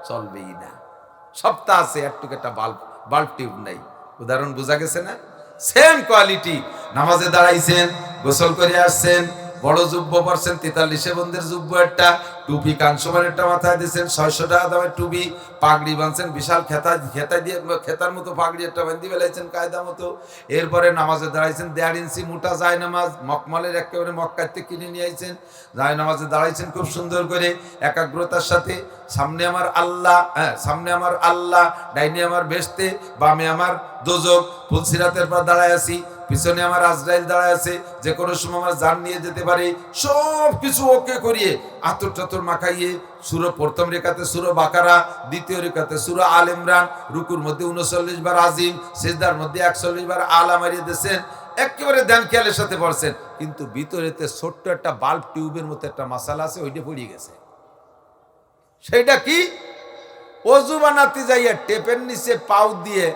চলবেই না। সপ্তাহ আছে একটুকু একটা বাল্ব টিউব নেই। উদাহরণ বোঝা গেছে না? Same quality. নামাজে দাঁড়াইছেন, গোসল করে আসছেন, বড় জুব্ব পরছেন, 43 বন্ধের জুব্ব একটা, টুপি কানসোমার একটা মাথায় দিয়েছেন, 600 টাকা দামের টুপি, পাগড়ি বাঁধছেন, বিশাল খেতা দিয়ে খেতার মতো পাগড়ি একটা বাঁধি ফেলাইছেন কায়দা মতো। এরপরে নামাজে দাঁড়াইছেন, 1.5 ইঞ্চি মোটা যায় নামাজ, মকমলের একেবারে মক্কাতে কিনে নিয়ে আইছেন, যায় নামাজে দাঁড়াইছেন খুব সুন্দর করে একাগ্রতার সাথে। সামনে আমার আল্লাহ, হ্যাঁ সামনে আমার আল্লাহ, ডাইনে আমার বেহেশতে, বামে আমার দোজক, ফুলসিরাতের পর দাঁড়ায় আছি, পিছনে আমার আজরাইল দাঁড়ায় আছে, যে কোনো সময় আমার জান নিয়ে যেতে পারে। সব কিছু ওকে করিয়ে আতর টাতর মাখাইয়ে সূরা প্রথম রেখাতে সূরা বাকারা, দ্বিতীয় রেখাতে সূরা আল ইমরান, রুকুর মধ্যে 39 বার আজিম, সিজদার মধ্যে 41 বার আলা মারিয়ে দিয়েছেন, একেবারে ধ্যান খেয়ালের সাথে পড়ছেন। কিন্তু ভিতরেতে ছোট্ট একটা বাল্ব টিউবের মতো একটা মাসালা আছে, ওইটা পড়ে গেছে। সেইটা কি? অজু বানাতে যাইয়া টেপের নিচে পাউ দিয়ে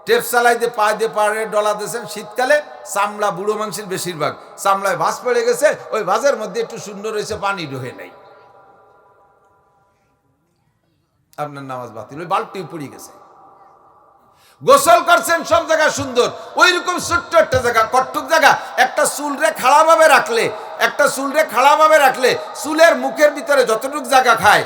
টেপ চালাই দিয়ে পা দিয়ে পাড়ে ডলা দিয়েছেন। শীতকালে চামড়া, বুড়ো মাংসের বেশিরভাগ চামড়ায় ভাঁজ পড়ে গেছে, ওই ভাঁজের মধ্যে একটু সুন্দর হয়েছে, পানি ঢোকে নাই, আপনার নামাজ বাতিল, ওই বাল্ব টিউব পড়ে গেছে। গোসল করছেন, সব জায়গা সুন্দর, ওই রকম ছোট্ট একটা জায়গা, কট্টুক জায়গা, একটা চুলরে খাড়াভাবে রাখলে, একটা চুলরে খাড়াভাবে রাখলে চুলের মুখের ভিতরে যতটুকু জায়গা খায়,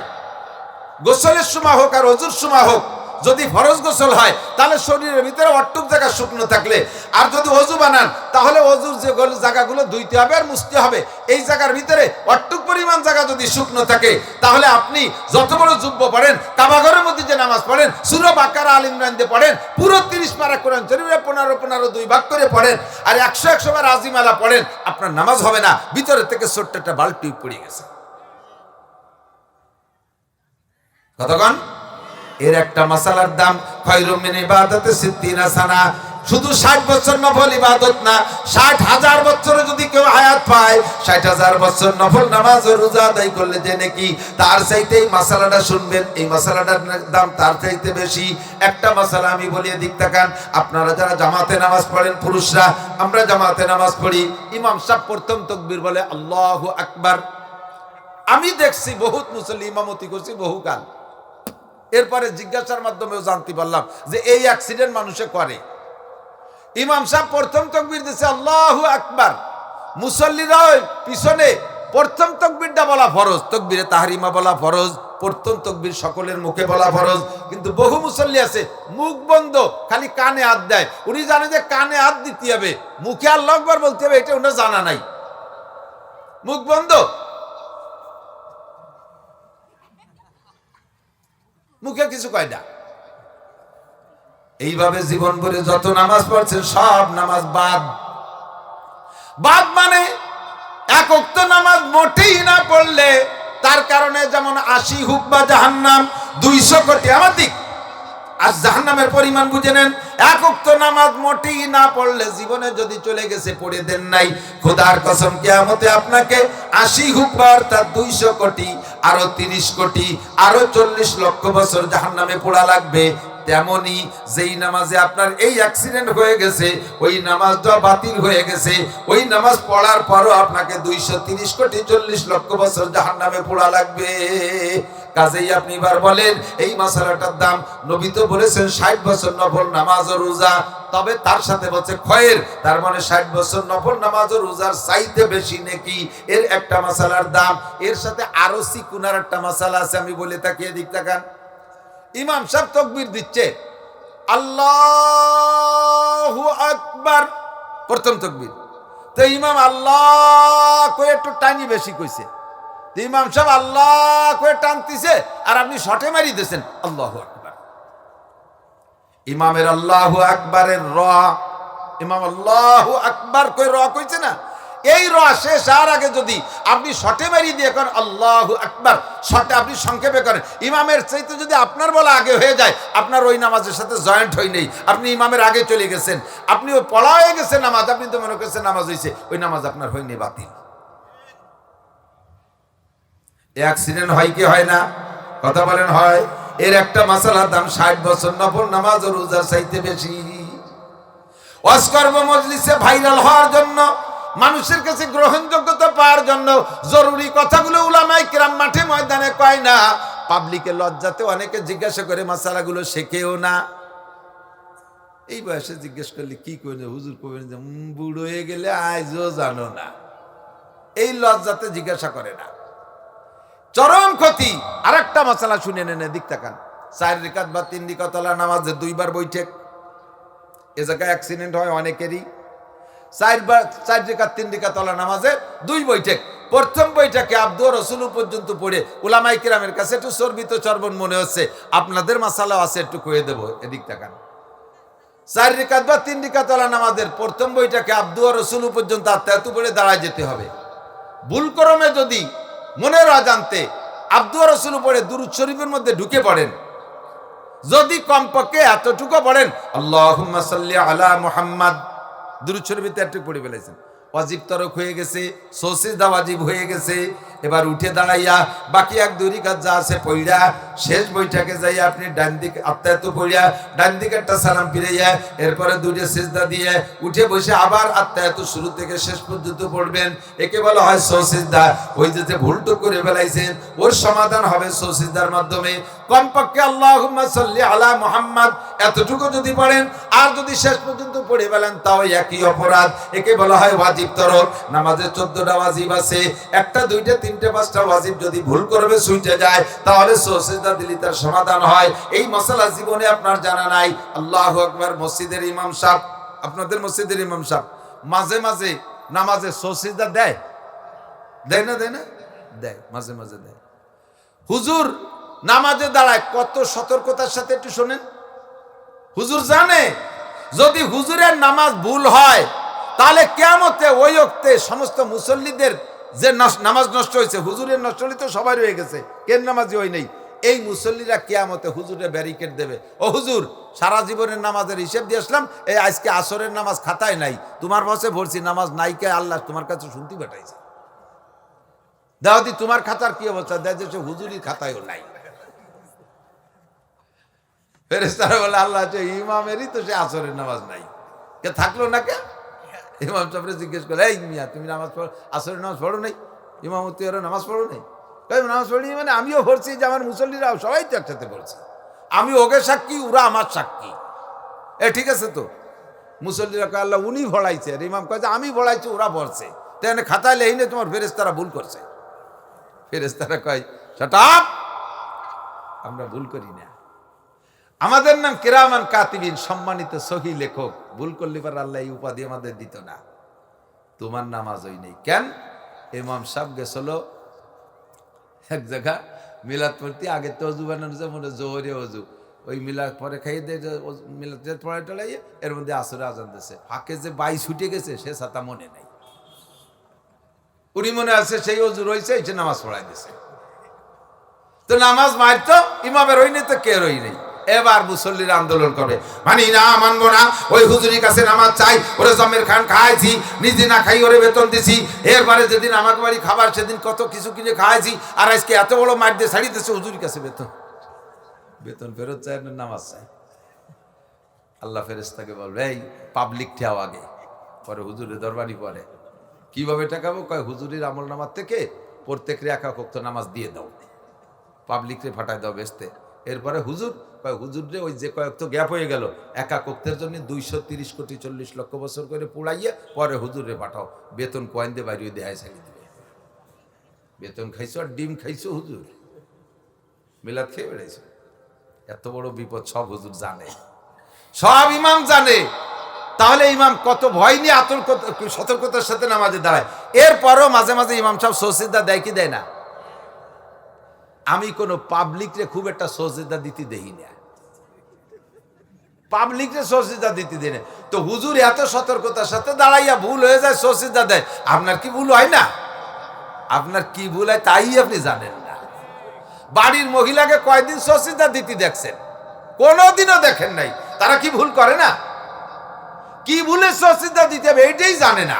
গোসলের সময় হোক আর অজুর সময় হোক, যদি ফরজ গোসল হয় তাহলে শরীরের ভিতরে অট্টুক জায়গা শুকনো থাকলে, আর যদি অজু বানান তাহলে অজুর যে জায়গাগুলো ধুইতে হবে আর মুছতে হবে, এই জায়গার ভিতরে অট্টুক পরিমাণ জায়গা যদি শুকনো থাকে, তাহলে আপনি যত বড় জুব্ব পড়েন, কাবাঘরের মধ্যে যে নামাজ পড়েন, সূরা বাকারা আল ইমরান দিয়ে পড়েন, পুরো 30 পারা কোরআন শরীফে 15 2 ভাগ করে পড়েন, আর 100 বার আজিমালা পড়েন, আপনার নামাজ হবে না, ভিতরে থেকে ছোট্ট একটা বাল্ব টিউব পড়ে গেছে। কতক্ষণ? এর একটা মাসালার দাম খায়রুম মিন ইবাদাতি 60 সানা। শুধু 60 বছর নফল ইবাদত না, 60,000 বছরে যদি কেউ হায়াত পায়, 60,000 বছর নফল নামাজ ও রোজা আদায় করলে যে নাকি, তার চাইতে এই মাসালাটা শুনবেন, এই মাসালাটার দাম তার চাইতে বেশি। একটা মাসালা আমি বলিয়ে দিক তাকান, আপনারা যারা জামাতে নামাজ পড়েন পুরুষরা, আমরা জামাতে নামাজ পড়ি, ইমাম সাহেব প্রথম তাকবীর বলে আল্লাহু আকবার। আমি দেখছি বহুত মুসল্লি ইমামতি করছি বহুকাল, এরপরে জিজ্ঞাসার মাধ্যমেও জানতে পারলাম যে এই অ্যাক্সিডেন্ট মানুষে করে। ইমাম সাহেব প্রথম তাকবীর দিয়েছে আল্লাহু আকবার, মুসল্লিরা পিছনে প্রথম তাকবীরটা বলা ফরজ, তাকবীরে তাহরিমা বলা ফরজ, প্রথম তাকবীর সকলের মুখে বলা ফরজ। কিন্তু বহু মুসল্লি আছে মুখ বন্ধ, খালি কানে হাত দেয়। উনি জানে যে কানে হাত দিতে হবে, মুখে আল্লাহু আকবার বলতে হবে, এটা উনার জানা নাই, মুখ বন্ধ, মুখে কিছু কয় না। এইভাবে জীবন ভরে যত নামাজ পড়ছেন সব নামাজ বাদ। বাদ মানে এক ওয়াক্ত নামাজ মোটেই না পড়লে তার কারণে যেমন 80 হুকবা জাহান্নাম, 200 কোটি আমার দিক। আর জাহান্নামের পরিমাণ বুঝে নেন, এক ওয়াক্ত নামাজ মোটেই না পড়লে জীবনে যদি চলে গেছে, পড়ে দেন নাই, খোদার কসম কিয়ামতে আপনাকে 80 হুকবা অর্থাৎ 200 কোটি, আরো 30 কোটি, আরো 40 লক্ষ বছর জাহান্নামে পোড়া লাগবে। তেমনি যেই নামাজে আপনার এই অ্যাক্সিডেন্ট হয়ে গেছে, ওই নামাজটা বাতিল হয়ে গেছে, ওই নামাজ পড়ার পরও আপনাকে 230 কোটি 40 লক্ষ বছর জাহান্নামে পোড়া লাগবে। কাজেই আপনি এবার বলেন এই মাসালাটার দাম, নবী তো বলেছেন 60 বছর নফল নামাজ ও রোজা, তবে তার সাথে বলছে খয়ের, তার মানে 60 বছর নফল নামাজ ও রোজার চাইতে বেশি নেকি। এর একটা মাসালার দাম। এর সাথে আরো সিকুনার একটা মাসালা আছে, আমি বলে থাকি, এদিক তাকান। ইমাম সাহেব তাকবীর দিচ্ছে, আল্লাহু আকবার, প্রথম তাকবীর। তো ইমাম আল্লাহ কয়ে একটু টানি বেশি কইছে, তো ইমাম সাহেব আল্লাহ কয়ে টানতিছে আর আপনি শটে মারি দিয়েছেন আল্লাহু আকবার। ইমামের আল্লাহু আকবারের র, ইমাম আল্লাহু আকবার কই র কইছে না, এই র শেষ আর আগে যদি আপনি শটে মারি দিয়ে করেন আল্লাহু আকবার, শটে আপনি সংক্ষেপে করেন, ইমামের চাইতে যদি আপনার বলা আগে হয়ে যায়, আপনার ওই নামাজের সাথে জয়েন্ট হই নেই, আপনি ইমামের আগে চলে গেছেন, আপনি ও পড়া হয়ে গেছে নামাজ, আপনি তো মনে করছেন নামাজ হয়েছে, ওই নামাজ আপনার হয়নি, বাতিল। অ্যাক্সিডেন্ট হয় কি হয় না? কথা বলেন হয়। এর একটা মাসালার দাম 60 বছর নফল নামাজ ও রোজার চাইতে বেশি। ওয়াজকর্ম মজলিসে ভাইরাল হওয়ার জন্য, মানুষের কাছে গ্রহণযোগ্যতা পাওয়ার জন্য জরুরি কথাগুলো উলামায়ে কেরাম মাঠে ময়দানে কয় না, পাবলিকে লজ্জাতে অনেকে জিজ্ঞাসা করে মাসালাগুলো শেখেও না। এই বয়সে জিজ্ঞেস করলে কি করবে, হুজুর কবেন যে বুড়ো হয়ে গেলে আজও জানো না, এই লজ্জাতে জিজ্ঞাসা করে না, চরম ক্ষতি। আর একটা মাসালা শুনে নেন, দিক তাকান। 4 রিকাত বা 3 রিকাত নামাজে 2 বার বৈঠক, এ জায়গায় অ্যাক্সিডেন্ট হয় অনেকেরই। 4 রিকাত 3 রিকাত নামাজে 2 বৈঠক। প্রথম বৈঠকে আব্দু রসুল পর্যন্ত পড়ে উলামায়ে কেরামের কাছে একটু চর্বিত চর্বণ মনে হচ্ছে, আপনাদের মাসালাও আছে, একটু কয়ে দেবো, এদিক তাকান। 4 রিকাত বা 3 রিকাত নামাজের প্রথম বৈঠকে আব্দু রসুল পর্যন্ত আত্মায়াত পড়ে দাঁড়ায় যেতে হবে। ভুল ক্রমে যদি মনের অজান্তে আব্দু রসুল পড়ে দুরূদ শরীফের মধ্যে ঢুকে পড়েন, যদি কমপক্ষে এতটুকু পড়েন আল্লাহুম্মা সাল্লি আলা মুহাম্মাদ, দুরূদ শরীফে একটু পড়ে ফেলেছেন, ওয়াজিব তরক হয়ে গেছে, সসিজদা ওয়াজিব হয়ে গেছে। এবার উঠে দাঁড়াইয়া বাকি 1-2 রিকাত যা আছে পড়িয়া শেষ বৈঠকে যাইয়া আপনি ডান দিকে আত্মায়াত পড়িয়া ডান দিকে একটা সালাম ফিরাইয়া এরপরে 2টা সিজদা দিয়ে উঠে বসে আবার আত্মায়াত শুরু থেকে শেষ পর্যন্ত পড়বেন। একে বলা হয় সসিজদা। ওই যে ভুলটুক করে ফেলাইছেন, ওর সমাধান হবে সসিজদার মাধ্যমে। কমপক্ষে আল্লাহুম্মা সাল্লি আলা মুহাম্মাদ এতটুকু যদি পড়েন, আর যদি শেষ পর্যন্ত পড়ে ফেলেন তাও একই অপরাধ। একে বলা হয় ওয়াজিব তরক। নামাজে 14টা ওয়াজিব আছে, 1টা 2টা 3টে 5টা ওয়াজিব যদি ভুল করবে ছুটে যায়, তাহলে সিজদা দিলে তার সমাধান হয়। এই মাসালা জীবনে আপনার জানা নাই। আল্লাহু আকবার। মসজিদের ইমাম সাহেব, আপনাদের মসজিদের ইমাম সাহেব মাঝে মাঝে নামাজে সিজদা দেয়, দেয় না? দেয় না? দেয়, মাঝে মাঝে দেয়। হুজুর নামাজে দাঁড়ায় কত সতর্কতার সাথে, একটু শোনেন। হুজুর জানে যদি হুজুরের নামাজ ভুল হয়, তাহলে কিয়ামতে ওই ওক্তে সমস্ত মুসল্লিদের যে নামাজ নষ্ট হয়েছে, হুজুরের নষ্ট হলে তো সবাই রয়ে গেছে, কেন নামাজি হই নেই, এই মুসল্লিরা কিয়ামতে হুজুরের ব্যারিকেড দেবে, ও হুজুর সারা জীবনের নামাজের হিসেব দিয়ে আসলাম, এই আজকে আসরের নামাজ খাতায় নাই, তোমার বসে ভরছি নামাজ নাই, কে আল্লাহ তোমার কাছে শুনতে পাঠাইছে, দাওয়াতি তোমার খাতার কি অবস্থা, দেখছে সে হুজুরির খাতায়ও নাই। ফেরেশতারা বলে আল্লাহ ইমামেরই তো সে আসরের নামাজ নাই, কে থাকলো না কে? ইমাম সাহেবরে জিজ্ঞেস করে, এই মিয়া তুমি নামাজ পড়ো, আসরের নামাজ পড়ো নাই? ইমামতি ওরা নামাজ পড়ো নাই? নামাজ পড়ি মানে আমিও পড়ছি, যে আমার মুসল্লিরাও সবাই তো একসাথে পড়ছে, আমি ওকে সাক্ষী, ওরা আমার সাক্ষী, ঠিক আছে তো? মুসল্লিরা কয় আল্লাহ উনি ভরাইছে, আর ইমাম কয় যে আমি ভরাইছি, ওরা পড়ছে, তাই খাতায় লেহিনে তোমার ফেরেশতারা ভুল করছে। ফেরেশতারা কয় শাট আপ, আমরা ভুল করি না, আমাদের নাম কিরামান কাতিবিন, সম্মানিত সহি লেখক, ভুল করলে পারে আল্লাহ এই উপাধি আমাদের দিত না। তোমার নামাজ ওই নেই কেন? ইমাম সাহেব গেছিল এক জায়গা মিলাদ পড়তে, আগে তো অজু বানানো যায় মনে জোহরে অজু, ওই মিলাদ পরে খাইয়ে দিয়ে মিলাদ পড়ায় টড়াইয়ে এর মধ্যে আসরে আজান দিয়েছে, ফাঁকে যে বাই ছুটে গেছে সে ছাতা মনে নাই, উনি মনে আছে সেই অজু রয়েছে, সে নামাজ পড়াই দিছে। তো নামাজ মারতো ইমামের ওই নেই তো কে রই নেই। এবার মুসল্লিরা আন্দোলন করে, মানি না, মানবো না, ওই হুজুরির কাছে নামাজ চাই, ওরে জমের খান খাওয়াইছি, নিজে না খাই ওরে বেতন দিছি, এরপরে যেদিন আমাকে বাড়ি খাবার সেদিন কত কিছু কিনে খাওয়াইছি, আর আজকে এত বড় মার দিয়ে ছাড়িয়ে দিচ্ছে হুজুরির কাছে বেতন ফেরত চায় না, নামাজ চায়। আল্লাহ ফেরেশতাকে বলবে, এই পাবলিক ঠেও আগে, পরে হুজুরের দরবারি পরে। কিভাবে ঠেকাবো? কয় হুজুরির আমল নামাজ থেকে প্রত্যেক একা ওয়াক্ত নামাজ দিয়ে দাও, পাবলিকরে ফাটায় দাও বেচতে। এরপরে হুজুর হুজুরে ওই যে কয়েক তো গ্যাপ হয়ে গেল, একা কক্তের জন্য 230 কোটি 40 লক্ষ বছর করে পুড়াইয়া পরে হুজুরে পাঠাও, বেতন কয়েন দিয়ে বাইরে দেহায় ছাড়িয়ে দিবে। বেতন খাইছো আর ডিম খাইছো, হুজুর মিলাদ খেয়ে বেড়াইছো, এত বড় বিপদ সব হুজুর জানে। সব ইমাম জানে, তাহলে ইমাম কত ভয় নিয়ে সতর্কতার সাথে নামাজে দাঁড়ায়। এরপরও মাঝে মাঝে ইমাম সাহেব সজদা দেয় কি দেয় না? আমি কোনো পাবলিকরে খুব একটা সজদা দিতে দেই না, পাবলিকরে সজদা দিতে দেই না। তো হুজুর এত সতর্কতার সাথে দাঁড়াইয়া ভুল হয়ে যায়, সজদা দেয়। আপনার কি ভুল হয় না? আপনার কি ভুল হয় তাই আপনি জানেন না। বাড়ির মহিলাকে কয়দিন সজদা দিতে দেখছেন? কোনোদিনও দেখেন নাই। তারা কি ভুল করে না? কি ভুলে সজদা দিতে হবে এইটাই জানে না।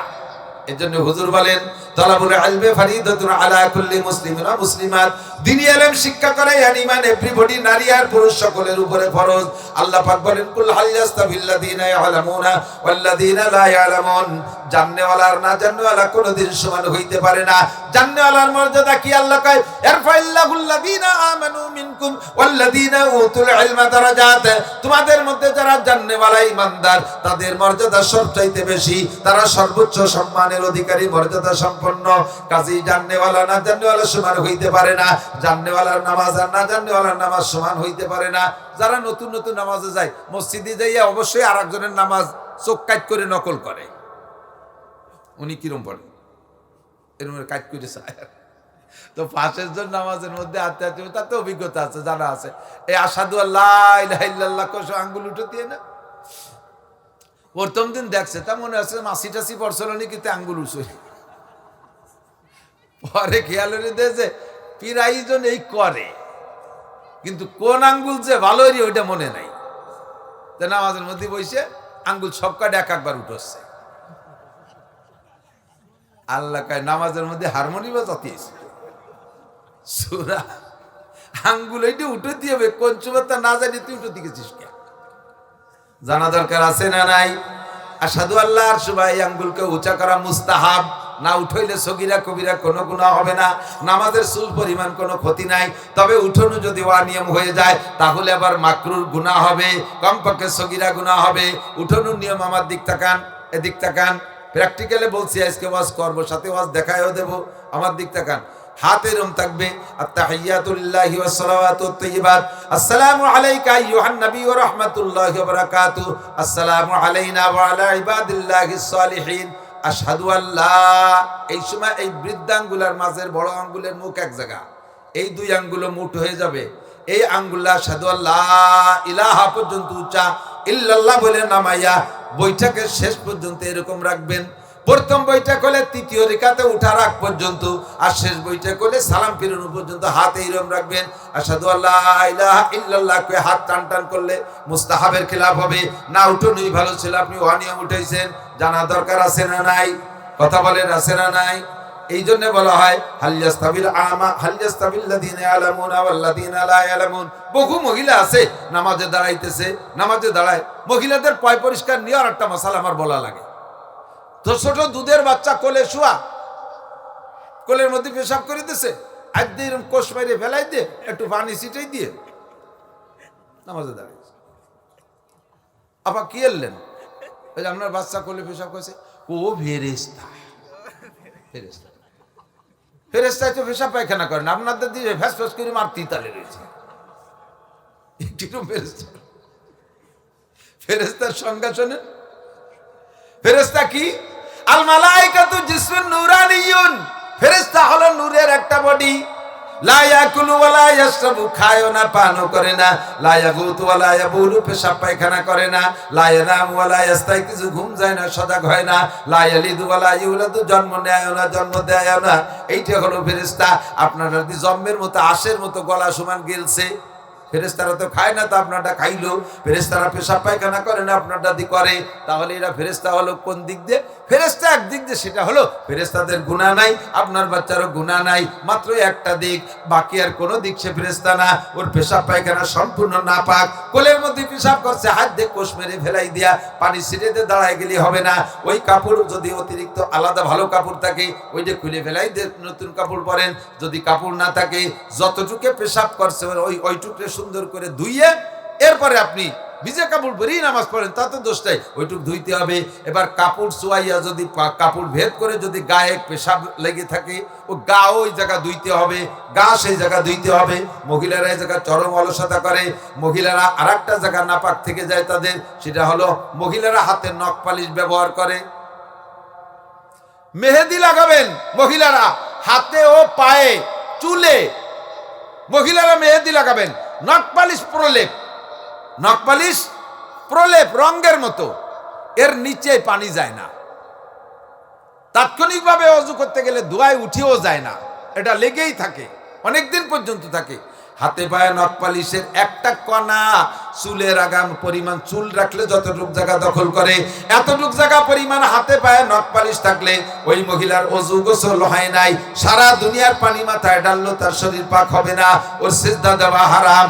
এজন্য হুজুর বলেন তালাবুল ইলমি ফরিদাতুন আলা কুল্লি মুসলিমিন ওয়া মুসলিমাত। দ্বীনি ইলম শিক্ষা করে ইমান এভরিবডি, নারী আর পুরুষ সকলের উপরে ফরজ। আল্লাহ পাক বলেন কুল হাল ইয়াস্তাবিল্লাযিনা ইয়ালামুনা ওয়াল্লাযিনা লা ইয়ালামুন। জাননেওয়ালা আর না জাননেওয়ালা কোনোদিন সমান হইতে পারে না। জাননেওয়ালার মর্যাদা কি আল্লাহ কয় ইরফাইল্লাহুল্লাযিনা আমানু মিনকুম ওয়াল্লাযিনা উতুল ইলমা দারাজাত। তোমাদের মধ্যে যারা জাননেওয়ালা ঈমানদার তাদের মর্যাদা সবচাইতে বেশি, তারা সর্বোচ্চ সম্মানের অধিকারী, মর্যাদা সম্পন্ন। কাজেই জাননেওয়ালা না জাননেওয়ালা সমান হইতে পারে না। জাননেওয়ালার নামাজ আর না জাননেওয়ালার নামাজ সমান হইতে পারে না। যারা নতুন নতুন নামাজে যায়, মসজিদে যাইয়া অবশ্যই আর একজনের নামাজ চোখ কাট করে নকল করে। উনি কিরম পড়ে এরকম কাজ করে চায়। তো পাশের জন নামাজের মধ্যে আত্মীয় আত্মীয় তার তো অভিজ্ঞতা আছে, জানা আছে। এই আসাদু আল্লাহ ইলাহা ইল্লাল্লাহ কসো আঙ্গুল উঠে দিয়ে না, প্রথম দিন দেখছে তা মনে আছে মাসি টাসি পড়ছিল নি, কিন্তু আঙ্গুল উঠছে। পরে খেয়াল দিয়েছে পিরাইজন এই করে, কিন্তু কোন আঙ্গুল যে ভালো ওইটা মনে নাই। নামাজের মধ্যে বসে আঙ্গুল সব কাটে এক একবার উঠছে। আল্লাহ কয় নামাজের মধ্যে হারমোনি বাজাতিয়েছে সুরা আঙ্গুল এইটা উঠে দিয়ে হবে, কোন চুমাত্তা না জানি তুই উঠে দিয়েছিস কে? জানা দরকার আছে না নাই? আসাদু আল্লাহ আর সুবাই আঙ্গুলকে উঁচা করা মুস্তাহাব, না উঠাইলে সগীরা কবিরা কোনো গুনাহ হবে না। নামাজের চুল পরিমাণ কোনো ক্ষতি নাই, তবে উঠোনো যদি অনিয়ম হয়ে যায় তাহলে আবার মাকরুর গুনাহ হবে, কমপক্ষে সগীরা গুনাহ হবে। উঠোনোর নিয়ম আমার দিক তাকান, এদিক তাকান। প্র্যাকটিক্যালে বলছি, আজকে ওয়াজ করবো, সাথে ওয়াজ দেখায়ও দেবো। আমার দিক তাকান, হাত এরম থাকবে আত্তাহিয়াতু লিল্লাহি ওয়াস সালাওয়াতুত তাইয়্যিবাত। আসসালামু আলাইকা আইয়ুহান নবী ওয়া রাহমাতুল্লাহি ওয়া বারাকাতুহু। আসসালামু আলাইনা ওয়া আলা ইবাদিল্লাহিস সালিহিন। আশহাদু আল্লা। এই সময় এই বৃদ্ধাঙ্গুলের মাঝের বড় আঙ্গুলের মুখ এক জায়গা, এই দুই আঙ্গুল মুঠ হয়ে যাবে। এই আঙ্গুলটা আশহাদু আল্লা ইলাহা পর্যন্ত উচ্চা, ইল্লাল্লাহ বলে নামাইয়া বৈঠকের শেষ পর্যন্ত এরকম রাখবেন। প্রথম বৈঠক হলে তৃতীয় রেখাতে উঠার আগ পর্যন্ত, আর শেষ বৈঠক হলে সালাম ফিরানো পর্যন্ত হাত এইরকম রাখবেন। আশহাদু আল্লা ইলাহা ইল্লাল্লাহ কয়ে হাত টান টান করলে মুস্তাহাবের খেলাফ হবে না। উঠোনই ভালো ছিল, আপনি অনিয়ম উঠাইছেন। জানা দরকার আছে না নাই? কথা বলেন আছে না নাই? এই জন্য বলা হয় হাল ইয়াস্তাবিল আমা হাল ইয়াস্তাবিল্লাযিনা ইয়ালামুনা ওয়াল্লাযিনা লা ইয়ালামুন। বহু মহিলা আছে নামাজে দাঁড়াইতেছে, নামাজে দাঁড়ায়, মহিলাদের পয় পরিষ্কার নিয়ে আর একটা মশালা আমার বলা লাগে। তো ছোট দুধের বাচ্চা কোলে শোয়া, কোলের মধ্যে পেশাব করে দিতেছে, আজ দিয়ে এরকম কোষ মাইরে ফেলাই দিয়ে একটু পানি ছিটাই দিয়ে নামাজে দাঁড়াইছে। আপা কি এলেন? ওই যে আপনার বাচ্চা কোলে পেশাব করেছে, ও ফেরেশতা। ফেরেশতা ফেরেশতায় তো পেশাব পায়খানা করেন, আপনাদের দিয়ে ফ্যাস ফ্যাস করে মারতেই তালে রয়েছে। ফেরেশতার সংজ্ঞা শোনেন। ফেরেশতা কি? আল মালাইকাতু জিসমিন নূরানিয়ুন। ফেরেশতা হলো নূরের একটা বডি। লা ইয়াকুলু ওয়া লা ইয়াশরাবু, খায় না পানও করে না। লা ইয়াগুতু ওয়া লা ইয়াবুলু, পেশাব পায়খানা করে না। লা ইয়ানামু ওয়া লা ইয়াস্তাইকিজু, ঘুম যায় না, সজাগ হয় না। লা ইয়ালিদু ওয়া লা ইউলাদু, জন্ম নেয় না, জন্ম দেয় না। এইটা হলো ফেরেশতা। আপনারা যদি জম্মের মতো আশের মতো গলা সমান গেলছে, ফেরেশতারা তো খায় না, তো আপনারটা খাইলো। ফেরেশতারা পেশাব পায়খানা করে না, আপনারটা দি করে। তাহলে এরা ফেরেশতা হলো কোন দিক দিয়ে? ফেরেশতা এক দিক দিয়ে, সেটা হলো ফেরেশতাদের গুনাহ নাই, আপনার বাচ্চারও গুনাহ নাই, মাত্র একটা দিক, বাকি আর কোনো দিক সে ফেরেশতা না। ওর পেশাব পায়খানা সম্পূর্ণ নাপাক। কোলের মধ্যে পেশাব করছে, হাত দিয়ে কোষ মেরে ফেলাই দিয়া পানি ছিটে দিয়ে দাঁড়ায় গেলে হবে না। ওই কাপড় যদি অতিরিক্ত আলাদা ভালো কাপড় থাকে ওইটা খুলে ফেলাই দিয়ে নতুন কাপড় পরেন। যদি কাপড় না থাকে, যতটুকু পেশাব করছে ওইটুকু সুন্দর করে ধুইয়ে এরপরে আপনি ভিজে কাপড় পরেই নামাজ পড়েন, তাতে দোষ নাই, ওইটুক ধুইতে হবে। এবার কাপড় চুয়াইয়া যদি কাপড় ভেদ করে যদি গায়ে পেশাব লেগে থাকে, ও গা ওই জায়গা ধুইতে হবে, গা সেই জায়গা ধুইতে হবে। মহিলারা এই জায়গা চরম অলসতা করে। মহিলারা আর একটা জায়গা নাপাক থেকে যায় তাদের, সেটা হলো মহিলারা হাতে নখ পালিশ ব্যবহার করে। মেহেদি লাগাবেন মহিলারা হাতে ও পায়ে, চুলে মহিলারা মেহেদি লাগাবেন। নখ পালিশ প্রলেপ, নখ পালিশ প্রলেপ রঙের মতো, এর নিচে পানি যায় না। তাৎক্ষণিকভাবে অজু করতে গেলে ধোঁয়ায় উঠিও যায় না, এটা লেগেই থাকে, অনেকদিন পর্যন্ত থাকে। হাতে পায়ে নখ পালিশের একটা কণা চুলের আগাম পরিমাণ, চুল রাখলে যতটুক জায়গা দখল করে এতটুক জায়গা পরিমাণ হাতে পায়ে নখ পালিশ থাকলে ওই মহিলার অজু গোসল হয় নাই। সারা দুনিয়ার পানি মাথায় ডাললো, তার শরীর পাক হবে না, ওর সিজদা দেওয়া হারাম।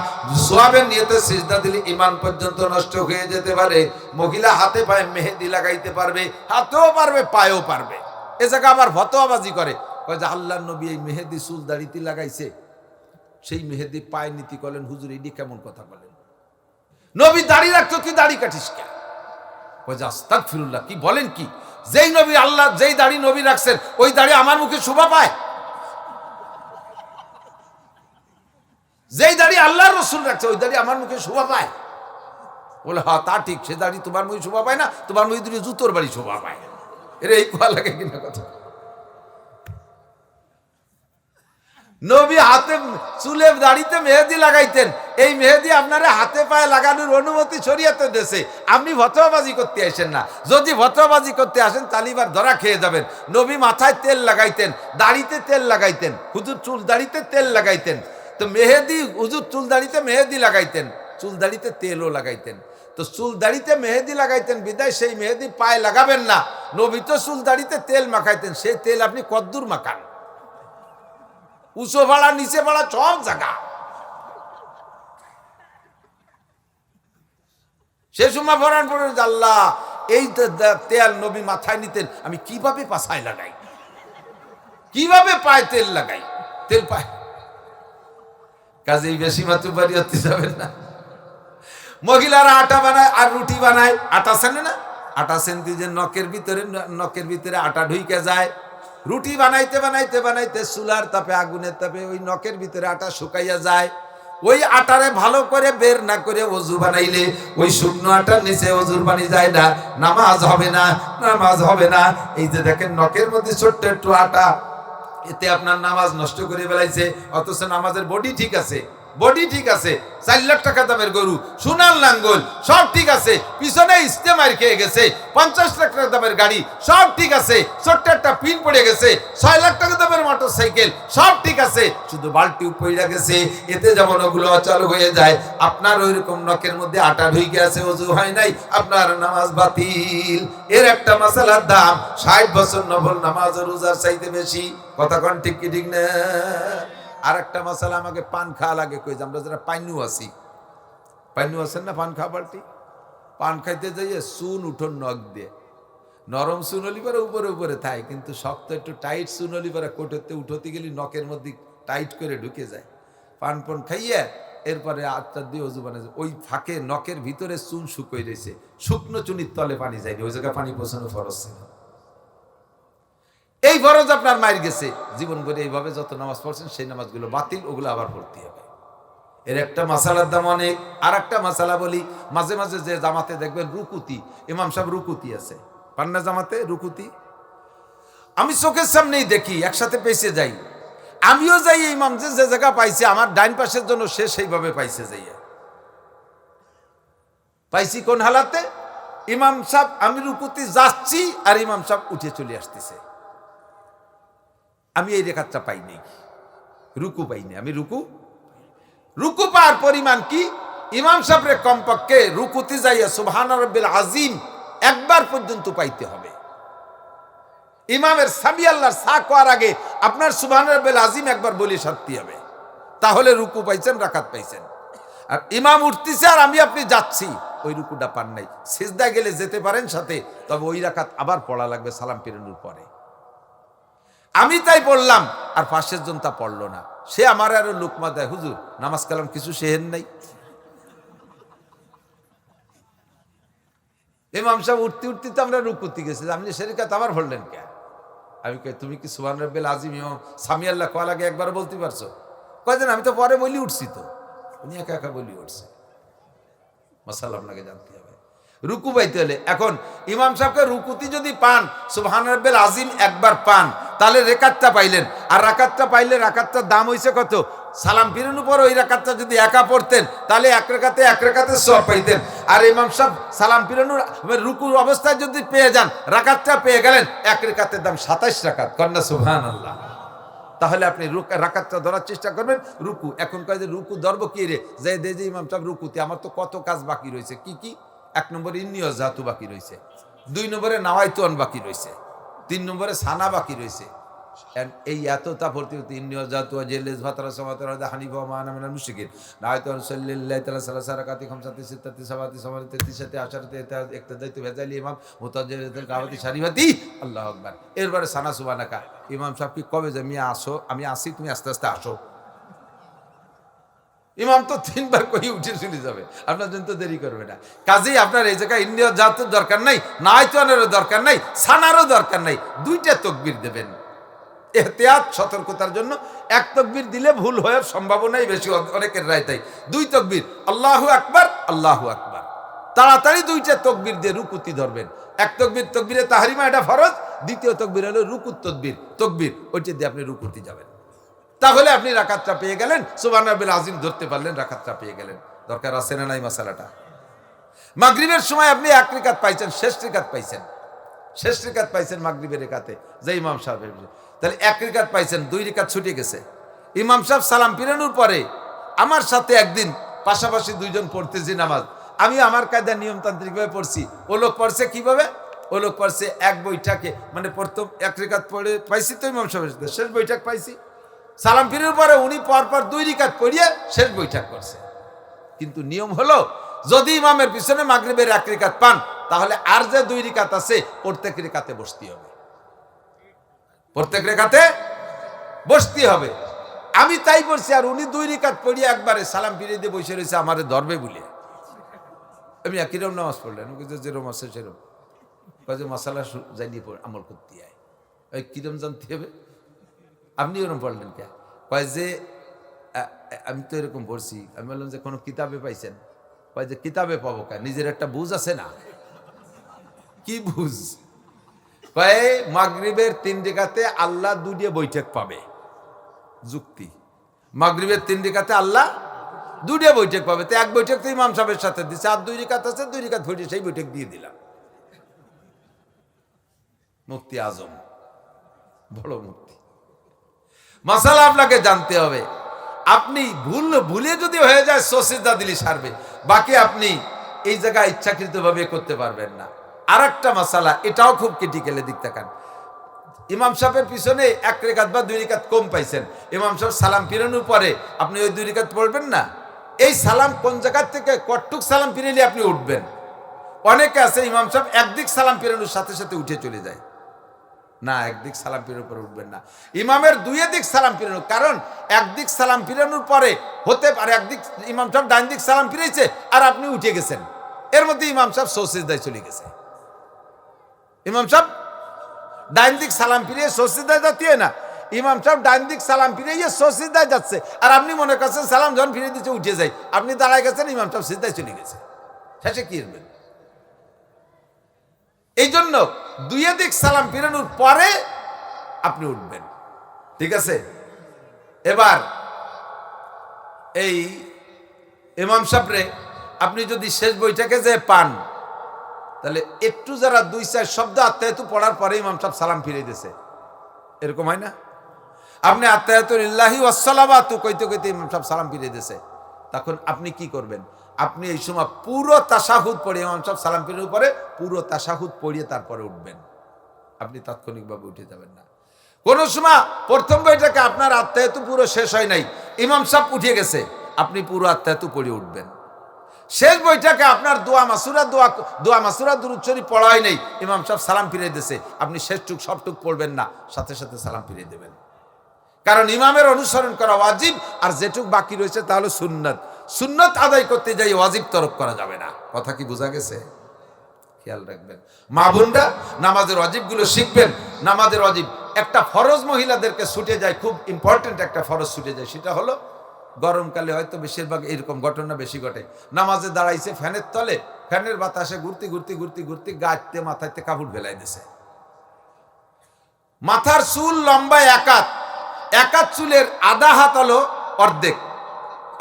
সোয়াবের নিয়তে সিজদা দিলে ঈমান পর্যন্ত নষ্ট হয়ে যেতে পারে। মহিলা হাতে পায়ে মেহেদি লাগাইতে পারবে, হাতেও পারবে পায়েও পারবে। এ জায়গা আবার ফতোয়াবাজি করে, যে আল্লাহর নবী এই মেহেদি চুল দাড়িতে লাগাইছে, সেই মেহেদি পায়ে নীতি করলেন। হুজুর এটি কেমন কথা বলেন? নবী দাড়ি রাখতো, কি দাড়ি কাটিস কেন? আস্তাগফিরুল্লাহ, কি বলেন কি? যেই নবী আল্লাহ, যেই দাড়ি নবী রাখছেন, ওই দাড়ি আমার মুখে শোভা পায়? যেই দাড়ি আল্লাহর রাসূল রাখছে, ওই দাড়ি আমার মুখে শোভা পায়? বলে হ্যাঁ তা ঠিক, সে দাড়ি তোমার মুখে শোভা পায় না, তোমার মুখে দুটো জুতোর বাড়ি শোভা পায়। এর এই কোয়া লাগে কিনা কথা। নবী হাতে চুলে দাড়িতে মেহেদি লাগাইতেন। এই মেহেদি আপনারা হাতে পায়ে লাগানোর অনুমতি শরীয়তে দেশে, আপনি ফতোয়াবাজি করতে আসেন না। যদি ফতোয়াবাজি করতে আসেন তাহলে এবার ধরা খেয়ে যাবেন। নবী মাথায় তেল লাগাইতেন, দাড়িতে তেল লাগাইতেন, হুজুর চুল দাড়িতে তেল লাগাইতেন। তো মেহেদি, হুজুর চুল দাড়িতে মেহেদি লাগাইতেন, চুল দাড়িতে তেলও লাগাইতেন। তো চুল দাড়িতে মেহেদি লাগাইতেন বিদায় সেই মেহেদি পায়ে লাগাবেন না। নবী তো চুল দাড়িতে তেল মাখাইতেন, সেই তেল আপনি কদ্দুর মাখান? উঁচু ভাড়া নিচে ভাড়া সব জায়গা। সে সময় ভরান পড়ে, আল্লাহ এই তেল নবী মাথায় নিতেন, আমি কিভাবে পাছায় লাগাই, কিভাবে পায়ে তেল লাগাই, তেল পায়। কাজেই বেশি মাতুবাড়ি হতে যাবেন না। মহিলারা আটা বানায় আর রুটি বানায়, আটা সেনে না, আটা সেনতে যে নখের ভিতরে আটা ঢুইকে যায়। রুটি বানাইতে বানাইতে বানাইতে চুলার তাপে, আগুনের তাপে ওই নখের ভিতরে আটা শুকাইয়া যায়। ওই আটারে ভালো করে বের না করে অজু বানাইলে ওই শুকনো আটার নিচে অজুর পানি যায় না, নামাজ হবে না, নামাজ হবে না। এই যে দেখেন নখের মধ্যে ছোট্ট একটু আটা, এতে আপনার নামাজ নষ্ট করে ফেলাইছে। অথচ নামাজের বডি ঠিক আছে, বডি ঠিক আছে, 4 লাখ টাকা দামের গরু, সোনার লাঙ্গল সব ঠিক আছে, পিছনে ইস্তেমার খেয়ে গেছে, 50 লাখ টাকা দামের গাড়ি সব ঠিক আছে, ছোট্ট একটা পিন পড়ে গেছে, 6 লাখ টাকা দামের মোটর সাইকেল সব ঠিক আছে, শুধু বালতি পড়ে গেছে, এতে যেমন ওগুলো অচল হয়ে যায়। আপনার ওই রকম নখের মধ্যে আটা ঢুকে আছে, ওযু হয় নাই, আপনার নামাজ বাতিল। এর একটা মাসালার দাম 60 বছর নফল নামাজ ও রোজার চাইতে বেশি। কথা কোন ঠিক কি ঠিক না? আর একটা মশলা, আমাকে পান খাওয়া লাগে, কই যে আমরা যারা পাইনু আছি, পাইনু আছেন না পান খাওয়া বাড়তি, পান খাইতে যাইয়ে চুন উঠোন নখ দিয়ে, নরম চুন হলি পরে উপরে উপরে থাকে, কিন্তু শক্ত একটু টাইট চুন হলি পরে কোটোতে উঠোতে গেলি নখের মধ্যে টাইট করে ঢুকে যায়। পান পন খাইয়ে এরপরে আটটা দিয়ে অজু বানায়, ওই ফাঁকে নখের ভিতরে চুন শুকিয়ে রয়েছে, শুকনো চুনির তলে পানি যায়নি, ওই জায়গায় পানি পৌঁছানো ফরজ ছিল। এই ফরজ আপনার মায়ের গেছে, জীবন করে এইভাবে যত নামাজ পড়ছেন সেই নামাজগুলো বাতিল, ওগুলো আবার পড়তে হবে। এর একটা মাসালার দাম অনেক। আর একটা মাসালা বলি, মাঝে মাঝে যে জামাতে দেখবেন রুকুতি, ইমাম সাহেব রুকুতি আছে, পান্না জামাতে রুকুতি, আমি চোখের সামনেই দেখি, একসাথে পেছে যাই, আমিও যাই, ইমাম যে জায়গা পাইছে আমার ডাইন পাশের জন্য সে সেইভাবে পাইছে যাইয়া, পাইছি কোন হালাতে? ইমাম সাহেব, আমি রুকুতি যাচ্ছি আর ইমাম সাহেব উঠে চলে আসতেছে, আমি এই রেখাতটা পাই নাই, রুকু পাইনি, আমি রুকু পাওয়ার পরিমাণ কি? ইমাম সাহেবরে কমপক্ষে রুকুতে যাইয়া সুবহান রাব্বিল আজিম একবার পর্যন্ত পাইতে হবে। ইমামের সামি আল্লাহর সা করার আগে আপনার সুবহান রাব্বিল আজিম একবার বলে সারতে হবে, তাহলে রুকু পাইছেন, রাকাত পাইছেন। আর ইমাম উঠতেছে আর আমি আপনি যাচ্ছি, ওই রুকুটা পান নাই। সিজদায় গেলে যেতে পারেন সাথে, তবে ওই রাকাত আবার পড়া লাগবে সালাম ফিরানোর পরে। আমি তাই পড়লাম আর পাশের জন তা পড়লো না, সে আমার আরো লুকমা দেয়, হুজুর নামাজ কালাম কিছু শেহেন নাই, ইমাম সাহেব উঠতে উঠতে তো আমরা রুকুতে গেছি, আপনি শরীকাত আবার পড়লেন কে? আমি কই তুমি কি সুবহান রাব্বিল আযীম ইমাম সামি আল্লাহ কওয়া লাগে একবার বলতে পারছো? কয়জন আমি তো পরে বলি উঠছি, তো উনি একা একা বলি উঠছে। মাসালা আপনাকে জানতে হবে। রুকু পাইতে হলে এখন ইমাম সাহেবকে রুকুতি যদি পান, সুবহান রাব্বিল আযীম একবার পান, তাহলে রেকাতটা পাইলেন। আর রাকাতটা পাইলে রাকাতটার দাম হইছে কত? সালাম ফিরানোর পর ওই রাকাতটা যদি একা পড়তেন তাহলে এক রেকাতে সওয়াব পাইতেন। আর ইমাম সাহেব সালাম ফিরানোর রুকুর অবস্থায় যদি পেয়ে যান, রাকাতটা পেয়ে গেলেন, এক রেকাতের দাম 27 রাকাত। কন্যা সুবহানাল্লাহ। তাহলে আপনি রাকাতটা ধরার চেষ্টা করবেন। রুকু এখন কয় যে রুকু ধরবো কি রে, যে ইমাম সাহেব রুকুতে, আমার তো কত কাজ বাকি রয়েছে। কি কি? 1 নম্বরে ইন্নিয়ত জাতু বাকি রয়েছে, 2 নম্বরে নাওয়াইতুন বাকি রয়েছে, 3 নম্বরে সানা বাকি রয়েছে। এই এতটা ভর্তি হতে ইন্নিয়ত জাতু জেলেস ভাতারা সমাতারা হানিফা মানা মিনাল মুশরিকিন নাওয়াইতুন সাল্লাল্লাহু তাআলা সাল্লাল্লাহু রাকাতি খামসাতি সিত্তাতি সাবাতি সামাতি তিসাতি আশারাতি ইক্তাদাইতু বিযালি ইমাম মুতাজ্জিরাতুল কাওয়াতি শরীফাতি আল্লাহু আকবার। এরপরে সানা সুবহানাকা। ইমাম সাহেব কি কবে যে মিয়া আসো, আমি আসি, তুমি আস্তে আস্তে আসো। ইমাম তো 3 বার কই উঠে চলে যাবে, আপনার জন্য তো দেরি করবে না। কাজেই আপনার এই জায়গায় ইন্নিয়ত জাতুর দরকার নাই, নাওয়াইতুনেরও দরকার নাই, সানারও দরকার নাই, 2টা তাকবীর দেবেন এহতিয়াত সতর্কতার জন্য। 1 তাকবীর দিলে ভুল হওয়ার সম্ভাবনাই বেশি, অনেকের রায় তাই। 2 তাকবীর, আল্লাহু আকবার, আল্লাহু আকবার। তাড়াতাড়ি 2টা তাকবীর দিয়ে রুকুতি ধরবেন। 1 তাকবীর তাকবীরে তাহরিমা, এটা ফরজ। 2য় তাকবীর হলো রুকুত তাকবীর, ওইটা দিয়ে আপনি রুকুতি যাবেন। তাহলে আপনি রাকাতটা পেয়ে গেলেন, সুবহান রাব্বিল আযীম ধরতে পারলেন, রাকাতটা পেয়ে গেলেন। দরকার আছে না নাই মাসালাটা? মাগরিবের সময় আপনি 1 রাকাত পাইছেন, শেষ রাকাত পাইছেন মাগরিবের রাকাতে, যে ইমাম সাহেব, তাহলে 1 রাকাত পাইছেন, 2 রাকাত ছুটে গেছে। ইমাম সাহেব সালাম ফিরানোর পরে আমার সাথে একদিন পাশাপাশি 2 জন পড়তেছি নামাজ, আমি আমার কায়দা নিয়মতান্ত্রিকভাবে পড়ছি, ও লোক পড়ছে কিভাবে? ও লোক পড়ছে এক বৈঠকে, মানে প্রথম 1 রাকাত পড়ে পাইছি তো ইমাম সাহেবের সাথে, শেষ বৈঠক পাইছি। সালাম ফিরানোর পরে উনি পরপর 2 রাকাত পড়িয়ে শেষ বৈঠক করছে। কিন্তু নিয়ম হলো, যদি ইমামের পিছনে মাগরিবের 1 রাকাত পান, তাহলে আর যে 2 রাকাত আছে প্রত্যেক রাকাতে বসতে হবে, প্রত্যেক রাকাতে বসতে হবে। আমি তাই বলছি, আর উনি 2 রাকাত পড়িয়ে একবারে সালাম ফিরিয়ে দিয়ে বসে রয়েছে আমারে ধরবে বলে। আমি কিরম নামাজ পড়লেন? যেরকম আছে সেরকম কাজে মশালা জানিয়ে আমল করতে হয়। ওই কিরম জানতে হবে? আপনি ওরকম পড়লেন কে? কয় যে আমি তো এরকম পড়ছি। আমি বললাম যে কোনো কিতাবে পাইছেন? কয় যে কিতাবে পাবো কে, নিজের একটা বুঝ আছে না? কি বুঝ? কয় মাগরিবের 3 রাকাতে আল্লাহ 2 বৈঠক পাবে। যুক্তি, মাগরিবের 3 রাকাতে আল্লাহ 2 বৈঠক পাবে, তো 1 বৈঠক তো ইমাম সাহেবের সাথে দিচ্ছে, আর 2 রাকাত আছে, 2 রাকাত ভরে সেই বৈঠক দিয়ে দিলাম। মুফতি আজম, বড় মুফতি। মাসালা আপনাকে জানতে হবে। আপনি ভুলে যদি হয়ে যায়, সসিদা দিলি সারবে, বাকি আপনি এই জায়গায় ইচ্ছাকৃতভাবে করতে পারবেন না। আর একটা মাসালা, এটাও খুব ক্রিটিক্যালের দিক তাকান। ইমাম সাহেবের পিছনে 1 রাকাত বা 2 রাকাত কম পাইছেন, ইমাম সাহেব সালাম ফিরানোর পরে আপনি ওই 2 রাকাত পড়বেন না। এই সালাম কোন জায়গা থেকে কতটুক সালাম ফিরাইলে আপনি উঠবেন? অনেকে আছে ইমাম সাহেব একদিক সালাম ফিরানোর সাথে সাথে উঠে চলে যায়, না, একদিক সালাম ফিরানোর পরে উঠবেন না। ইমামের 2 দিক সালাম ফিরানো, কারণ একদিক সালাম ফিরানোর পরে হতে পারে একদিক ইমাম সাহেব ডান দিক সালাম ফিরেছে আর আপনি উঠে গেছেন, এর মধ্যে ইমাম সাহেব সসিদায় চলে গেছে। ইমাম সাহেব ডান দিক সালাম ফিরিয়ে সসিদায় যাতে না, ইমাম সাহেব ডান দিক সালাম ফিরিয়ে সসিদায় যাচ্ছে, আর আপনি মনে করছেন সালাম যখন ফিরিয়ে দিচ্ছে উঠে যাই, আপনি দাঁড়ায় গেছেন, ইমাম সাহেব সিদ্ধায় চলে গেছে, শেষে কি করবেন? এই জন্য 2 দিক সালাম ফিরানোর পরে আপনি উঠবেন, ঠিক আছে? এবার এই ইমাম সাহেবরে আপনি যদি শেষ বৈঠকে যে পান, তাহলে একটু যারা 2-4 শব্দ আত্মায়াতু পড়ার পরে ইমাম সাহেব সালাম ফিরিয়ে দিয়েছে, এরকম হয় না? আপনি আত্তাহিয়াতুলিল্লাহি ওয়াসসালামাতু কইতে কইতে ইমাম সাহেব সালাম ফিরিয়ে দিয়েছে, তখন আপনি কি করবেন? আপনি এই সময় পুরো তাশাহুদ পড়ে, ইমাম সাহেব সালাম ফিরানোর উপরে পুরো তাশাহুদ পড়িয়ে তারপরে উঠবেন। আপনি তাৎক্ষণিকভাবে উঠে যাবেন না। কোন সময় প্রথম বইটাকে আপনার আত্তাহিয়াতু পুরো শেষ হয় নাই, ইমাম সাহেব উঠে গেছে, আপনি পুরো আত্তাহিয়াতু পড়ে উঠবেন। শেষ বইটাকে আপনার দোয়া মাসুরা দুরূদ শরীফ পড়াই নেই, ইমাম সাহেব সালাম ফিরিয়ে দিয়েছে, আপনি শেষটুক সবটুক পড়বেন না, সাথে সাথে সালাম ফিরিয়ে দেবেন। কারণ ইমামের অনুসরণ করা ওয়াজিব, আর যেটুক বাকি রয়েছে তাহলে সুন্নত। সুন্নত আদায় করতে যাই ওয়াজিব তরক করা যাবে না। কথা কি বোঝা গেছে? খেয়াল রাখবেন। মা বোনরা নামাজের ওয়াজিবগুলো শিখবেন। নামাজের ওয়াজিব একটা ফরজ মহিলাদেরকে ছুটে যায়, খুব ইম্পর্টেন্ট একটা ফরজ ছুটে যায়, সেটা হলো গরমকালে হয়তো বেশিরভাগ এরকম ঘটনা বেশি ঘটে। নামাজে দাঁড়াইছে ফ্যানের তলে, ফ্যানের বাতাসে ঘুরতে ঘুরতে ঘুরতে ঘুরতে গাছতে মাথাতে কাপড় ফেলাই দিছে। মাথার চুল লম্বা একাত চুলের আধা হাত হলো অর্ধেক,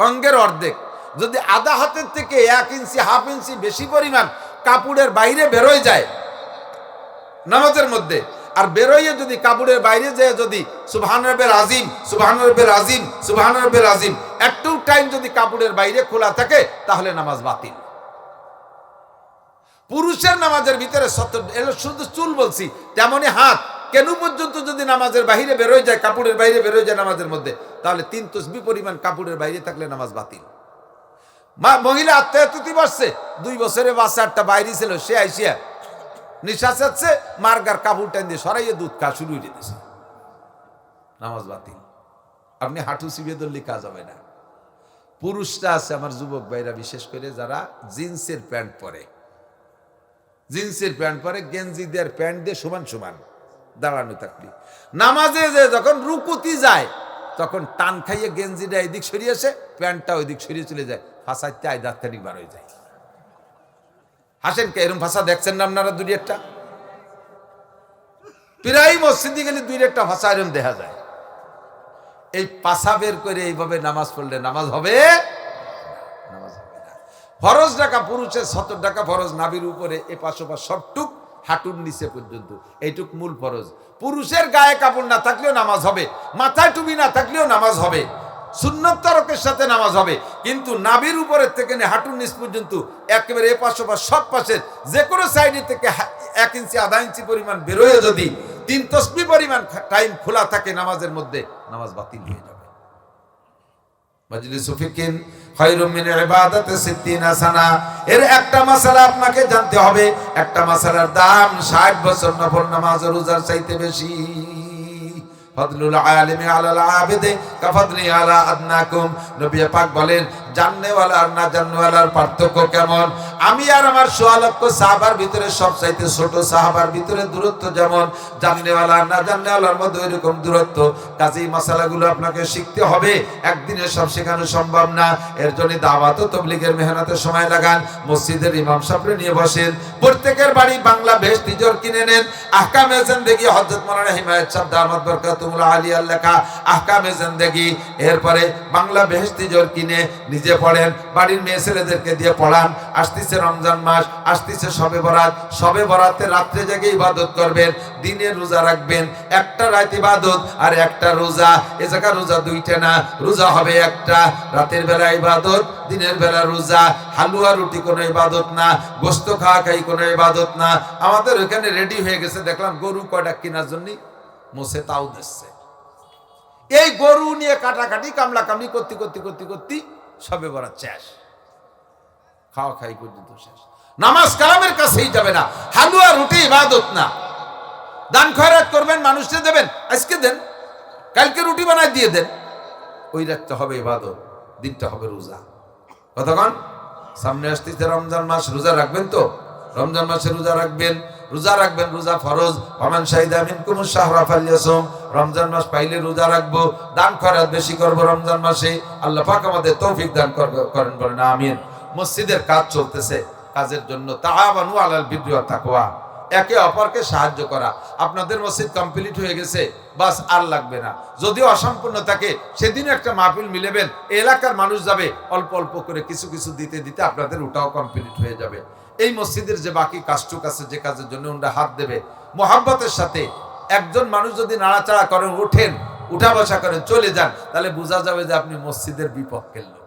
অঙ্গের অর্ধেক। যদি আধা হাতের থেকে 1 ইঞ্চি হাফ ইঞ্চি বেশি পরিমাণ কাপড়ের বাইরে বেরোয় যায় নামাজের মধ্যে, আর বেরোইয়ে যদি কাপড়ের বাইরে যায় যদি সুবহান রাব্বিল আযীম সুবহান রাব্বিল আযীম সুবহান রাব্বিল আযীম একটু টাইম যদি কাপড়ের বাইরে খোলা থাকে তাহলে নামাজ বাতিল। পুরুষের নামাজের ভিতরে শুধু চুল বলছি, তেমনি হাত কেন পর্যন্ত যদি নামাজের বাইরে বেরোয় যায়, কাপড়ের বাইরে বেরোয় যায় নামাজের মধ্যে, তাহলে 3 তসবিহ পরিমাণ কাপড়ের বাইরে থাকলে নামাজ বাতিল। মহিলা আত্মীয়তি বসছে, 2 বছরের বাচ্চা একটা বাইরে ছিল, সে আইসিয়া নিঃশ্বাস যাচ্ছে, মার্গার কাপড় টান দিয়ে সরাইয়ে দুধ খা শুরু হয়ে দিতেছে, নামাজ বাতিল। আপনি হাঁটু চিবিয়ে ধরলে কাজ হবে না। পুরুষরা আছে আমার যুবক ভাইরা, বিশেষ করে যারা জিন্সের প্যান্ট পরে, গেঞ্জি দিয়ে প্যান্ট দিয়ে সমান সমান দাঁড়ানো থাকবি, নামাজে যে যখন রুকুতি যায় তখন টান খাইয়ে গেঞ্জিটা এদিক সরিয়ে আসে, প্যান্টটা ওইদিক সরিয়ে চলে যায়, ফাঁসাইতে দাঁতখানিক বার হয়ে যায়। হাসেন কে? এরকম ভাষা দেখছেন না আপনারা? 2-1টা প্রায় মসজিদে গেলে 2-1টা ভাষা এরকম দেখা যায়। এই পাশা বের করে এইভাবে নামাজ পড়লে নামাজ হবে না। ফরজ টাকা পুরুষের 70 টাকা ফরজ, নাভির উপরে এপাশ ওপাশ সবটুক হাঁটুর নিচে পর্যন্ত, এইটুক মূল ফরজ। পুরুষের গায়ে কাপড় না থাকলেও নামাজ হবে, মাথায় টুপি না থাকলেও নামাজ হবে, সুন্নত তরকের সাথে নামাজ হবে। কিন্তু নাভির উপরের থেকে হাঁটুর নিচ পর্যন্ত একেবারে এপাশ ওপাশ সব পাশের যে কোনো সাইডে থেকে 1 ইঞ্চি আধা ইঞ্চি পরিমাণ বেরোয় যদি 3 তসবিহ পরিমাণ টাইম খোলা থাকে নামাজের মধ্যে, নামাজ বাতিল হয়ে যাবে। মাজলিসু ফিকিন খায়রুম মিন ইবাদাতি 60 সানা। এর একটা মাসালা আপনাকে জানতে হবে, একটা মাসালার দাম 60 বছর নফল নামাজ ও রোজার চাইতে বেশি। ফাদলুল আলিমি আলাল আবিদি কাফাদলি আলা আদনাকুম। নবী পাক বলেন, জাননেওয়ালা আর না জাননেওয়ালার পার্থক্য কেমন? আমি আর আমার 100 লক্ষ সাহাবার ভিতরে সবচাইতে ছোট সাহাবার ভিতরে দূরত্ব যেমন, জাননেওয়ালা আর না জাননেওয়ালার মধ্যে এরকম দূরত্ব। কাজেই মাসালাগুলো আপনাকে শিখতে হবে, একদিনে সব শেখানো সম্ভব না। এর জন্য দাওয়াত ও তাবলীগের মেহনতে সময় লাগান, মসজিদের ইমাম সাহেবরে নিয়ে বসেন, প্রত্যেকের বাড়ি বাংলা বেশ তিজোর কিনে নেন। আহকামে জিন্দেগি হযরত মাওলানা হিমায়েত সাহেব দামাত বরকাতুল আলিয়ার লেখা আহকামে জিন্দেগি, এরপরে বাংলা বেশ তিজোর কিনে নিজে পড়েন, বাড়ির মেয়ে ছেলেদেরকে দিয়ে পড়ান। আসতেছে রমজান মাস, আসতেছে শবে বরাত, শবে বরাতে রাত্রে জেগে ইবাদত করবেন, দিনে রোজা রাখবেন। একটা রাত ইবাদত আর একটা রোজা, এ জায়গা রোজা 2টা না, রোজা হবে একটা। রাতের বেলা ইবাদত, দিনের বেলা রোজা। হালুয়া রুটি কোনো ইবাদত না, গোস্ত খাওয়া খাই কোনো ইবাদত না। আমাদের ওখানে রেডি হয়ে গেছে, দেখলাম গরু কয়টা কেনার জন্য মোছে তাও দিচ্ছে। এই গরু নিয়ে কাটাকাটি কামলা কামলি করতে করতে করতে করতে সবে বরাত শেষ, খাওয়া খাই পর্যন্ত শেষ। নামাজ কালামের কাছেই যাবে না, হালুয়া রুটি ইবাদত না। দান খয়রাত করবেন, মানুষকে দেবেন, আজকে দেন, কালকে রুটি বানায় দিয়ে দেন। ওই রাতটা হবে ইবাদত, দিনটা হবে রোজা। কতক্ষণ? সামনে আসতেছে রমজান মাস, রোজা রাখবেন তো? রমজান মাসে রোজা রাখবেন, রোজা ফরজ। ওমান শাহিদা মিনকুমুশ শাহরা ফালইয়াসুম। রমজান মাস পাইলে রোজা রাখবো, দান খয়রাত বেশি করবো রমজান মাসে। আল্লাহ পাক আমাদের তৌফিক দান করেন, বলেন আমিন। মসজিদের কাজ চলতেছে, কাজের জন্য তাআওয়ানু আলাল বিররি ওয়াত তাকওয়া, একে অপরকে সাহায্য করা। আপনাদের মসজিদ কমপ্লিট হয়ে গেছে, বাস আর লাগবে না। যদিও অসম্পূর্ণ থাকে, সেদিনও একটা মাহফিল মিলেবেন, এলাকার মানুষ যাবে, অল্প অল্প করে কিছু কিছু দিতে দিতে আপনাদের ওটাও কমপ্লিট হয়ে যাবে। এই মসজিদের যে বাকি কাজটুক আছে, যে কাজের জন্য ওরা হাত দেবে, মোহাব্বতের সাথে একজন মানুষ যদি নাড়াচাড়া করেন, ওঠেন, উঠা বসা করেন, চলে যান, তাহলে বোঝা যাবে যে আপনি মসজিদের বিপক্ষের লোক।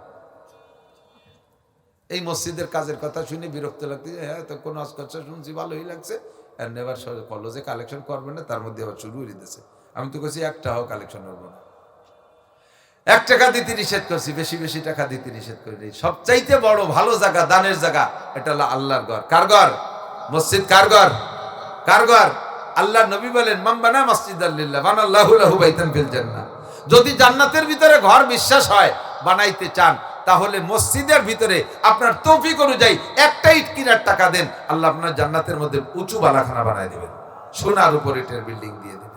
এই মসজিদের কাজের কথা শুনে বিরক্ত লাগছে, হ্যাঁ তো কোন কথা শুনছি ভালোই লাগছে, এবার কলেজে কালেকশন করবে না, তার মধ্যে আবার শুরু হয়ে দিতেছে। আমি তো কইছি একটাও কালেকশন করবো না, 1 টাকা দিতে নিষেধ করছি, বেশি বেশি টাকা দিতে নিষেধ করি। সবচাইতে বড় ভালো জায়গা, দানের জায়গা, এটা হলো আল্লাহর ঘর। কার ঘর? মসজিদ। কার ঘর? কার ঘর? আল্লাহ নবী বলেন, মান বানা মাসজিদাল লিল্লাহ বানাল্লাহু লাহু বাইতান ফিল জান্নাহ। যদি জান্নাতের ভিতরে ঘর বিশ্বাস হয়, বানাইতে চান, তাহলে মসজিদের ভিতরে আপনার তৌফিক অনুযায়ী একটা ইট কিনার টাকা দেন, আল্লাহ আপনার জান্নাতের মধ্যে উঁচু বালাখানা বানায় দেবেন, সোনার উপর ইটের বিল্ডিং দিয়ে দেবেন।